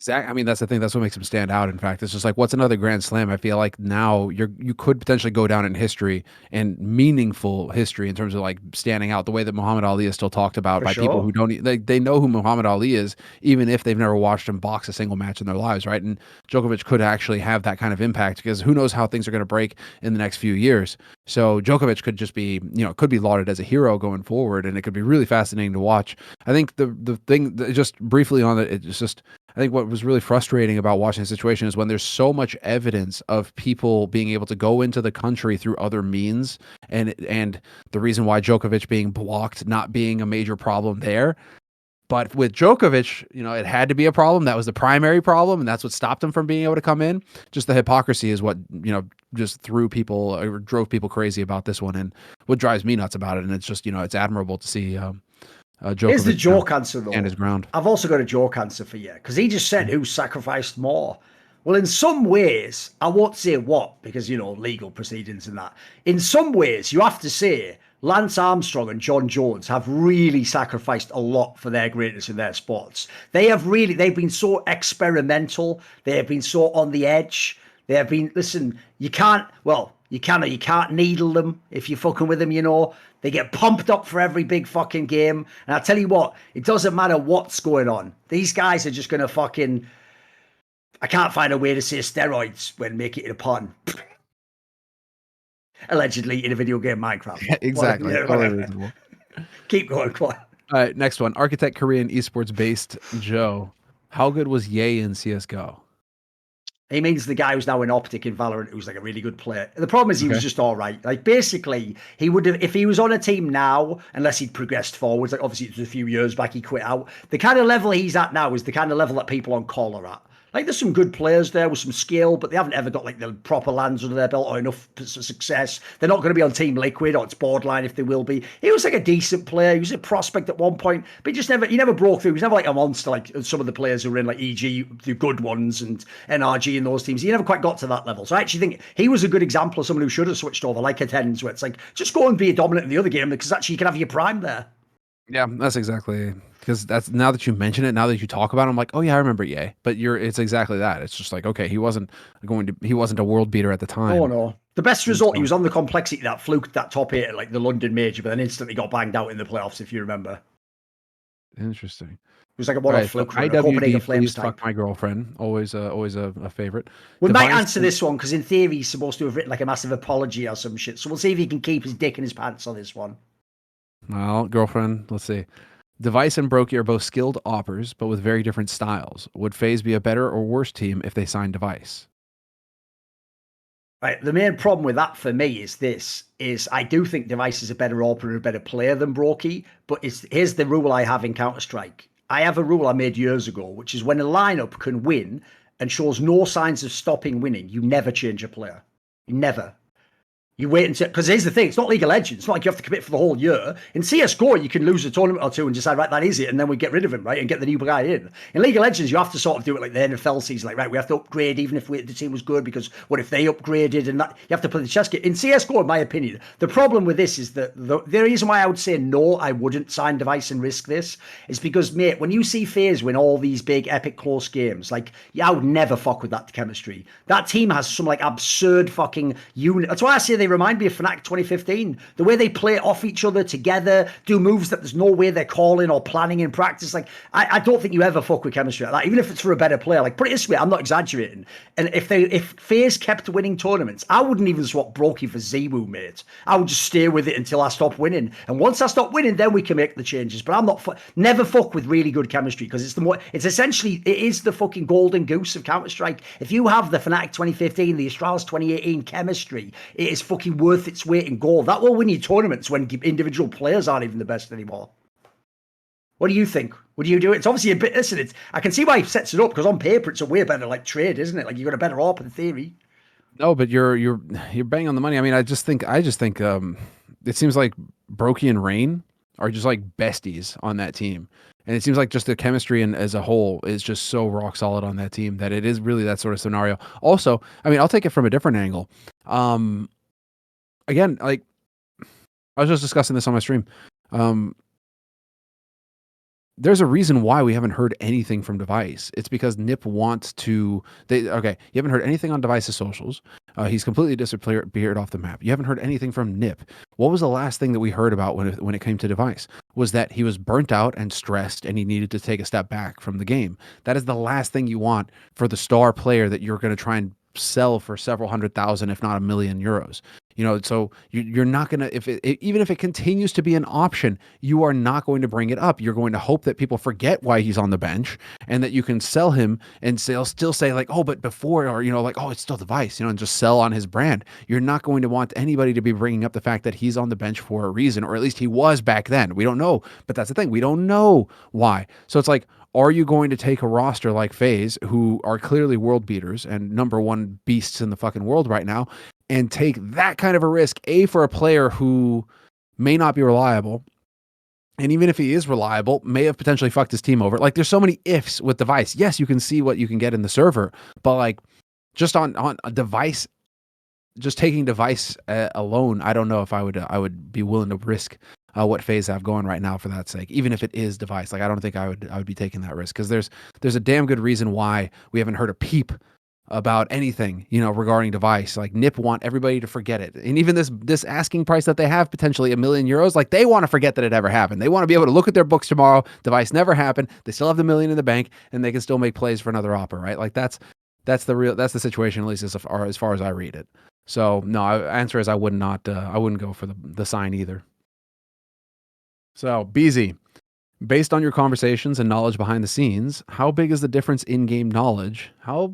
I mean, that's the thing. That's what makes him stand out. In fact, it's just like, what's another Grand Slam? I feel like now you could potentially go down in history and meaningful history in terms of like standing out the way that Muhammad Ali is still talked about by people who don't, they know who Muhammad Ali is, even if they've never watched him box a single match in their lives, right? And Djokovic could actually have that kind of impact because who knows how things are going to break in the next few years. So Djokovic could just be, could be lauded as a hero going forward, and it could be really fascinating to watch. I think the thing, just briefly on it, it's just, I think what was really frustrating about watching the situation is when there's so much evidence of people being able to go into the country through other means, and the reason why Djokovic being blocked not being a major problem there. But with Djokovic, it had to be a problem. That was the primary problem, and that's what stopped him from being able to come in. Just the hypocrisy is what, just threw people or drove people crazy about this one, and what drives me nuts about it. And it's just, it's admirable to see Djokovic. Here's the joke answer, though. And his ground. I've also got a joke answer for you, because he just said who sacrificed more. Well, in some ways, I won't say what, because, legal proceedings and that. In some ways, you have to say Lance Armstrong and John Jones have really sacrificed a lot for their greatness in their sports. They've been so experimental. They have been so on the edge. They have been, listen, you can't needle them if you're fucking with them, They get pumped up for every big fucking game. And I tell you what, it doesn't matter what's going on. These guys are just going to fucking, I can't find a way to say steroids when making it a pun. Allegedly in a video game, Minecraft. Yeah, exactly. Whatever. Keep going, come on. All right, next one. Architect Korean esports based Joe. How good was Ye in CSGO? He means the guy who's now in Optic in Valorant, who's like a really good player. The problem is he was just all right. Like, basically, he would have, if he was on a team now, unless he'd progressed forwards, like obviously it was a few years back, he quit out. The kind of level he's at now is the kind of level that people on call are at. Like, there's some good players there with some skill, but they haven't ever got like the proper lands under their belt or enough success. They're not going to be on Team Liquid, or it's borderline if they will be. He was like a decent player. He was a prospect at one point, but he never broke through. He was never like a monster like some of the players who were in like EG, the good ones, and NRG and those teams. He never quite got to that level. So I actually think he was a good example of someone who should have switched over, like Attendance, where it's like, just go and be a dominant in the other game, because actually you can have your prime there. Yeah, that's exactly, because that's, now that you mention it, now that you talk about it, I'm like, oh yeah, I remember Ye. But it's exactly that. It's just like, okay, he wasn't a world beater at the time. Oh no. The best result, he was on the complexity that fluked that top 8 at like the London Major, but then instantly got banged out in the playoffs, if you remember. Interesting. It was like a one-off fluke. IWD, please fuck my girlfriend. Always a favorite. We might answer this one, because in theory he's supposed to have written like a massive apology or some shit. So we'll see if he can keep his dick in his pants on this one. Well, girlfriend, let's see. Device and Brokey are both skilled oppers, but with very different styles. Would FaZe be a better or worse team if they signed Device? Right. The main problem with that for me is I do think Device is a better operator and a better player than Brokey, but here's the rule I have in Counter-Strike. I have a rule I made years ago, which is when a lineup can win and shows no signs of stopping winning, you never change a player. You never. You wait until, because here's the thing, it's not League of Legends. It's not like you have to commit for the whole year. In CSGO, you can lose a tournament or two and decide, right, that is it, and then we get rid of him, right, and get the new guy in. In League of Legends, you have to sort of do it like the NFL season, like, right, we have to upgrade even if the team was good, because what if they upgraded, and that, you have to play the chess game. In CSGO, in my opinion, the problem with this is that the reason why I would say no, I wouldn't sign Device and risk this, is because, mate, when you see FaZe win all these big, epic, close games, like, yeah, I would never fuck with that chemistry. That team has some, like, absurd fucking unit. That's why I say they remind me of Fnatic 2015, the way they play off each other together, do moves that there's no way they're calling or planning in practice. Like, I don't think you ever fuck with chemistry like that, even if it's for a better player. Like, put it this way, I'm not exaggerating. And if FaZe kept winning tournaments, I wouldn't even swap Brokey for Ziwu, mate. I would just stay with it until I stop winning. And once I stop winning, then we can make the changes. But I'm not never fuck with really good chemistry, because it is the fucking golden goose of Counter-Strike. If you have the Fnatic 2015, the Astralis 2018 chemistry, it is fucking worth its weight in gold. That will win you tournaments when individual players aren't even the best anymore. What do you think? Would you do it? It's obviously a bit, listen, I can see why he sets it up, because on paper it's a way better like trade, isn't it? Like, you got a better op in theory. No, but you're bang on the money. I mean, I just think it seems like Brokey and Rain are just like besties on that team. And it seems like just the chemistry and as a whole is just so rock solid on that team that it is really that sort of scenario. Also, I mean, I'll take it from a different angle. Again, like, I was just discussing this on my stream. There's a reason why we haven't heard anything from Device. It's because Nip wants to. You haven't heard anything on Device's socials. He's completely disappeared off the map. You haven't heard anything from Nip. What was the last thing that we heard about when it came to Device? Was that he was burnt out and stressed, and he needed to take a step back from the game. That is the last thing you want for the star player that you're going to try and sell for several $100,000, if not €1 million. So you're not going to, even if it continues to be an option, you are not going to bring it up. You're going to hope that people forget why he's on the bench and that you can sell him and they'll still say like, oh, but before, or, like, oh, it's still Device, and just sell on his brand. You're not going to want anybody to be bringing up the fact that he's on the bench for a reason, or at least he was back then. We don't know, but that's the thing. We don't know why. So it's like, are you going to take a roster like FaZe, who are clearly world beaters and #1 beasts in the fucking world right now, and take that kind of a risk, for a player who may not be reliable, and even if he is reliable, may have potentially fucked his team over? Like, there's so many ifs with Device. Yes, you can see what you can get in the server, but like, just on a Device, just taking Device alone, I don't know if I would be willing to risk what FaZe have going right now for that sake, even if it is Device. Like, I don't think I would be taking that risk, because there's a damn good reason why we haven't heard a peep about anything, regarding Device. Like, NIP want everybody to forget it. And even this asking price that they have, potentially €1 million, like, they want to forget that it ever happened. They want to be able to look at their books tomorrow. Device never happened. They still have the $1 million in the bank, and they can still make plays for another opera, right? Like, that's the situation, at least as far as I read it. So no, answer is I wouldn't go for the sign either. So BZ, based on your conversations and knowledge behind the scenes, how big is the difference in game knowledge? How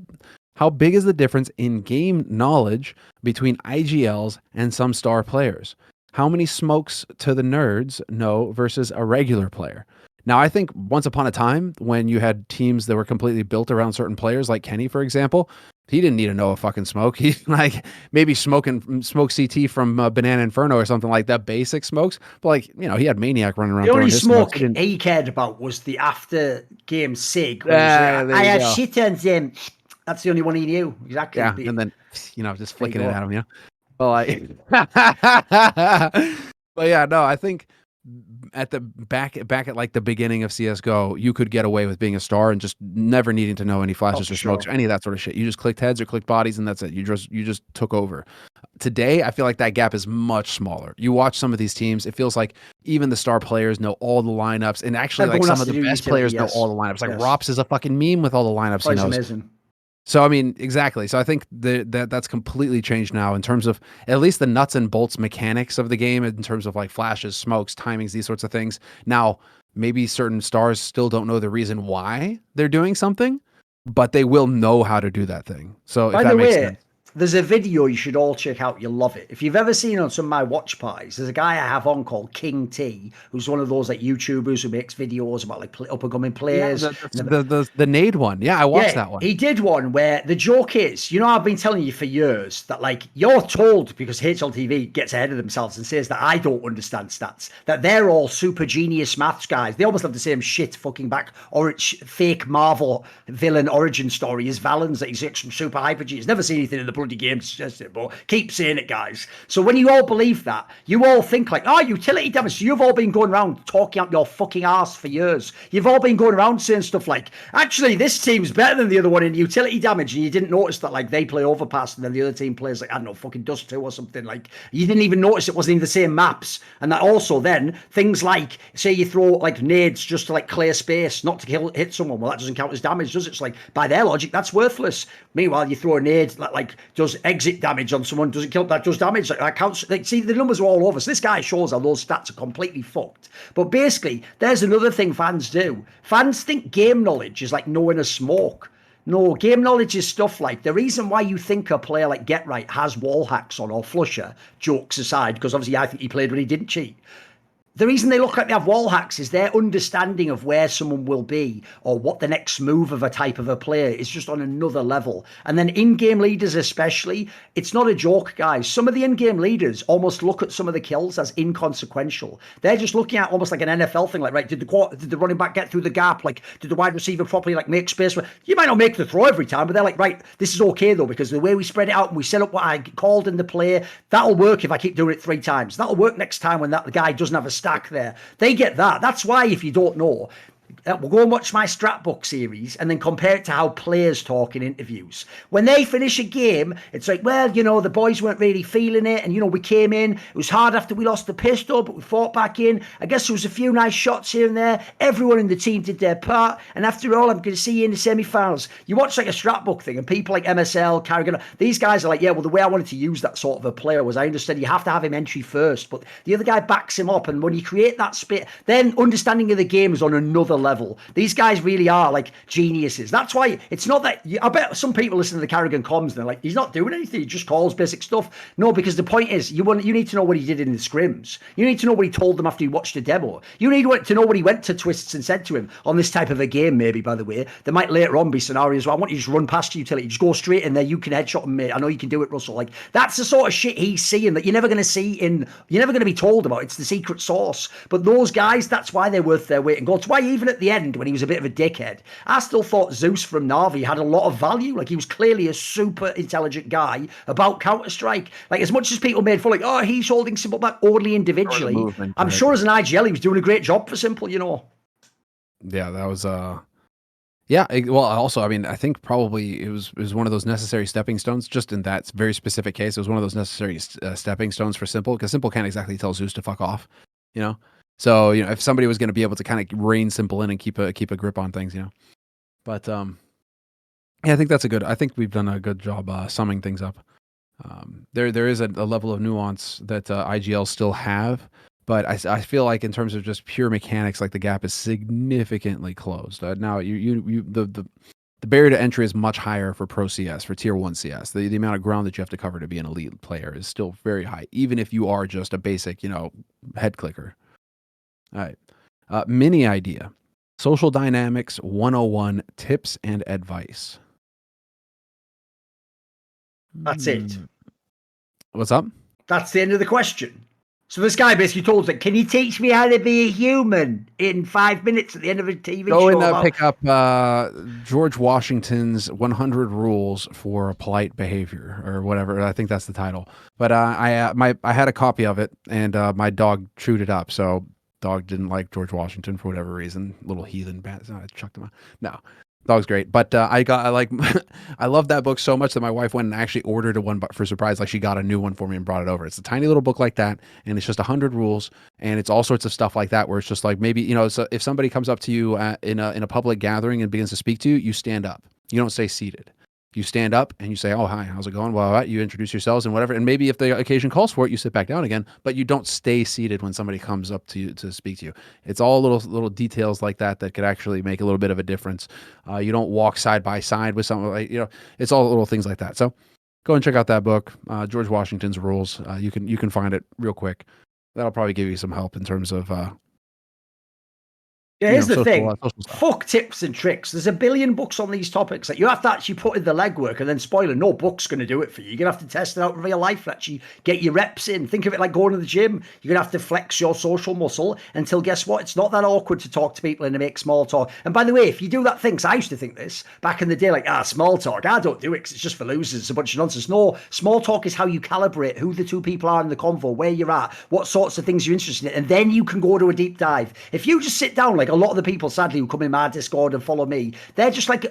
big is the difference in game knowledge between IGLs and some star players? How many smokes to the nerds know versus a regular player? Now, I think once upon a time, when you had teams that were completely built around certain players, like Kenny, for example, he didn't need to know a fucking smoke. He like maybe smoke CT from Banana Inferno or something like that, basic smokes. But like, he had Maniac running around. The only his smoke smokes. he cared about was the after game sig. There I you had go. shit and that's the only one he knew. Exactly. Yeah, and then just flicking it go. at him. Well, but yeah, no, I think at the back at like the beginning of CS:GO, you could get away with being a star and just never needing to know any flashes or smokes or any of that sort of shit. You just clicked heads or clicked bodies, and that's it. You just took over. Today, I feel like that gap is much smaller. You watch some of these teams, it feels like even the star players know all the lineups, and actually like some of the best players know all the lineups. Like Rops is a fucking meme with all the lineups he knows. Amazing. So, I mean, exactly. So I think that's completely changed now in terms of at least the nuts and bolts mechanics of the game, in terms of like flashes, smokes, timings, these sorts of things. Now, maybe certain stars still don't know the reason why they're doing something, but they will know how to do that thing. So if that makes sense. There's a video you should all check out. You'll love it. If you've ever seen on some of my watch parties, there's a guy I have on called King T, who's one of those like YouTubers who makes videos about like up and coming players. Yeah, the Nade one. Yeah, I watched that one. He did one where the joke is, I've been telling you for years that like you're told, because HLTV gets ahead of themselves and says that I don't understand stats, that they're all super genius maths guys. They almost have the same shit fucking back or fake Marvel villain origin story as Valens, that he's some super hyper genius. Never seen anything in the bloody game to suggest it, but keep saying it, guys. So when you all believe that, you all think like, utility damage. So you've all been going around talking out your fucking arse for years. You've all been going around saying stuff like, actually, this team's better than the other one in utility damage, and you didn't notice that like they play Overpass and then the other team plays like, I don't know, fucking Dust 2 or something. Like, you didn't even notice it wasn't even the same maps. And that also then things like, say you throw like nades just to like clear space, not to hit someone. Well, that doesn't count as damage, does it? It's like, by their logic, that's worthless. Meanwhile, you throw a nade that like does exit damage on someone, doesn't kill, that does damage. Like, that counts. Like, see, the numbers are all over. So this guy shows how those stats are completely fucked. But basically, there's another thing fans do. Fans think game knowledge is like knowing a smoke. No, game knowledge is stuff like the reason why you think a player like Get Right has wall hacks on, or Flusher, jokes aside, because obviously I think he played when he didn't cheat. The reason they look like they have wall hacks is their understanding of where someone will be or what the next move of a type of a player is just on another level. And then in-game leaders especially, it's not a joke, guys. Some of the in-game leaders almost look at some of the kills as inconsequential. They're just looking at almost like an NFL thing, like, right, did the running back get through the gap? Like, did the wide receiver properly like make space? You might not make the throw every time, but they're like, right, this is okay though, because the way we spread it out and we set up what I called in the play, that'll work if I keep doing it 3 times. That'll work next time when that guy doesn't have a stack there. They get that. That's why, if you don't know, We'll go and watch my Stratbook series and then compare it to how players talk in interviews. When they finish a game, it's like, well, the boys weren't really feeling it. And, we came in. It was hard after we lost the pistol, but we fought back in. I guess there was a few nice shots here and there. Everyone in the team did their part. And after all, I'm going to see you in the semi-finals. You watch like a Stratbook thing and people like MSL, Carrigan, these guys are like, yeah, well, the way I wanted to use that sort of a player was I understand you have to have him entry first, but the other guy backs him up. And when you create that spit, then understanding of the game is on another level. These guys really are like geniuses. That's why it's not that I bet some people listen to the Carrigan comms and they're like, he's not doing anything, he just calls basic stuff. No, because the point is you need to know what he did in the scrims. You need to know what he told them after he watched a demo. You need to know what he went to Twists and said to him on this type of a game. Maybe, by the way, there might later on be scenarios where I want you to just run past your utility, just go straight in there, you can headshot him, mate. I know you can do it, Russell. Like, that's the sort of shit he's seeing that you're never going to be told about. It's the secret sauce. But those guys, that's why they're worth their weight in gold. It's why even at the end, when he was a bit of a dickhead, I still thought Zeus from Na'Vi had a lot of value. Like, he was clearly a super intelligent guy about Counter-Strike. Like, as much as people made fun, like, oh, he's holding Simple back only individually, I'm sure as an IGL, he was doing a great job for Simple, Yeah, that was yeah. Well, also, I mean, I think probably it was one of those necessary stepping stones. Just in that very specific case, it was one of those necessary stepping stones for Simple, because Simple can't exactly tell Zeus to fuck off, So if somebody was going to be able to kind of rein Simple in and keep a grip on things, But yeah, I think I think we've done a good job summing things up. There is a level of nuance that IGL still have. But I feel like in terms of just pure mechanics, like the gap is significantly closed. Now the barrier to entry is much higher for Pro CS, for Tier 1 CS. The amount of ground that you have to cover to be an elite player is still very high, even if you are just a basic, head clicker. All right. Mini idea. Social Dynamics 101 tips and advice. That's it. What's up? That's the end of the question. So this guy basically told us, like, can you teach me how to be a human in 5 minutes at the end of a TV show? Go and pick up George Washington's 100 Rules for Polite Behavior, or whatever. I think that's the title. But I had a copy of it, and my dog chewed it up. So dog didn't like George Washington for whatever reason. Little heathen bat. So I chucked him out. No. Dog's great, but I love that book so much that my wife went and actually ordered one for surprise. Like, she got a new one for me and brought it over. It's a tiny little book like that, and it's just 100 rules, and it's all sorts of stuff like that. Where it's just like, maybe so if somebody comes up to you in a public gathering and begins to speak to you, you stand up. You don't stay seated. You stand up and you say, "Oh, hi, how's it going?" Well, you introduce yourselves and whatever. And maybe if the occasion calls for it, you sit back down again. But you don't stay seated when somebody comes up to you to speak to you. It's all little details like that could actually make a little bit of a difference. You don't walk side by side with someone. It's all little things like that. So go and check out that book, George Washington's Rules. You can find it real quick. That'll probably give you some help in terms of. Yeah, here's the thing. Fuck tips and tricks. There's a billion books on these topics. Like, you have to actually put in the legwork, and then spoiler, no book's going to do it for you. You're going to have to test it out in real life and actually get your reps in. Think of it like going to the gym. You're going to have to flex your social muscle until, guess what? It's not that awkward to talk to people and to make small talk. And by the way, if you do that thing, because I used to think this back in the day, like, small talk. I don't do it because it's just for losers. It's a bunch of nonsense. No, small talk is how you calibrate who the two people are in the convo, where you're at, what sorts of things you're interested in, and then you can go to a deep dive. If you just sit down, like a lot of the people, sadly, who come in my Discord and follow me, they're just like,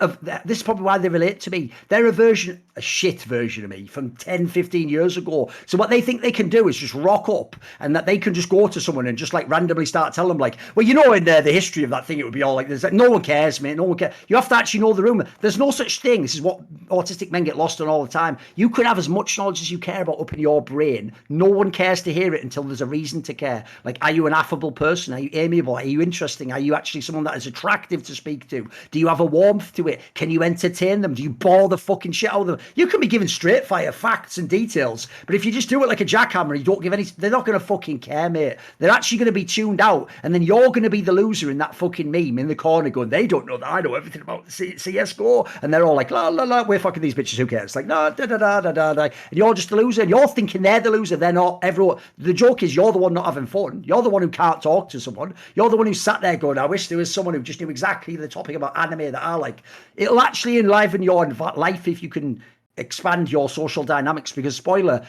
this is probably why they relate to me. They're a shit version of me from 10, 15 years ago. So what they think they can do is just rock up, and that they can just go to someone and just like randomly start telling them, like, well, in the history of that thing, it would be all like this. Like, no one cares, mate. No one cares. You have to actually know the room. There's no such thing. This is what autistic men get lost on all the time. You could have as much knowledge as you care about up in your brain. No one cares to hear it until there's a reason to care. Like, are you an affable person? Are you amiable? Are you interesting? Are you actually someone that is attractive to speak to? Do you have a warmth to it? Can you entertain them? Do you bore the fucking shit out of them? You can be given straight fire facts and details, but if you just do it like a jackhammer, you don't give any, they're not going to fucking care, mate. They're actually going to be tuned out, and then you're going to be the loser in that fucking meme in the corner going, they don't know that I know everything about CSGO, and they're all like, la la la, we're fucking these bitches, who cares? Like, no, da da da da da da, and you're just the loser, and you're thinking they're the loser. They're not. Everyone, the joke is you're the one not having fun. You're the one who can't talk to someone. You're the one who sat there going, I wish there was someone who just knew exactly the topic about anime that I like. It'll actually enliven your life if you can expand your social dynamics, because spoiler,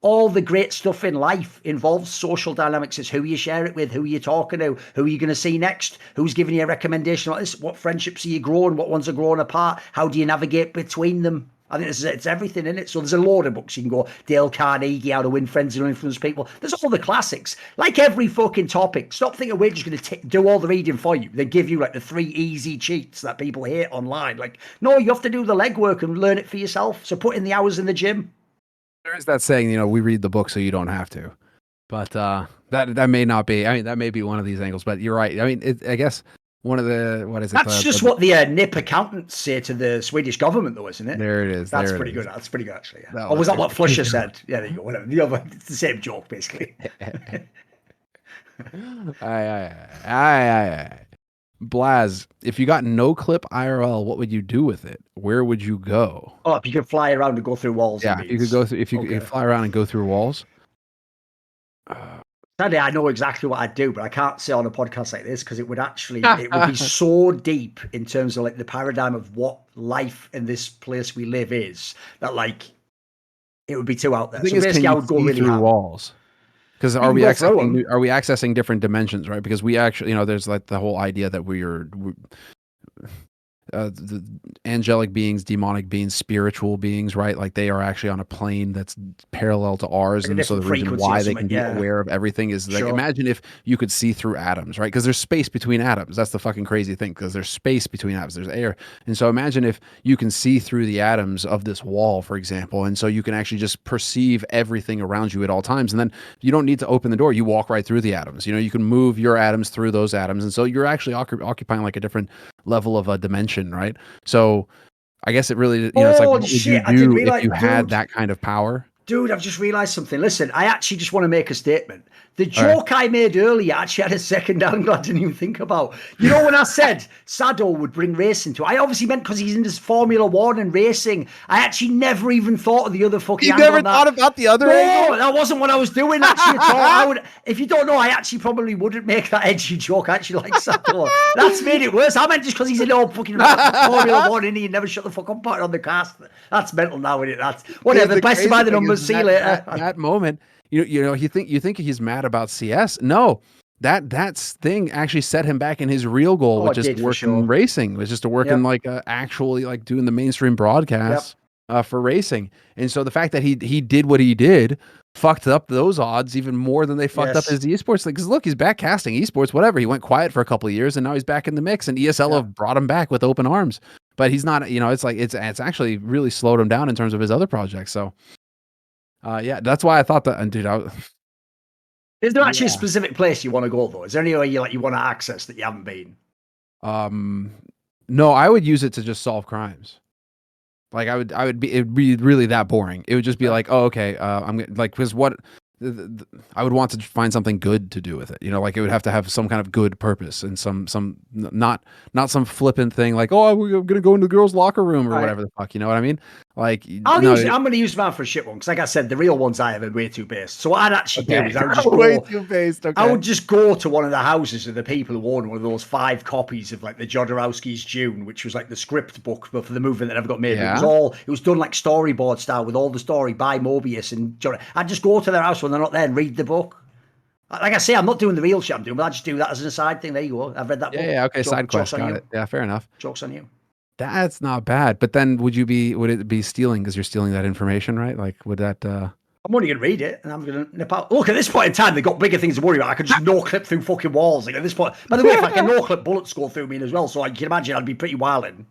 all the great stuff in life involves social dynamics. It's who you share it with, who you're talking to, who are you going to see next, who's giving you a recommendation like this, what friendships are you growing, what ones are growing apart, how do you navigate between them. I think it's everything in it. So there's a load of books you can go. Dale Carnegie, How to Win Friends and Influence People. There's all the classics. Like every fucking topic. Stop thinking we're just going to do all the reading for you. They give you like the 3 easy cheats that people hate online. Like, no, you have to do the legwork and learn it for yourself. So put in the hours in the gym. There is that saying, we read the book so you don't have to. But that may not be. I mean, that may be one of these angles. But you're right. I mean, I guess one of the what is it? That's just what the NIP accountants say to the Swedish government, though, isn't it? There it is. That's pretty good. That's pretty good, actually. Yeah. No, Or was that what Flusher said? Yeah, there you go. Whatever. The other, it's the same joke, basically. Aye. Blaz, if you got noclip IRL, what would you do with it? Where would you go? Oh, if you could fly around and go through walls. Yeah, if you could go through. If you could fly around and go through walls. Sadly, I know exactly what I'd do, but I can't say on a podcast like this because it would be so deep in terms of like the paradigm of what life in this place we live is that like it would be too out there. The So thing is, basically, I would go really through hard. walls. Because are we accessing different dimensions, right? Because we actually, there's like the whole idea that we're the angelic beings, demonic beings, spiritual beings, right? Like they are actually on a plane that's parallel to ours, like and so the reason why they can be aware of everything is like, imagine if you could see through atoms, right? Because there's space between atoms. That's the fucking crazy thing. Because there's space between atoms, there's air, and so imagine if you can see through the atoms of this wall, for example, and so you can actually just perceive everything around you at all times, and then you don't need to open the door. You walk right through the atoms. You can move your atoms through those atoms, and so you're actually occupying like a different level of a dimension, right? So I guess it really, it's like, what would you do if you had that kind of power? Dude, I've just realized something. Listen, I actually just want to make a statement. The joke I made earlier actually had a second angle I didn't even think about. When I said Sado would bring racing to it, I obviously meant because he's into Formula One and racing. I actually never even thought of the other fucking angle. You never thought about the other angle? No, that wasn't what I was doing actually at all. If you don't know, I actually probably wouldn't make that edgy joke. I actually like Sado. That's made it worse. I meant just because he's in all fucking Formula One and he never shut the fuck up part on the cast. That's mental now, isn't it? That's whatever. Best by the numbers. See you later. That moment, you think he's mad about CS? No, that thing actually set him back in his real goal, which is working racing, was just to work in like actually like doing the mainstream broadcasts for racing. And so the fact that he did what he did fucked up those odds even more than they fucked up his esports thing. Because look, he's back casting esports, whatever. He went quiet for a couple of years, and now he's back in the mix. And ESL have brought him back with open arms. But he's not. It's like it's actually really slowed him down in terms of his other projects. So. That's why I thought that. And dude, is there actually a specific place you want to go though? Is there anywhere you want to access that you haven't been? No, I would use it to just solve crimes. Like it'd be really that boring. It would just be like, oh, okay, I'm like, because what I would want to find something good to do with it. Like it would have to have some kind of good purpose and some not some flippant thing like, oh, we're gonna go into the girls' locker room or whatever the fuck. You know what I mean? Like I'm going to use mine for a shit one because, like I said, the real ones I have are way too based. So what I'd actually do is I would just go to one of the houses of the people who own one of those 5 copies of like the Jodorowsky's Dune, which was like the script book but for the movie that never got made. Yeah. It was done like storyboard style with all the story by Mobius and I'd just go to their house when they're not there and read the book. Like I say, I'm not doing the real shit I'm doing, but I just do that as an aside thing. There you go. I've read that book. Yeah, okay, side quest. Got it. Yeah, fair enough. Joke's on you. That's not bad. But then would it be stealing because you're stealing that information, right? Like would that I'm only going to read it and I'm going to nip out. Look, at this point in time, they've got bigger things to worry about. I could just no-clip through fucking walls. Like at this point. By the way, if I can no-clip bullets go through me as well, so I can imagine I'd be pretty wilding.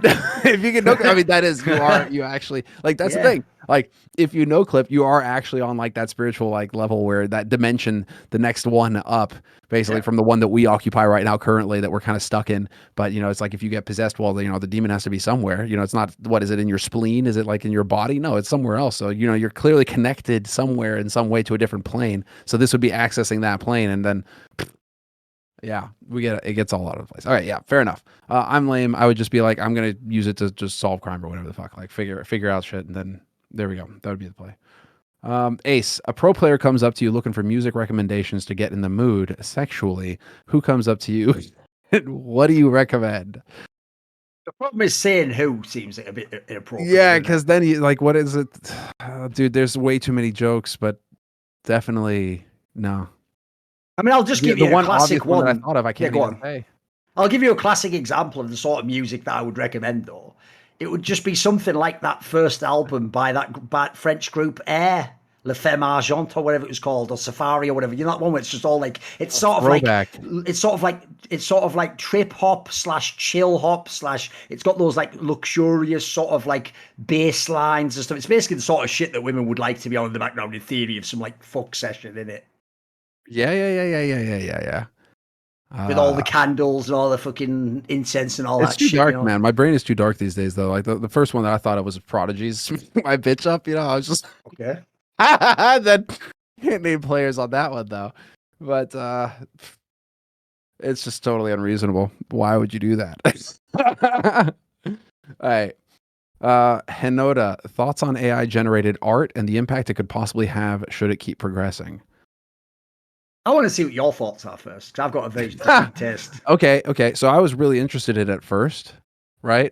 If you can no-clip, I mean, that is, you actually, like, that's the thing. Like, if you no-clip, you are actually on, like, that spiritual, like, level where that dimension, the next one up, basically, from the one that we occupy right now currently that we're kind of stuck in. But, it's like if you get possessed, well, the demon has to be somewhere. It's not, what is it, in your spleen? Is it, like, in your body? No, it's somewhere else. So, you're clearly connected somewhere in some way to a different plane. So this would be accessing that plane, and then... Yeah, it gets all out of the place. All right, yeah, fair enough. I'm lame. I would just be like, I'm gonna use it to just solve crime or whatever the fuck. Like figure out shit, and then there we go. That would be the play. Ace, a pro player comes up to you looking for music recommendations to get in the mood sexually. Who comes up to you? What do you recommend? The problem is saying who seems like a bit inappropriate. Yeah, doesn't it? because then you like, what is it, dude? There's way too many jokes, but definitely no. I mean, I'll just give The you a one classic obvious one that I one. thought of, I can't go even on. say. I'll give you a classic example of the sort of music that I would recommend, though. It would just be something like that first album by that French group Air, Le Femme Argent, or whatever it was called, or Safari, or whatever. You know that one where it's just all like it's sort of Throwback. like it's sort of like trip hop / chill hop / it's got those like luxurious sort of like bass lines and stuff. It's basically the sort of shit that women would like to be on in the background in theory of some like fuck session in it. Yeah. With all the candles and all the fucking incense and all It's that too shit. dark, You know? man. My brain is too dark these days, though. Like the first one that I thought of was Prodigy's my bitch up. You know, I was just Okay. then can't name players on that one though. But it's just totally unreasonable. Why would you do that? All right. Henoda, thoughts on AI generated art and the impact it could possibly have should it keep progressing? I want to see what your thoughts are first, because I've got a very different taste. Okay. So I was really interested in it at first, right?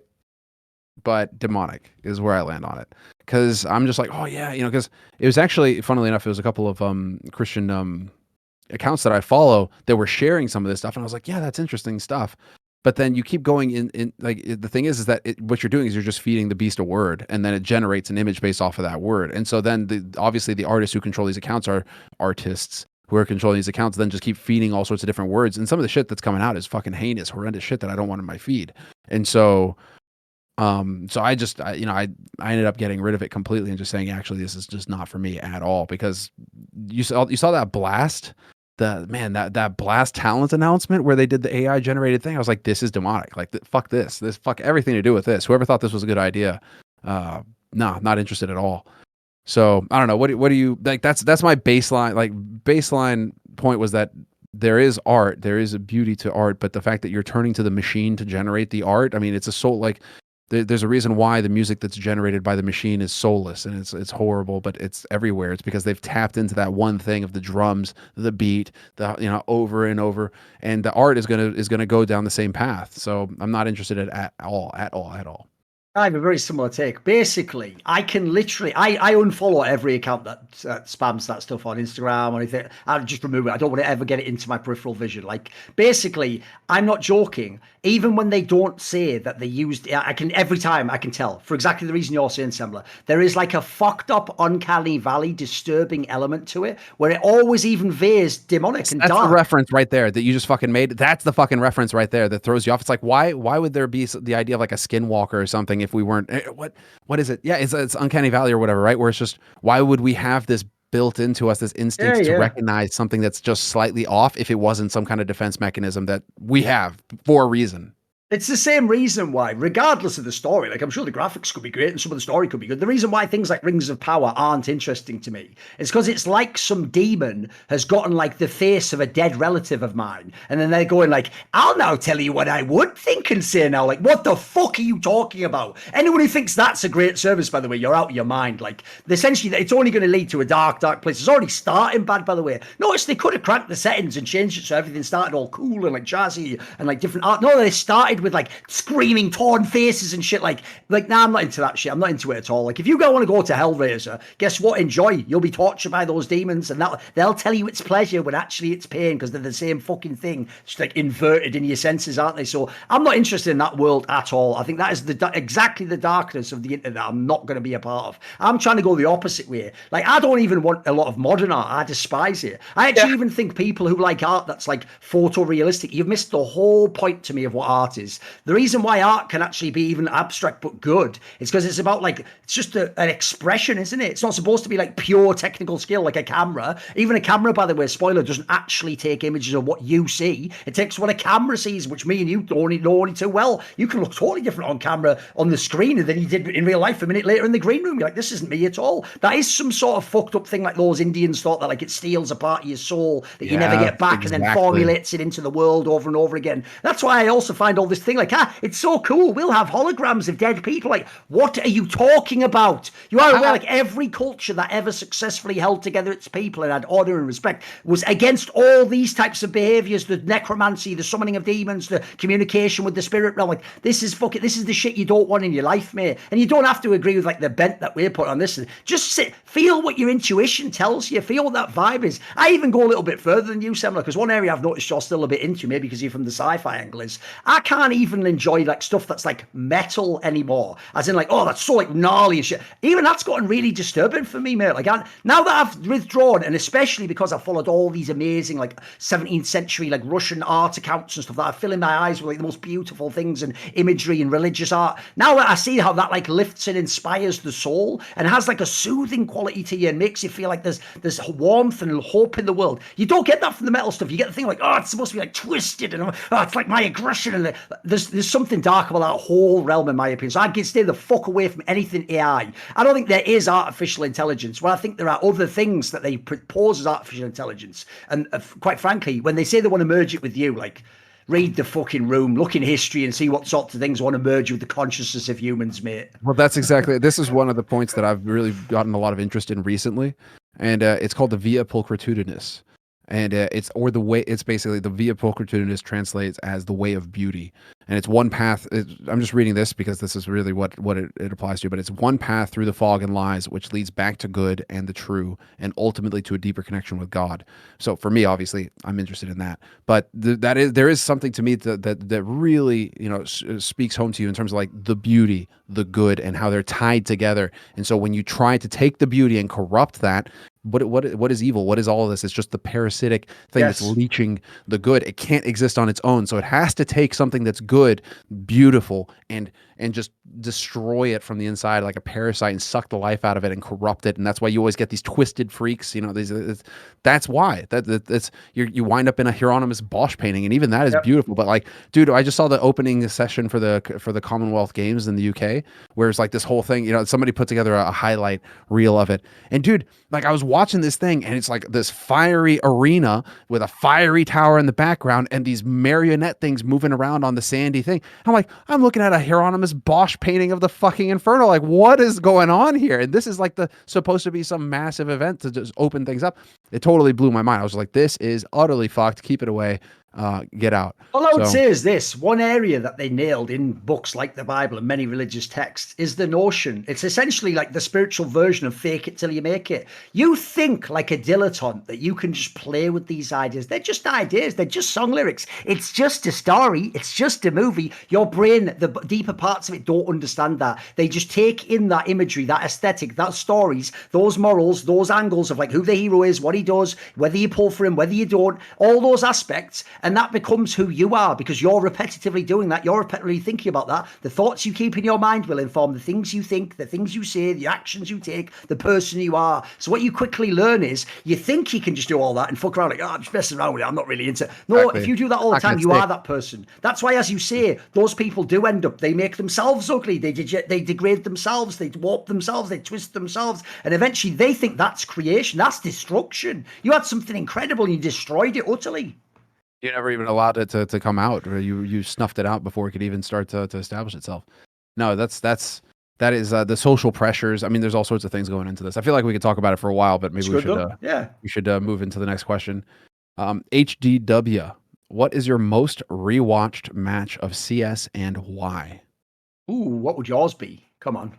But demonic is where I land on it. Because I'm just like, oh yeah, because it was actually, funnily enough, it was a couple of Christian accounts that I follow that were sharing some of this stuff, and I was like, yeah, that's interesting stuff. But then you keep going in like the thing is that what you're doing is you're just feeding the beast a word, and then it generates an image based off of that word. And so then obviously the artists who control these accounts are artists who are controlling these accounts, then just keep feeding all sorts of different words. And some of the shit that's coming out is fucking heinous, horrendous shit that I don't want in my feed. And so I just, I ended up getting rid of it completely and just saying, actually, this is just not for me at all, because you saw that blast, that blast talent announcement where they did the AI generated thing. I was like, this is demonic. Like, fuck this, fuck everything to do with this. Whoever thought this was a good idea. No, not interested at all. So I don't know. What do you like? That's my baseline. Like, baseline point was that there is art, there is a beauty to art, but the fact that you're turning to the machine to generate the art, I mean, it's a soul. Like, there's a reason why the music that's generated by the machine is soulless and it's horrible, but it's everywhere. It's because they've tapped into that one thing of the drums, the beat, over and over, and the art is gonna go down the same path. So I'm not interested in it at all. I have a very similar take. Basically, I can literally, I unfollow every account that spams that stuff on Instagram or anything. I just remove it. I don't want to ever get it into my peripheral vision. Like, basically, I'm not joking. Even when they don't say that they used, every time I can tell, for exactly the reason you're saying, Semmler, there is like a fucked up, uncanny valley, disturbing element to it, where it always even veers demonic and That's dark. the reference right there that you just fucking made. That's the fucking reference right there that throws you off. It's like, why would there be the idea of like a skinwalker or something if we weren't, what is it? Yeah, it's uncanny valley or whatever, right? Where it's just, why would we have this built into us, this instinct to recognize something that's just slightly off if it wasn't some kind of defense mechanism that we have for a reason? It's the same reason why, regardless of the story, like, I'm sure the graphics could be great and some of the story could be good. The reason why things like Rings of Power aren't interesting to me is because it's like some demon has gotten like the face of a dead relative of mine. And then they're going like, I'll now tell you what I would think and say now. Like, what the fuck are you talking about? Anyone who thinks that's a great service, by the way, you're out of your mind. Like, essentially, it's only going to lead to a dark place. It's already starting bad, by the way. Notice they could have cranked the settings and changed it so everything started all cool and like jazzy and like different art. No, they started with like screaming torn faces and shit. Like nah, I'm not into that shit. I'm not into it at all. Like, if you want to go to Hellraiser, guess what? Enjoy. You'll be tortured by those demons, and they'll tell you it's pleasure when actually it's pain, because they're the same fucking thing, just like inverted in your senses, aren't they? So I'm not interested in that world at all. I think that is exactly the darkness of the internet I'm not going to be a part of. I'm trying to go the opposite way. Like, I don't even want a lot of modern art. I despise it. I actually even think people who like art that's like photorealistic, you've missed the whole point to me of what art is. The reason why art can actually be even abstract but good is because it's about like, it's just an expression, isn't it? It's not supposed to be like pure technical skill like a camera. Even a camera, by the way, spoiler, doesn't actually take images of what you see. It takes what a camera sees, which me and you don't know only too well. You can look totally different on camera on the screen than you did in real life a minute later in the green room. You're like, this isn't me at all. That is some sort of fucked up thing like those Indians thought, that like it steals a part of your soul that you never get back, and then formulates it into the world over and over again. That's why I also find all this this thing like, it's so cool. We'll have holograms of dead people. Like, what are you talking about? You are aware, like, every culture that ever successfully held together its people and had honor and respect was against all these types of behaviors, the necromancy, the summoning of demons, the communication with the spirit realm. Like, this is the shit you don't want in your life, mate. And you don't have to agree with, like, the bent that we're put on this. Just feel what your intuition tells you. Feel what that vibe is. I even go a little bit further than you, Semmler, because one area I've noticed you're still a bit into, maybe because you're from the sci-fi angle, is I can't even enjoy, like, stuff that's, like, metal anymore. As in, like, oh, that's so, like, gnarly and shit. Even that's gotten really disturbing for me, mate. Like, now that I've withdrawn, and especially because I've followed all these amazing, like, 17th century, like, Russian art accounts and stuff that are filling my eyes with, like, the most beautiful things and imagery and religious art. Now that I see how that, like, lifts and inspires the soul and has, like, a soothing quality to you and makes you feel like there's warmth and hope in the world. You don't get that from the metal stuff. You get the thing like, oh, it's supposed to be, like, twisted and it's like my aggression, and there's something dark about that whole realm, in my opinion. So I can stay the fuck away from anything AI. I don't think there is artificial intelligence. Well, I think there are other things that they propose as artificial intelligence, and quite frankly, when they say they want to merge it with you, like, read the fucking room, look in history, and see what sorts of things want to merge with the consciousness of humans, mate. Well, that's exactly. This is one of the points that I've really gotten a lot of interest in recently, and it's called the via pulchritudinus, and it's basically the via pulchritudinus translates as the way of beauty, and it's one path. I'm just reading this because this is really what it applies to, but it's one path through the fog and lies which leads back to good and the true, and ultimately to a deeper connection with God. So for me, obviously, I'm interested in that, but there is something to me that really, you know, speaks home to you in terms of, like, the beauty, the good, and how they're tied together. And so when you try to take the beauty and corrupt that, what is evil? What is all of this? It's just the parasitic thing that's leeching the good. It can't exist on its own. So it has to take something that's good, beautiful, and just destroy it from the inside like a parasite and suck the life out of it and corrupt it. And that's why you always get these twisted freaks. You know, that's why that's you wind up in a Hieronymus Bosch painting, and even that is beautiful. But, like, dude, I just saw the opening session for the Commonwealth Games in the UK, where it's like this whole thing. You know, somebody put together a highlight reel of it, and dude, like, I was watching this thing, and it's like this fiery arena with a fiery tower in the background and these marionette things moving around on the sandy thing. I'm like, I'm looking at a Hieronymus Bosch painting of the fucking Inferno. Like, what is going on here? And this is like supposed to be some massive event to just open things up. It totally blew my mind. I was like, this is utterly fucked. Keep it away. Get out. All I would say is this: one area that they nailed in books like the Bible and many religious texts is the notion. It's essentially like the spiritual version of fake it till you make it. You think like a dilettante that you can just play with these ideas. They're just ideas. They're just song lyrics. It's just a story. It's just a movie. Your brain, the deeper parts of it, don't understand that. They just take in that imagery, that aesthetic, that stories, those morals, those angles of, like, who the hero is, what he does, whether you pull for him, whether you don't, all those aspects. And that becomes who you are because you're repetitively doing that. You're repetitively thinking about that. The thoughts you keep in your mind will inform the things you think, the things you say, the actions you take, the person you are. So what you quickly learn is you think you can just do all that and fuck around like, oh, I'm just messing around with it. I'm not really into it. No, exactly. If you do that all the time, you are that person. That's why, as you say, those people do end up, they make themselves ugly. They degrade themselves. They warp themselves. They twist themselves. And eventually they think that's creation. That's destruction. You had something incredible and you destroyed it utterly. You never even allowed it to come out, or you snuffed it out before it could even start to establish itself. No, that is the social pressures. I mean, there's all sorts of things going into this. I feel like we could talk about it for a while, but maybe we should move into the next question. HDW, what is your most rewatched match of CS and why? Ooh, what would yours be? Come on.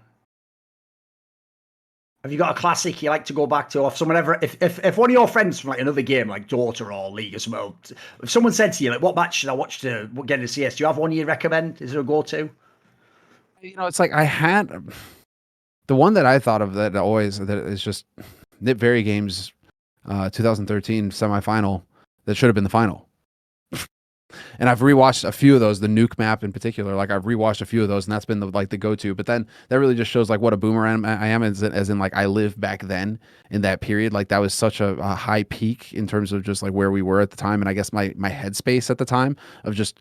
Have you got a classic you like to go back to? Or if someone ever, if one of your friends from, like, another game, like Dota or League or something, if someone said to you, like, what match should I watch to get into CS? Do you have one you recommend? Is there a go-to? You know, it's like I had the one that I thought of that is just Nip Very Games 2013 semifinal that should have been the final. And I've rewatched a few of those, the nuke map in particular. Like, I've rewatched a few of those, and that's been the go-to. But then that really just shows, like, what a boomer I am, as in, like, I lived back then in that period. Like, that was such a high peak in terms of just, like, where we were at the time, and I guess my headspace at the time of just,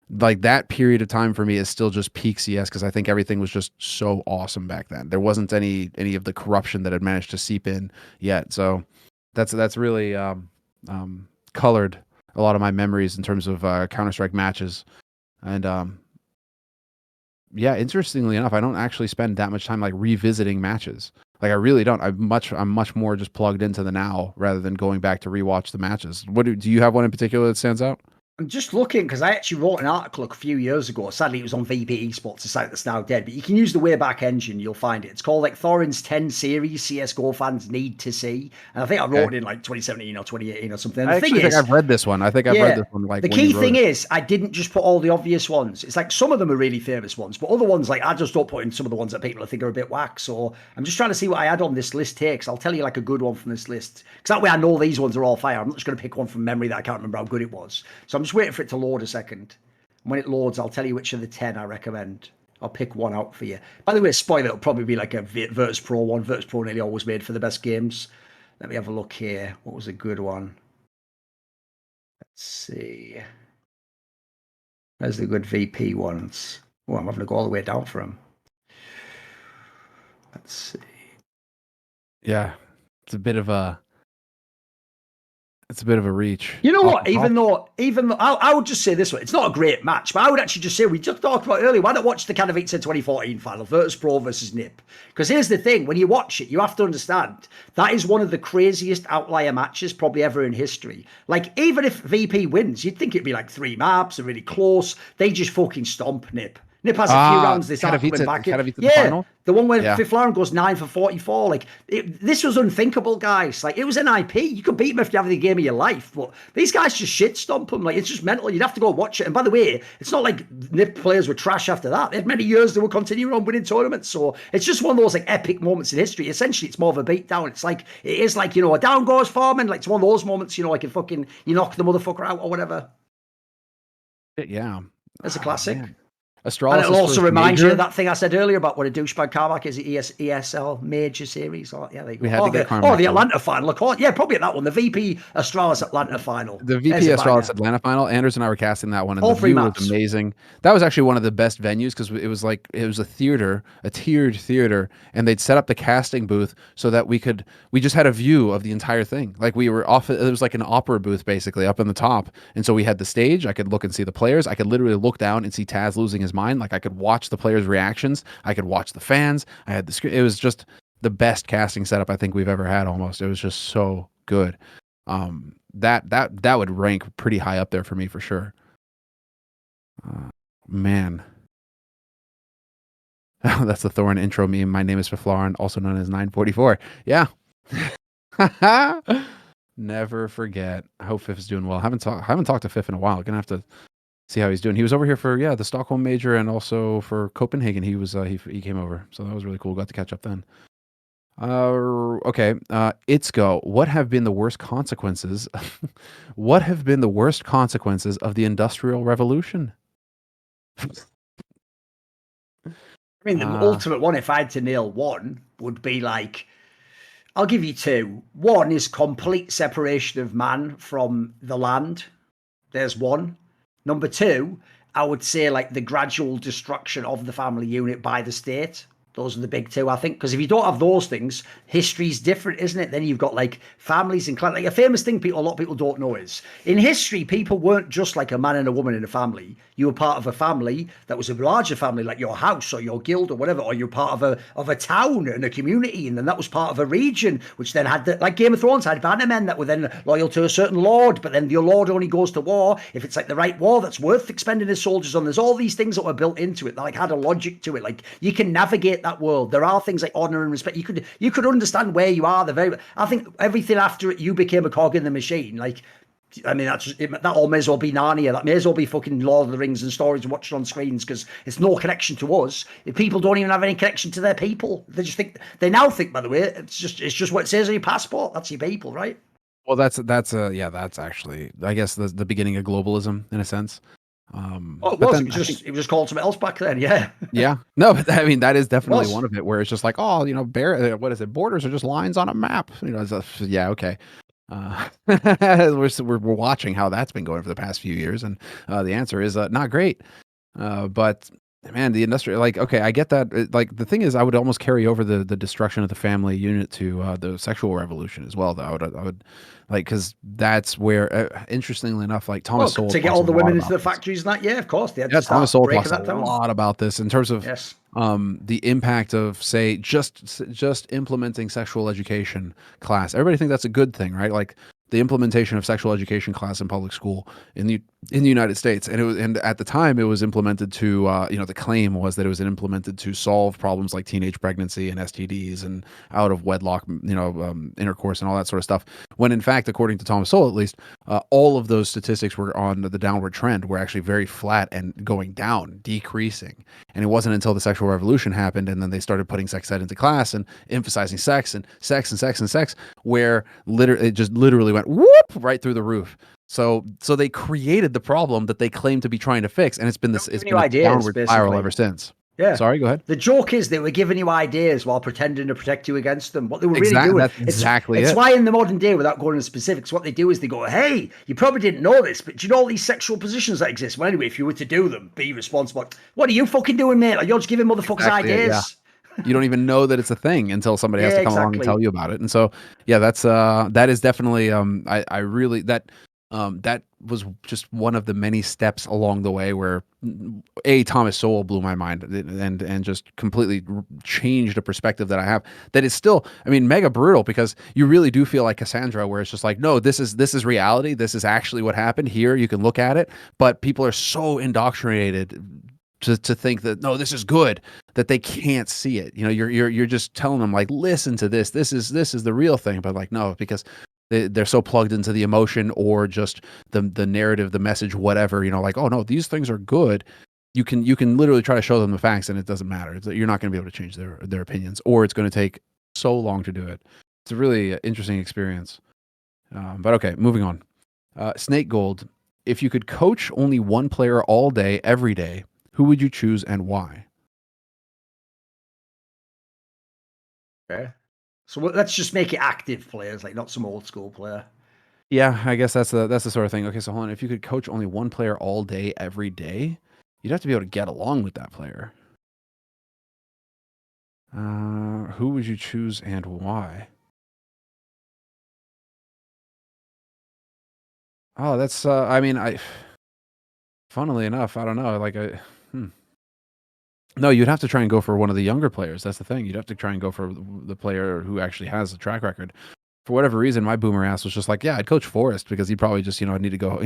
like, that period of time for me is still just peak CS, because I think everything was just so awesome back then. There wasn't any of the corruption that had managed to seep in yet. So that's really colored a lot of my memories in terms of Counter-Strike matches. And yeah, interestingly enough, I don't actually spend that much time like revisiting matches. Like I really don't. I'm much more just plugged into the now rather than going back to rewatch the matches. What do you have one in particular that stands out? I'm just looking because I actually wrote an article a few years ago. Sadly, it was on VP Esports, a site that's now dead. But you can use the Wayback Engine, you'll find it. It's called like Thorin's 10 series CS:GO fans need to see. And I think I wrote it in like 2017 or 2018 or something. And I the thing actually think is, I've read this one. I think I've read this one. Like the when key you wrote thing it. is, I didn't just put all the obvious ones. It's like some of them are really famous ones, but other ones, like I just don't put in some of the ones that people think are a bit whack. So I'm just trying to see what I add on this list here, because I'll tell you like a good one from this list. Because that way I know these ones are all fire. I'm not just going to pick one from memory that I can't remember how good it was. So I'm just waiting for it to load a second. When it loads, I'll tell you which of the 10 I recommend. I'll pick one out for you. By the way, spoiler, it'll probably be like a Virtus Pro one. Virtus Pro nearly always made for the best games. Let me have a look here. What was a good one? Let's see. Where's the good VP ones? Oh, I'm having to go all the way down for them. Let's see. Yeah, it's a bit of a reach. You know what? Even though I would just say this way, it's not a great match, but I would actually just say, we just talked about earlier, why not watch the Katowice 2014 final, Virtus Pro versus NIP? Because here's the thing, when you watch it, you have to understand, that is one of the craziest outlier matches probably ever in history. Like, even if VP wins, you'd think it'd be like 3 maps, they're really close, they just fucking stomp NIP. NIP has a few rounds this coming back. Final? The one where Fiflaren goes 9 for 44. Like, this was unthinkable, guys. Like, it was an IP. You could beat them if you have the game of your life, but these guys just shit stomp them. Like, it's just mental. You'd have to go watch it. And by the way, it's not like NIP players were trash after that. They had many years they were continuing on winning tournaments. So it's just one of those like epic moments in history. Essentially, it's more of a beatdown. It's like, it is like, you know, a down goes Foreman. Like, it's one of those moments, you know, like you knock the motherfucker out or whatever. Yeah. It's a classic. Man. Astralis, and it'll also remind you of that thing I said earlier about what a douchebag Carmack is, ESL Major Series. Oh, yeah, there you go. The Atlanta final. Yeah, probably at that one. The VP Astralis Atlanta final. The VP Astralis Atlanta final. Anders and I were casting that one, and all the view was amazing. That was actually one of the best venues because it was a theater, a tiered theater, and they'd set up the casting booth so that we just had a view of the entire thing. Like we were off. It was like an opera booth basically up in the top, and so we had the stage. I could look and see the players. I could literally look down and see Taz losing his mind. Like I could watch the players' reactions. I could watch the fans. I had the screen. It was just the best casting setup I think we've ever had. Almost, it was just so good. That would rank pretty high up there for me for sure. Man, that's the Thorin intro meme. My name is Fiflaren, also known as 944. Yeah. Never forget. I hope Fif's doing well. I haven't talked to Fif in a while. Gonna have to see how he's doing. He was over here for the Stockholm Major and also for Copenhagen. He was he came over, so that was really cool. Got to catch up then. Okay. It's go. What have been the worst consequences? What have been the worst consequences of the Industrial Revolution? I mean, the ultimate one, if I had to nail one, would be like, I'll give you 2. One is complete separation of man from the land. There's one. Number 2, I would say like the gradual destruction of the family unit by the state. Those are the big 2, I think, because if you don't have those things, history's different, isn't it? Then you've got like families and clans. Like a famous thing a lot of people don't know is in history, people weren't just like a man and a woman in a family. You were part of a family that was a larger family, like your house or your guild or whatever, or you're part of a town and a community, and then that was part of a region, which then had like Game of Thrones had bannermen that were then loyal to a certain lord, but then your lord only goes to war if it's like the right war that's worth expending his soldiers on. There's all these things that were built into it that like had a logic to it. Like you can navigate that world. There are things like honor and respect. You could understand where you are. I think everything after it, you became a cog in the machine. Like, I mean, that all may as well be Narnia. That may as well be fucking Lord of the Rings and stories and watching on screens because it's no connection to us. If people don't even have any connection to their people, they now think, by the way, it's just what it says on your passport. That's your people, right? Well, that's actually, I guess, the beginning of globalism in a sense. It was called something else back then. Yeah. Yeah. No, but I mean, that is definitely one of it where it's just like, oh, what is it? Borders are just lines on a map. Yeah. Okay. We're watching how that's been going for the past few years. And the answer is not great. But man, the industrial, like, okay, I get that. Like, the thing is, I would almost carry over the destruction of the family unit to the sexual revolution as well. Though I would like, because that's where, interestingly enough, like Well, Thomas Sowell to get talks all a the lot women into about the this. factories and that, yeah, of course, they had Yeah, to Thomas start Sowell breaking talks a that down. lot about this in terms of Yes. the impact of, say, just implementing sexual education class. Everybody thinks that's a good thing, right? Like the implementation of sexual education class in public school in the United States, and at the time it was implemented to the claim was that it was implemented to solve problems like teenage pregnancy and STDs and out of wedlock intercourse and all that sort of stuff. When in fact, according to Thomas Sowell, at least, all of those statistics were on the downward trend, were actually very flat and going down, decreasing. And it wasn't until the sexual revolution happened, and then they started putting sex ed into class and emphasizing sex and sex and sex and sex, where it just literally went whoop right through the roof. So they created the problem that they claim to be trying to fix, and it's been Giving a ideas, downward spiral basically. ever since. Yeah. Sorry, go ahead. The joke is they were giving you ideas while pretending to protect you against them. What they were really Exactly. doing. That's exactly it's it. why in the modern day, without going into specifics, what they do is they go, hey, you probably didn't know this, but do you know all these sexual positions that exist? Well, anyway, if you were to do them, be responsible. What are you fucking doing, mate? Like, you're just giving motherfuckers Exactly it, ideas. You don't even know that it's a thing until somebody has Yeah, to come along and exactly. tell you about it. And so, yeah, that is definitely I really that was just one of the many steps along the way where Thomas Sowell blew my mind and just completely changed a perspective that I have that is still, I mean, mega brutal, because you really do feel like Cassandra, where it's just like, no, this is reality. This is actually what happened here. You can look at it, but people are so indoctrinated to think that, no, this is good, that they can't see it. You're just telling them, like, listen to this. This is the real thing. But like, no, because they're so plugged into the emotion or just the narrative, the message, whatever, like, oh no, these things are good. You can literally try to show them the facts and it doesn't matter. You're not going to be able to change their opinions, or it's going to take so long to do it. It's a really interesting experience. But okay, moving on. Snake Gold, if you could coach only one player all day, every day, who would you choose and why? Okay. So let's just make it active players, like not some old school player. Yeah, I guess that's the sort of thing. Okay, so hold on. If you could coach only one player all day, every day, you'd have to be able to get along with that player. Who would you choose and why? Oh, that's I mean, funnily enough, I don't know. Like No, you'd have to try and go for one of the younger players. That's the thing. You'd have to try and go for the player who actually has a track record. For whatever reason, my boomer ass was just like, yeah, I'd coach Forrest, because he'd probably just, need to go,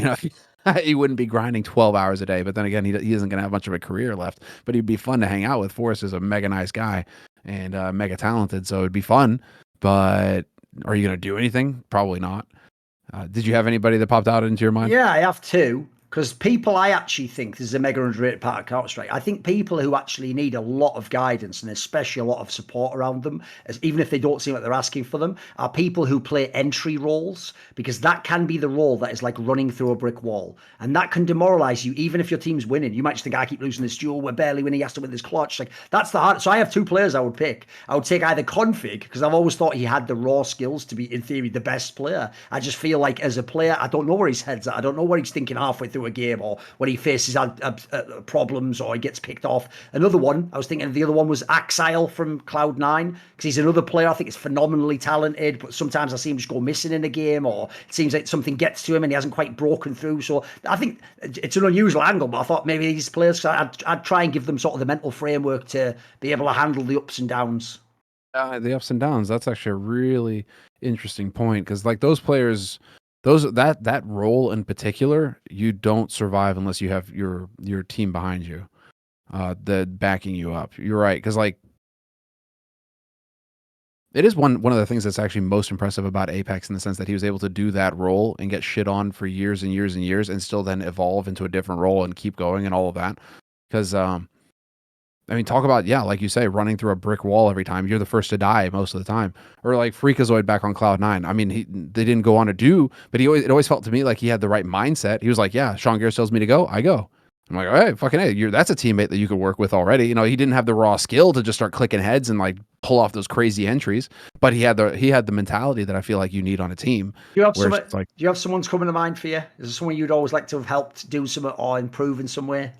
he wouldn't be grinding 12 hours a day. But then again, he isn't going to have much of a career left. But he'd be fun to hang out with. Forrest is a mega nice guy and mega talented, so it'd be fun. But are you going to do anything? Probably not. Did you have anybody that popped out into your mind? Yeah, I have two. Because people, I actually think this is a mega underrated part of Counter-Strike. I think people who actually need a lot of guidance and especially a lot of support around them, even if they don't seem like they're asking for them, are people who play entry roles, because that can be the role that is like running through a brick wall. And that can demoralize you, even if your team's winning. You might just think, I keep losing this duel, we're barely winning, he has to win this clutch. Like, that's the hard. So I have two players I would pick. I would take either Config, because I've always thought he had the raw skills to be, in theory, the best player. I just feel like as a player, I don't know where his head's at. I don't know what he's thinking halfway through a game, or when he faces problems, or he gets picked off. Another one, I was thinking the other one was Axile from Cloud9, because he's another player I think is phenomenally talented, but sometimes I see him just go missing in a game, or it seems like something gets to him and he hasn't quite broken through. So I think it's an unusual angle, but I thought maybe these players, I'd try and give them sort of the mental framework to be able to handle the ups and downs. The ups and downs. That's actually a really interesting point, because like those players, that role in particular, you don't survive unless you have your team behind you, that backing you up. You're right, because like it is one of the things that's actually most impressive about Apex, in the sense that he was able to do that role and get shit on for years and years and years, and still then evolve into a different role and keep going and all of that. Because I mean, talk about, yeah, like you say, running through a brick wall every time. You're the first to die most of the time. Or like Freakazoid back on Cloud9. I mean, they didn't go on to do, but it always felt to me like he had the right mindset. He was like, yeah, Sean Garrett tells me to go, I go. I'm like, all right, fucking hey, that's a teammate that you could work with already. He didn't have the raw skill to just start clicking heads and like pull off those crazy entries, but he had the mentality that I feel like you need on a team. Do you have someone's coming to mind for you? Is there someone you'd always like to have helped do something or improve in some way?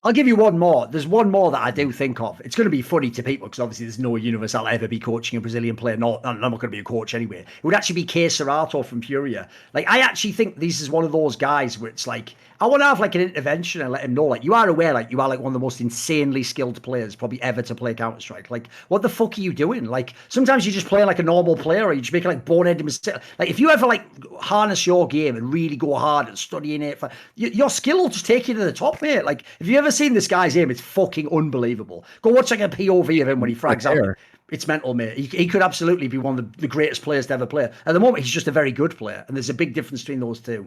I'll give you one more. There's one more that I do think of. It's going to be funny to people because obviously there's no universe I'll ever be coaching a Brazilian player. No, I'm not going to be a coach anyway. It would actually be Kei Serato from Furia. Like, I actually think this is one of those guys where it's like, I want to have like an intervention and let him know, like, you are aware, like, you are like one of the most insanely skilled players probably ever to play Counter-Strike. Like, what the fuck are you doing? Like, sometimes you just play like a normal player or you just make like boneheaded mistake. Like, if you ever like harness your game and really go hard and studying it, your skill will just take you to the top, mate. Like, if you ever seen this guy's aim, it's fucking unbelievable. Go watch like a POV of him when he frags out. It's mental, mate. He could absolutely be one of the greatest players to ever play. At the moment, he's just a very good player, and there's a big difference between those two.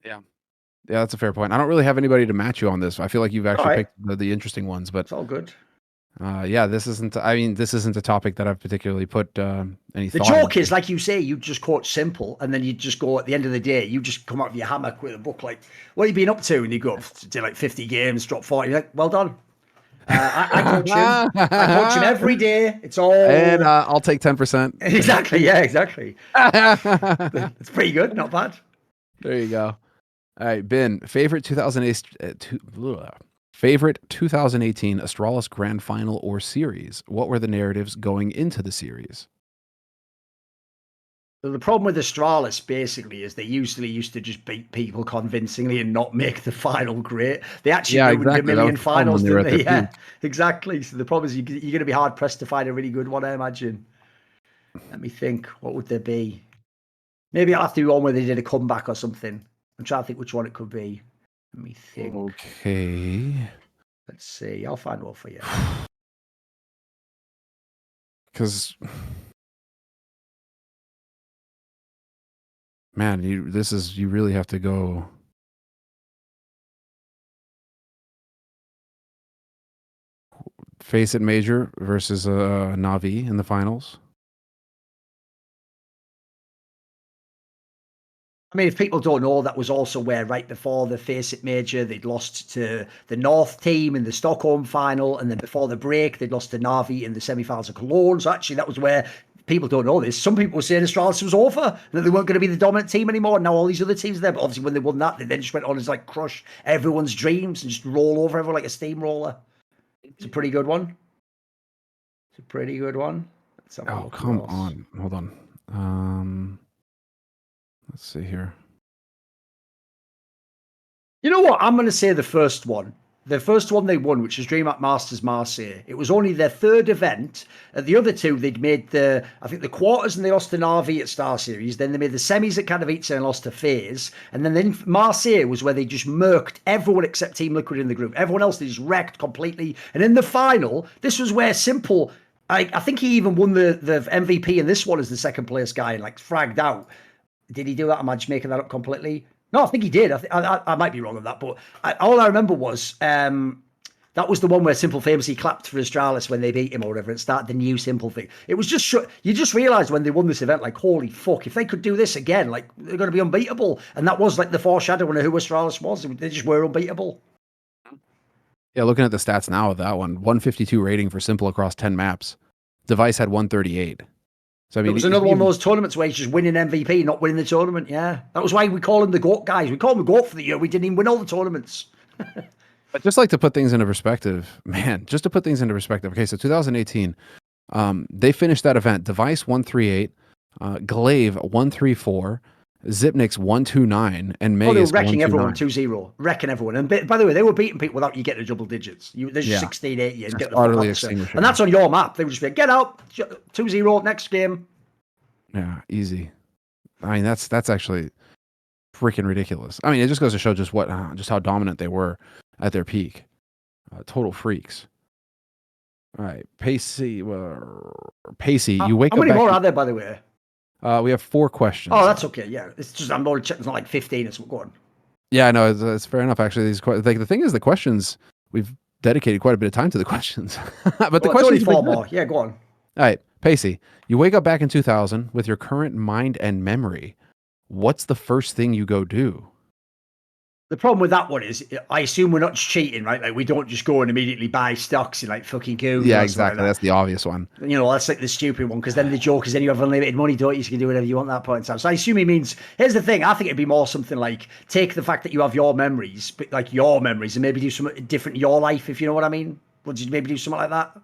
Yeah. Yeah, that's a fair point. I don't really have anybody to match you on this. I feel like you've actually picked the interesting ones, but it's all good. Yeah, this isn't a topic that I've particularly put any The thought joke into. is, like you say, you just coach simple, and then you just go at the end of the day, you just come out of your hammock with a book like, what have you been up to? And you go, did like 50 games, drop 40. You're like, well done. I coach him. I coach him every day. It's all... And I'll take 10%. Exactly, yeah, exactly. It's pretty good, not bad. There you go. All right, Ben, favorite 2018 Astralis Grand Final or Series? What were the narratives going into the series? The problem with Astralis basically is they usually used to just beat people convincingly and not make the final great. They actually ruined a million finals, didn't they? Yeah, exactly. So the problem is you're going to be hard pressed to find a really good one, I imagine. Let me think. What would there be? Maybe I'll have to do one where they did a comeback or something. I'm trying to think which one it could be. Let me think. Okay. Let's see. I'll find one for you. Because, man, you really have to go. Face it Major versus Navi in the finals. I mean, if people don't know, that was also where right before the Face It Major, they'd lost to the North team in the Stockholm final. And then before the break, they'd lost to Navi in the semi-finals of Cologne. So actually, that was where people don't know this. Some people were saying Astralis was over, that they weren't going to be the dominant team anymore. And now all these other teams are there. But obviously, when they won that, they then just went on to like crush everyone's dreams and just roll over everyone like a steamroller. It's a pretty good one. It's a pretty good one. Oh, come on. Hold on. Let's see here. You know what? I'm going to say the first one. The first one they won, which was DreamHack Masters Marseille. It was only their third event. At the other two, they'd made the quarters and they lost to Navi at Star Series. Then they made the semis at Katowice and lost to FaZe. And then Marseille was where they just murked everyone except Team Liquid in the group. Everyone else they just wrecked completely. And in the final, this was where Simple... I think he even won the MVP in this one as the second place guy and like fragged out. Did he do that? Am I just making that up completely? No, I think he did. I might be wrong on that, but all I remember was that was the one where Simple famously clapped for Astralis when they beat him or whatever and started the new Simple thing. It was just you just realised when they won this event, like, holy fuck, if they could do this again, like, they're going to be unbeatable. And that was like the foreshadowing of who Astralis was. They just were unbeatable. Yeah, looking at the stats now of that one, 152 rating for Simple across 10 maps. Device had 138. So I mean, it was another one of those tournaments where he's just winning MVP, not winning the tournament. Yeah, that was why we call him the GOAT, guys. We call him the GOAT for the year. We didn't even win all the tournaments. But just like to put things into perspective, man, just to put things into perspective. Okay, so 2018, they finished that event. Device 138, Glaive 134, Zipnix 129, and Megas. Oh, they were wrecking 129. everyone 2-0, wrecking everyone. And by the way, they were beating people without you getting to double digits. There's 16, 80, and get the utterly fuck out. extinguishing. And that's on your map. They would just be like, get out, 2-0, next game. Yeah, easy. I mean, that's actually freaking ridiculous. I mean, it just goes to show just how dominant they were at their peak. Total freaks. All right, Pacey. You wake up. How many more are there, by the way? We have 4 questions. Oh, that's okay. Yeah, it's just I'm not checking. It's not like 15. It's go on. Yeah, no, it's fair enough. Actually, the thing is, the questions we've dedicated quite a bit of time to the questions, but the questions. Only 4 more. Yeah, go on. All right, Pacey, you wake up back in 2000 with your current mind and memory. What's the first thing you go do? The problem with that one is, I assume we're not just cheating, right? Like, we don't just go and immediately buy stocks in like fucking Google. Yeah, or exactly. like That's the obvious one. You know, that's like the stupid one, because then the joke is then you have unlimited money, don't you? So you can do whatever you want at that point in time. So I assume he means, here's the thing, I think it'd be more something like, take the fact that you have your memories, but like your memories, and maybe do something different in your life, if you know what I mean. Would you maybe do something like that?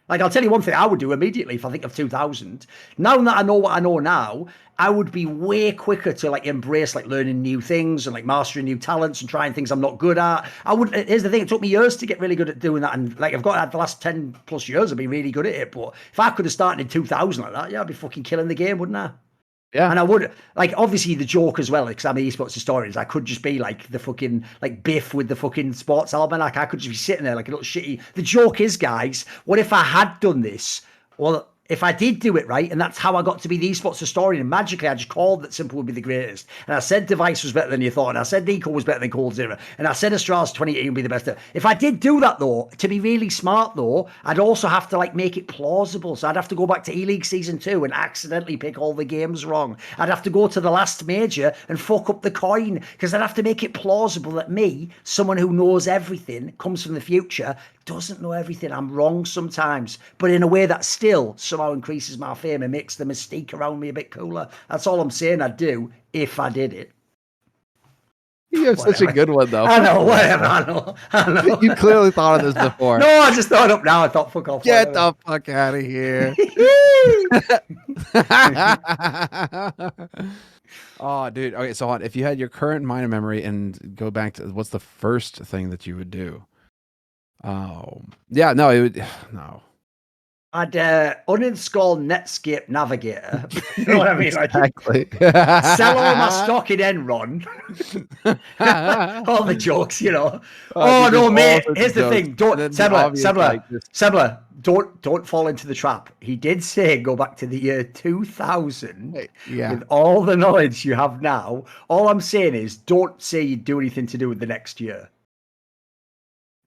Like, I'll tell you one thing I would do immediately if I think of 2000. Now that I know what I know now, I would be way quicker to like embrace like learning new things and like mastering new talents and trying things I'm not good at. Here's the thing, it took me years to get really good at doing that. And like, I've got the last 10 plus years, I've been really good at it. But if I could have started in 2000 like that, yeah, I'd be fucking killing the game, wouldn't I? Yeah. And I would, like, obviously the joke as well, because I'm an esports historian, I could just be like the fucking, like, Biff with the fucking sports almanac. I could just be sitting there like a little shitty. The joke is, guys, what if I had done this? Well, if I did do it right, and that's how I got to be the esports historian, and magically I just called that Simple would be the greatest. And I said Device was better than you thought, and I said Nico was better than Cold Zero, and I said Astralis 2018 would be the best. If I did do that, though, to be really smart, though, I'd also have to, like, make it plausible. So I'd have to go back to E-League Season 2 and accidentally pick all the games wrong. I'd have to go to the last major and fuck up the coin, because I'd have to make it plausible that me, someone who knows everything, comes from the future, doesn't know everything. I'm wrong sometimes, but in a way that still somehow increases my fame and makes the mystique around me a bit cooler. That's all I'm saying I'd do if I did it. You have such a good one, though. I know, whatever. I know. You clearly thought of this before. No, I just thought up now. I thought, fuck off. Get the fuck out of here. Oh, dude. Okay, so if you had your current mind and memory and go back to what's the first thing that you would do? Oh, yeah, no, it would, no. I'd uninstall Netscape Navigator. You know what I mean? Exactly. Sell all my stock in Enron. All the jokes, you know. Oh no, mate. Here's the thing. Don't Semmler, don't fall into the trap. He did say go back to the year 2000. Yeah. With all the knowledge you have now. All I'm saying is, don't say you do anything to do with the next year.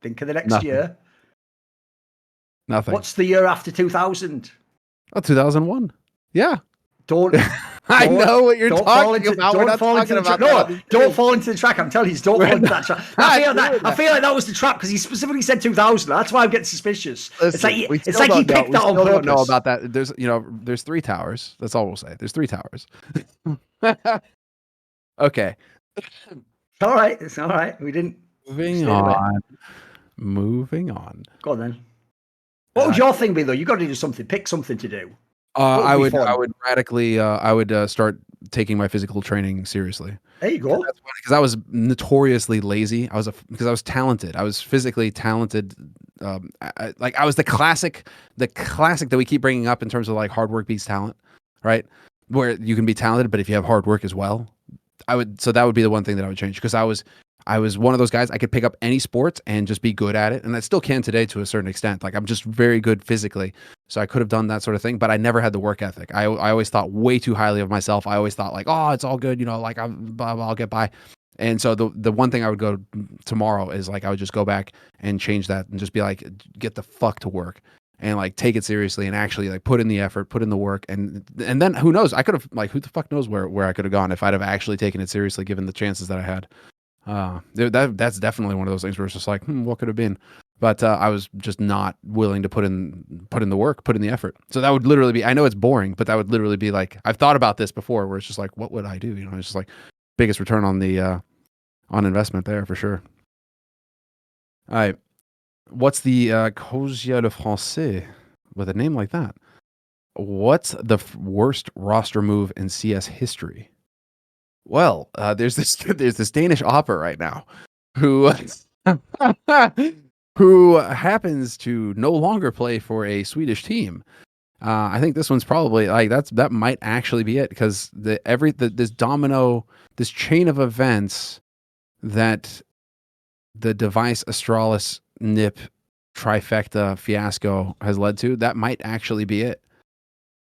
Think of the next year. Nothing. What's the year after 2000? Oh, 2001. Yeah. Don't. I know what you're talking about. Don't fall into the trap. No, don't fall into the trap. I'm telling you, don't fall into that trap. I feel like that was the trap because he specifically said 2000. That's why I'm getting suspicious. Listen, it's like he picked that on purpose. Don't know about that. There's 3 towers. That's all we'll say. There's 3 towers. Okay. All right. It's all right. We didn't. Moving on. Go on then. What would your thing be though? You got to do something. Pick something to do. I would radically. I would start taking my physical training seriously. There you go. Because I was notoriously lazy. Because I was talented. I was physically talented. I was the classic that we keep bringing up in terms of like hard work beats talent, right? Where you can be talented, but if you have hard work as well, so that would be the one thing that I would change, because I was one of those guys. I could pick up any sport and just be good at it, and I still can today to a certain extent. Like, I'm just very good physically, so I could have done that sort of thing, but I never had the work ethic. I always thought way too highly of myself. I always thought like, oh, it's all good, like I'll get by. And so the one thing I would go tomorrow is like I would just go back and change that and just be like, get the fuck to work and like take it seriously and actually like put in the effort, put in the work, and then who knows? I could have who the fuck knows where I could have gone if I'd have actually taken it seriously given the chances that I had. That's definitely one of those things where it's just like, what could have been? But I was just not willing to put in the work, put in the effort. So that would literally be, I know it's boring, but that would literally be like, I've thought about this before where it's just like, what would I do? It's just like biggest return on the on investment there for sure. All right. What's the Causia de Français with a name like that? What's the worst roster move in CS history? Well, there's this Danish opera right now who happens to no longer play for a Swedish team. I think this one's probably like that might actually be it, because this chain of events that the Device, Astralis, NiP trifecta fiasco has led to, that might actually be it.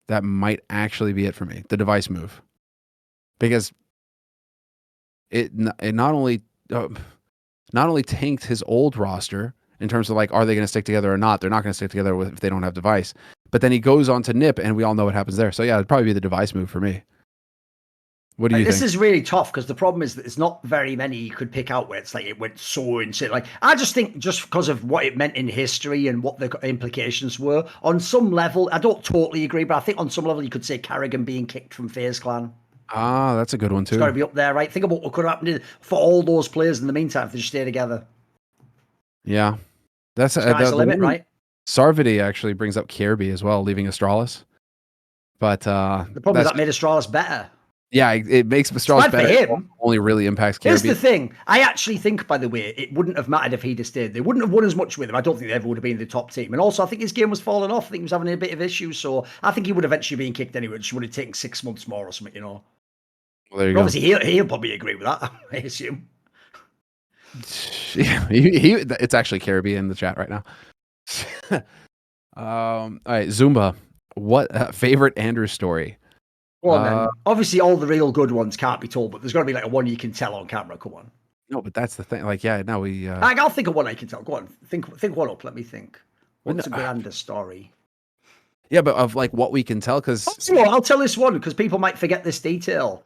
That might actually be it for me. The Device move, because it not only tanked his old roster in terms of like, are they going to stick together or not? They're not going to stick together if they don't have Device. But then he goes on to NiP, and we all know what happens there. So yeah, it'd probably be the Device move for me. What do you This think? is really tough because the problem is that there's not very many you could pick out where it's like it went so insane. Like I just think just because of what it meant in history and what the implications were, on some level, I don't totally agree, but I think on some level you could say Carrigan being kicked from FaZe Clan. Ah, that's a good one It's got to too. be up there, right? Think about what could have happened for all those players in the meantime if they just stay together. Yeah, that's Sky's the limit, right? Sarvati actually brings up Kirby as well, leaving Astralis. But The problem is that made Astralis better. yeah, it makes Astralis bad for better. him. Only really impacts Here's Kirby. the thing. I actually think, by the way, it wouldn't have mattered if he'd have stayed. They wouldn't have won as much with him. I don't think they ever would have been the top team. And also, I think his game was falling off. I think he was having a bit of issues. So I think he would eventually been kicked anyway. It just would have taken 6 months more or something, you know. Well, there you But go. obviously, he'll probably agree with that, I assume. Yeah, it's actually Kirby in the chat right now. All right, Zumba. What favorite Andrew story? Go on, then. Obviously, all the real good ones can't be told, but there's got to be like a one you can tell on camera. Come on. No, but that's the thing. Like, yeah, no, we. I'll think of one I can tell. Go on. Think one up. Let me think. What's a no, good Anders story? Yeah, but of like what we can tell, because I'll tell this one because people might forget this detail.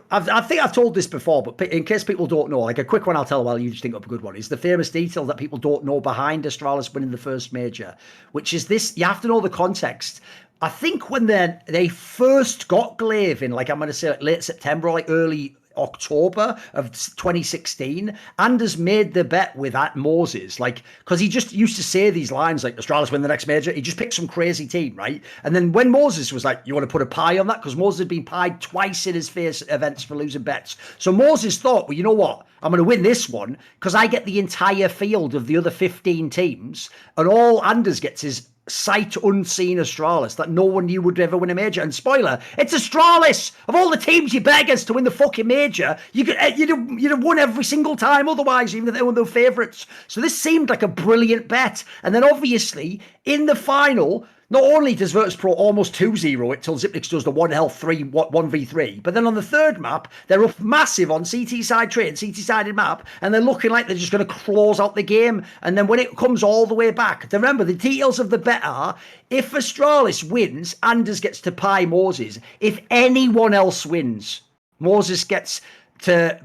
I think I've told this before, but in case people don't know, like a quick one I'll tell while you just think up a good one, is the famous detail that people don't know behind Astralis winning the first major, which is this. You have to know the context. I think when they first got Glaive in, like I'm going to say like late September or like early October of 2016, Anders made the bet with Moses, like, because he just used to say these lines like Astralis win the next major. He just picked some crazy team, right? And then when Moses was like, you want to put a pie on that? Because Moses had been pied twice in his FaZe events for losing bets. So Moses thought, well, you know what? I'm going to win this one because I get the entire field of the other 15 teams, and all Anders gets is sight unseen Astralis that no one knew would ever win a major. And spoiler, it's Astralis! Of all the teams you bet against to win the fucking major, you'd have won every single time otherwise, even if they were the favourites. So this seemed like a brilliant bet. And then obviously, in the final, not only does Virtus.pro almost 2-0 it till Zipnix does the 1 health 1v3, but then on the third map, they're up massive on CT side trade, CT sided map, and they're looking like they're just going to close out the game. And then when it comes all the way back, remember the details of the bet are, if Astralis wins, Anders gets to pie Moses. If anyone else wins, Moses gets to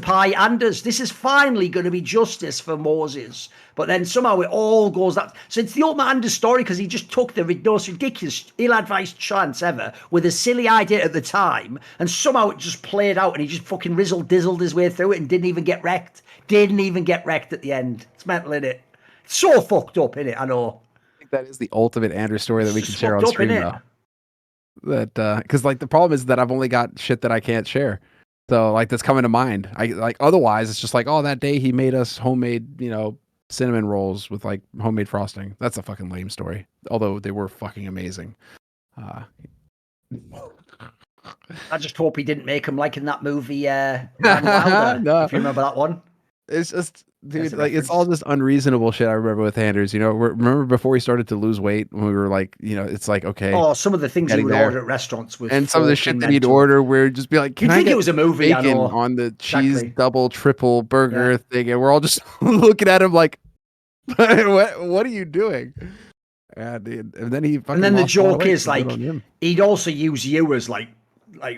pie Anders. This is finally going to be justice for Moses. But then somehow it all goes that. So it's the ultimate Anders story because he just took the most ridiculous, ill-advised chance ever with a silly idea at the time, and somehow it just played out, and he just fucking rizzle-dizzled his way through it and didn't even get wrecked. Didn't even get wrecked at the end. It's mental, innit? It's so fucked up, innit? I know. I think that is the ultimate Andrew story that we can share on fucked up, stream, innit? though. That because like the problem is that I've only got shit that I can't share. So like that's coming to mind. I like otherwise it's just like, oh, that day he made us homemade, cinnamon rolls with like homemade frosting. That's a fucking lame story. Although they were fucking amazing. I just hope he didn't make him like in that movie Van Wilder, No. if you remember that one. It's just, dude, That's a like it's all reference. just unreasonable shit I remember with Anders. Remember before he started to lose weight when we were like, it's like, okay. Oh, some of the things he getting would there. order at restaurants was And some of the shit fucking that he'd mental. order where just be like, can You'd I think get it was a movie, I bacon know. on the cheese Exactly. double triple burger Yeah. thing? And we're all just looking at him like, what are you doing? Yeah, dude. And then he fucking And then the lost a lot of joke weight, is so good like on him. he'd also use you as like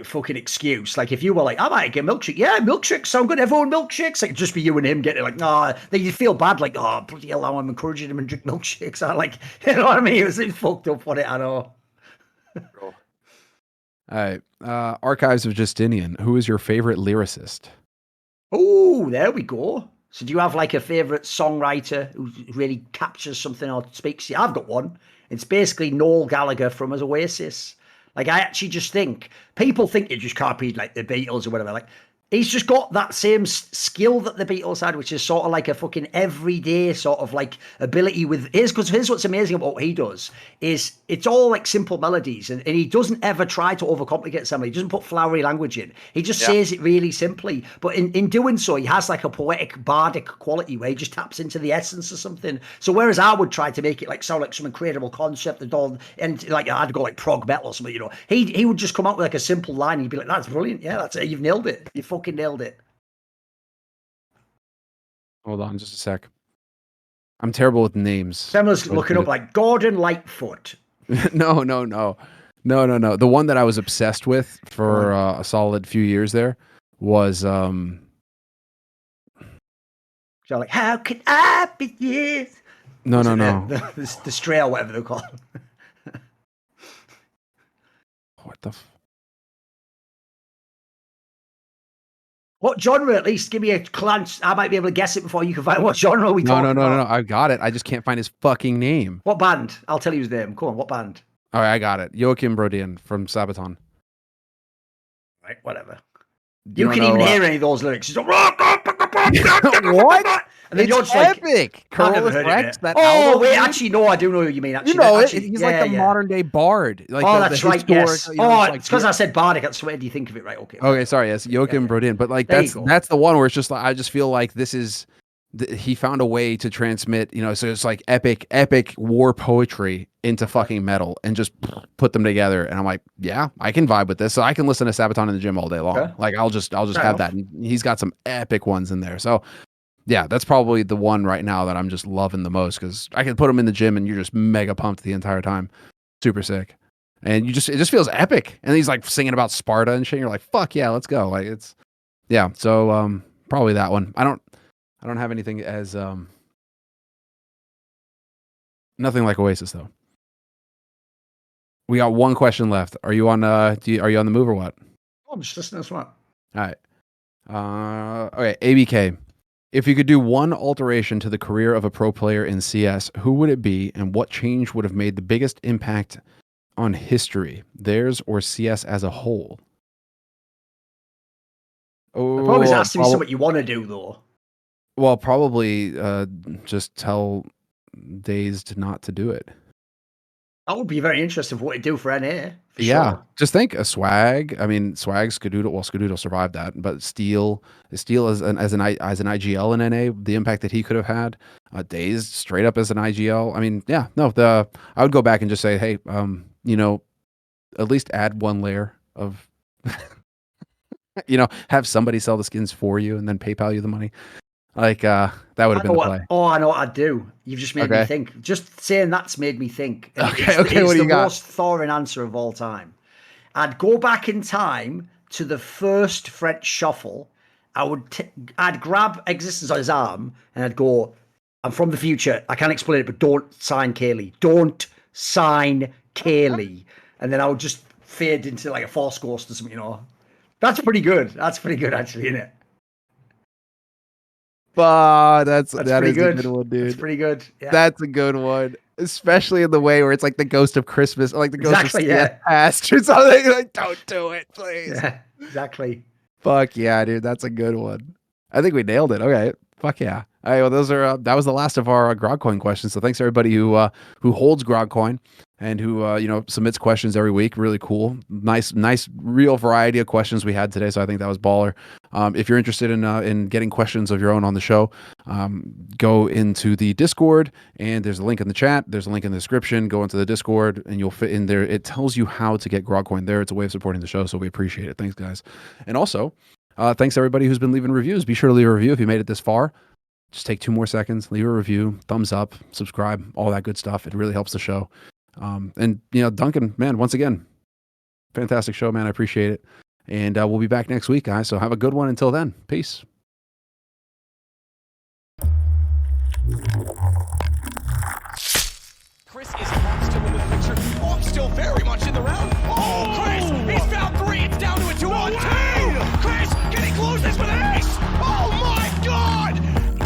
fucking excuse. Like if you were like, I might get milkshake. Yeah, milkshakes sound good. Everyone milkshakes. Like just be you and him getting like, nah. Then you feel bad, like, oh bloody hell, I'm encouraging him to drink milkshakes. I like, you know what I mean? It was fucked up on it. I know. All right. Archives of Justinian. Who is your favorite lyricist? Oh, there we go. So do you have like a favorite songwriter who really captures something or speaks to you? I've got one. It's basically Noel Gallagher from Oasis. Like I actually just think people think you just copied like the Beatles or whatever. Like he's just got that same skill that the Beatles had, which is sort of like a fucking everyday sort of like ability with his. Because here's what's amazing about what he does is it's all like simple melodies, and he doesn't ever try to overcomplicate something. He doesn't put flowery language in. He just says it really simply. But in doing so, he has like a poetic bardic quality where he just taps into the essence of something. So whereas I would try to make it like sound like some incredible concept and like I'd go like prog metal or something, he would just come out with like a simple line. And he'd be like, "That's brilliant. Yeah, that's it. You've nailed it. You fucking nailed it." Hold on just a sec. I'm terrible with names. Semmler's looking up like Gordon Lightfoot. No. No. The one that I was obsessed with for a solid few years there was So like, how could I be this? no. The stray or whatever they're called. What the? What genre? At least give me a glance. I might be able to guess it before you can find what genre we talking about. No. I got it. I just can't find his fucking name. What band? I'll tell you his name. Come on, what band? All right, I got it. Joachim Brodin from Sabaton. Right, whatever. You You can don't even know, hear any of those lyrics. He's like, What? And then It's you're just like, epic. I've never Carolus heard Rex. it. That Oh album, wait, dude? actually, no, I do know who you mean. Actually, You know actually, it. He's like the modern day bard. Like oh, the that's right. historic, Yes. you know, Oh, it's like- it's because I said bardic. That's where do you think of it? Right. Okay. Okay, sorry. Yes, Joachim Brodin. But like There you that's go. the one where it's just like I just feel like this is he found a way to transmit, you know, so it's like epic war poetry into fucking metal and just put them together. And I'm like, yeah, I can vibe with this. So I can listen to Sabaton in the gym all day long. Okay. Like I'll just Fair have enough. that. And he's got some epic ones in there. So yeah, that's probably the one right now that I'm just loving the most because I can put him in the gym and you're just mega pumped the entire time. Super sick. And it just feels epic. And he's like singing about Sparta and shit. You're like, fuck yeah, let's go. Like it's, yeah. So probably that one. I don't have anything as nothing like Oasis though. We got one question left. Are you on are you on the move or what? Oh, I'm just listening to this one. All right. Okay, ABK. If you could do one alteration to the career of a pro player in CS, who would it be and what change would have made the biggest impact on history, theirs or CS as a whole? The problem is Oh, asking me something you want to do though. well, probably just tell Dazed not to do it. That would be very interesting for what to do for NA. For Yeah, sure. just think a Swag. I mean, Swag, Skadoodle. Well, Skadoodle survived that, but Steel as an IGL in NA, the impact that he could have had. Dazed straight up as an IGL. I mean, yeah, no. I would go back and just say, hey, you know, at least add one layer of, you know, have somebody sell the skins for you and then PayPal you the money. Like that would have been the play. Oh, I know what I'd do. You've just made me think. Just saying that's made me think. And Okay, it's what do you the got? most Thorin answer of all time. I'd go back in time to the first French shuffle. I'd grab Existence on his arm and I'd go, I'm from the future. I can't explain it, but don't sign Kaylee. Don't sign Kaylee. And then I would just fade into like a Force Ghost or something, you know. That's pretty good. That's pretty good, actually, isn't it? That's pretty good. a good one, dude. That's pretty good. Yeah. That's a good one, especially in the way where it's like the ghost of Christmas, or like the ghost Exactly, of yeah. past or something. You're like, don't do it, please. Yeah, exactly. Fuck yeah, dude. That's a good one. I think we nailed it. Okay. Fuck yeah. All right. Well, those are that was the last of our GROGcoin questions. So thanks to everybody who holds GROGcoin and who you know, submits questions every week. Really cool. Nice real variety of questions we had today. So I think that was baller. If you're interested in getting questions of your own on the show, go into the Discord and there's a link in the chat. There's a link in the description. Go into the Discord and you'll fit in there. It tells you how to get GROGcoin there. It's a way of supporting the show. So we appreciate it. Thanks, guys. And also, thanks to everybody who's been leaving reviews. Be sure to leave a review if you made it this far. Just take 2 more seconds, leave a review, thumbs up, subscribe, all that good stuff. It really helps the show. And, you know, Duncan, man, once again, fantastic show, man. I appreciate it. And we'll be back next week, guys. So have a good one until then. Peace. Chris is still into the picture. Oh, I'm still very much in the round. Oh, Chris, he's found 3. It's down to a 2-on-2. Chris, can he close this with an ace? Oh my God!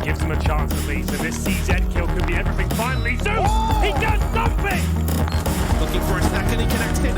Gives him a chance at least, and this CZ kill could be everything. Finally, Zeus, he does something! Looking for a second, he connects it.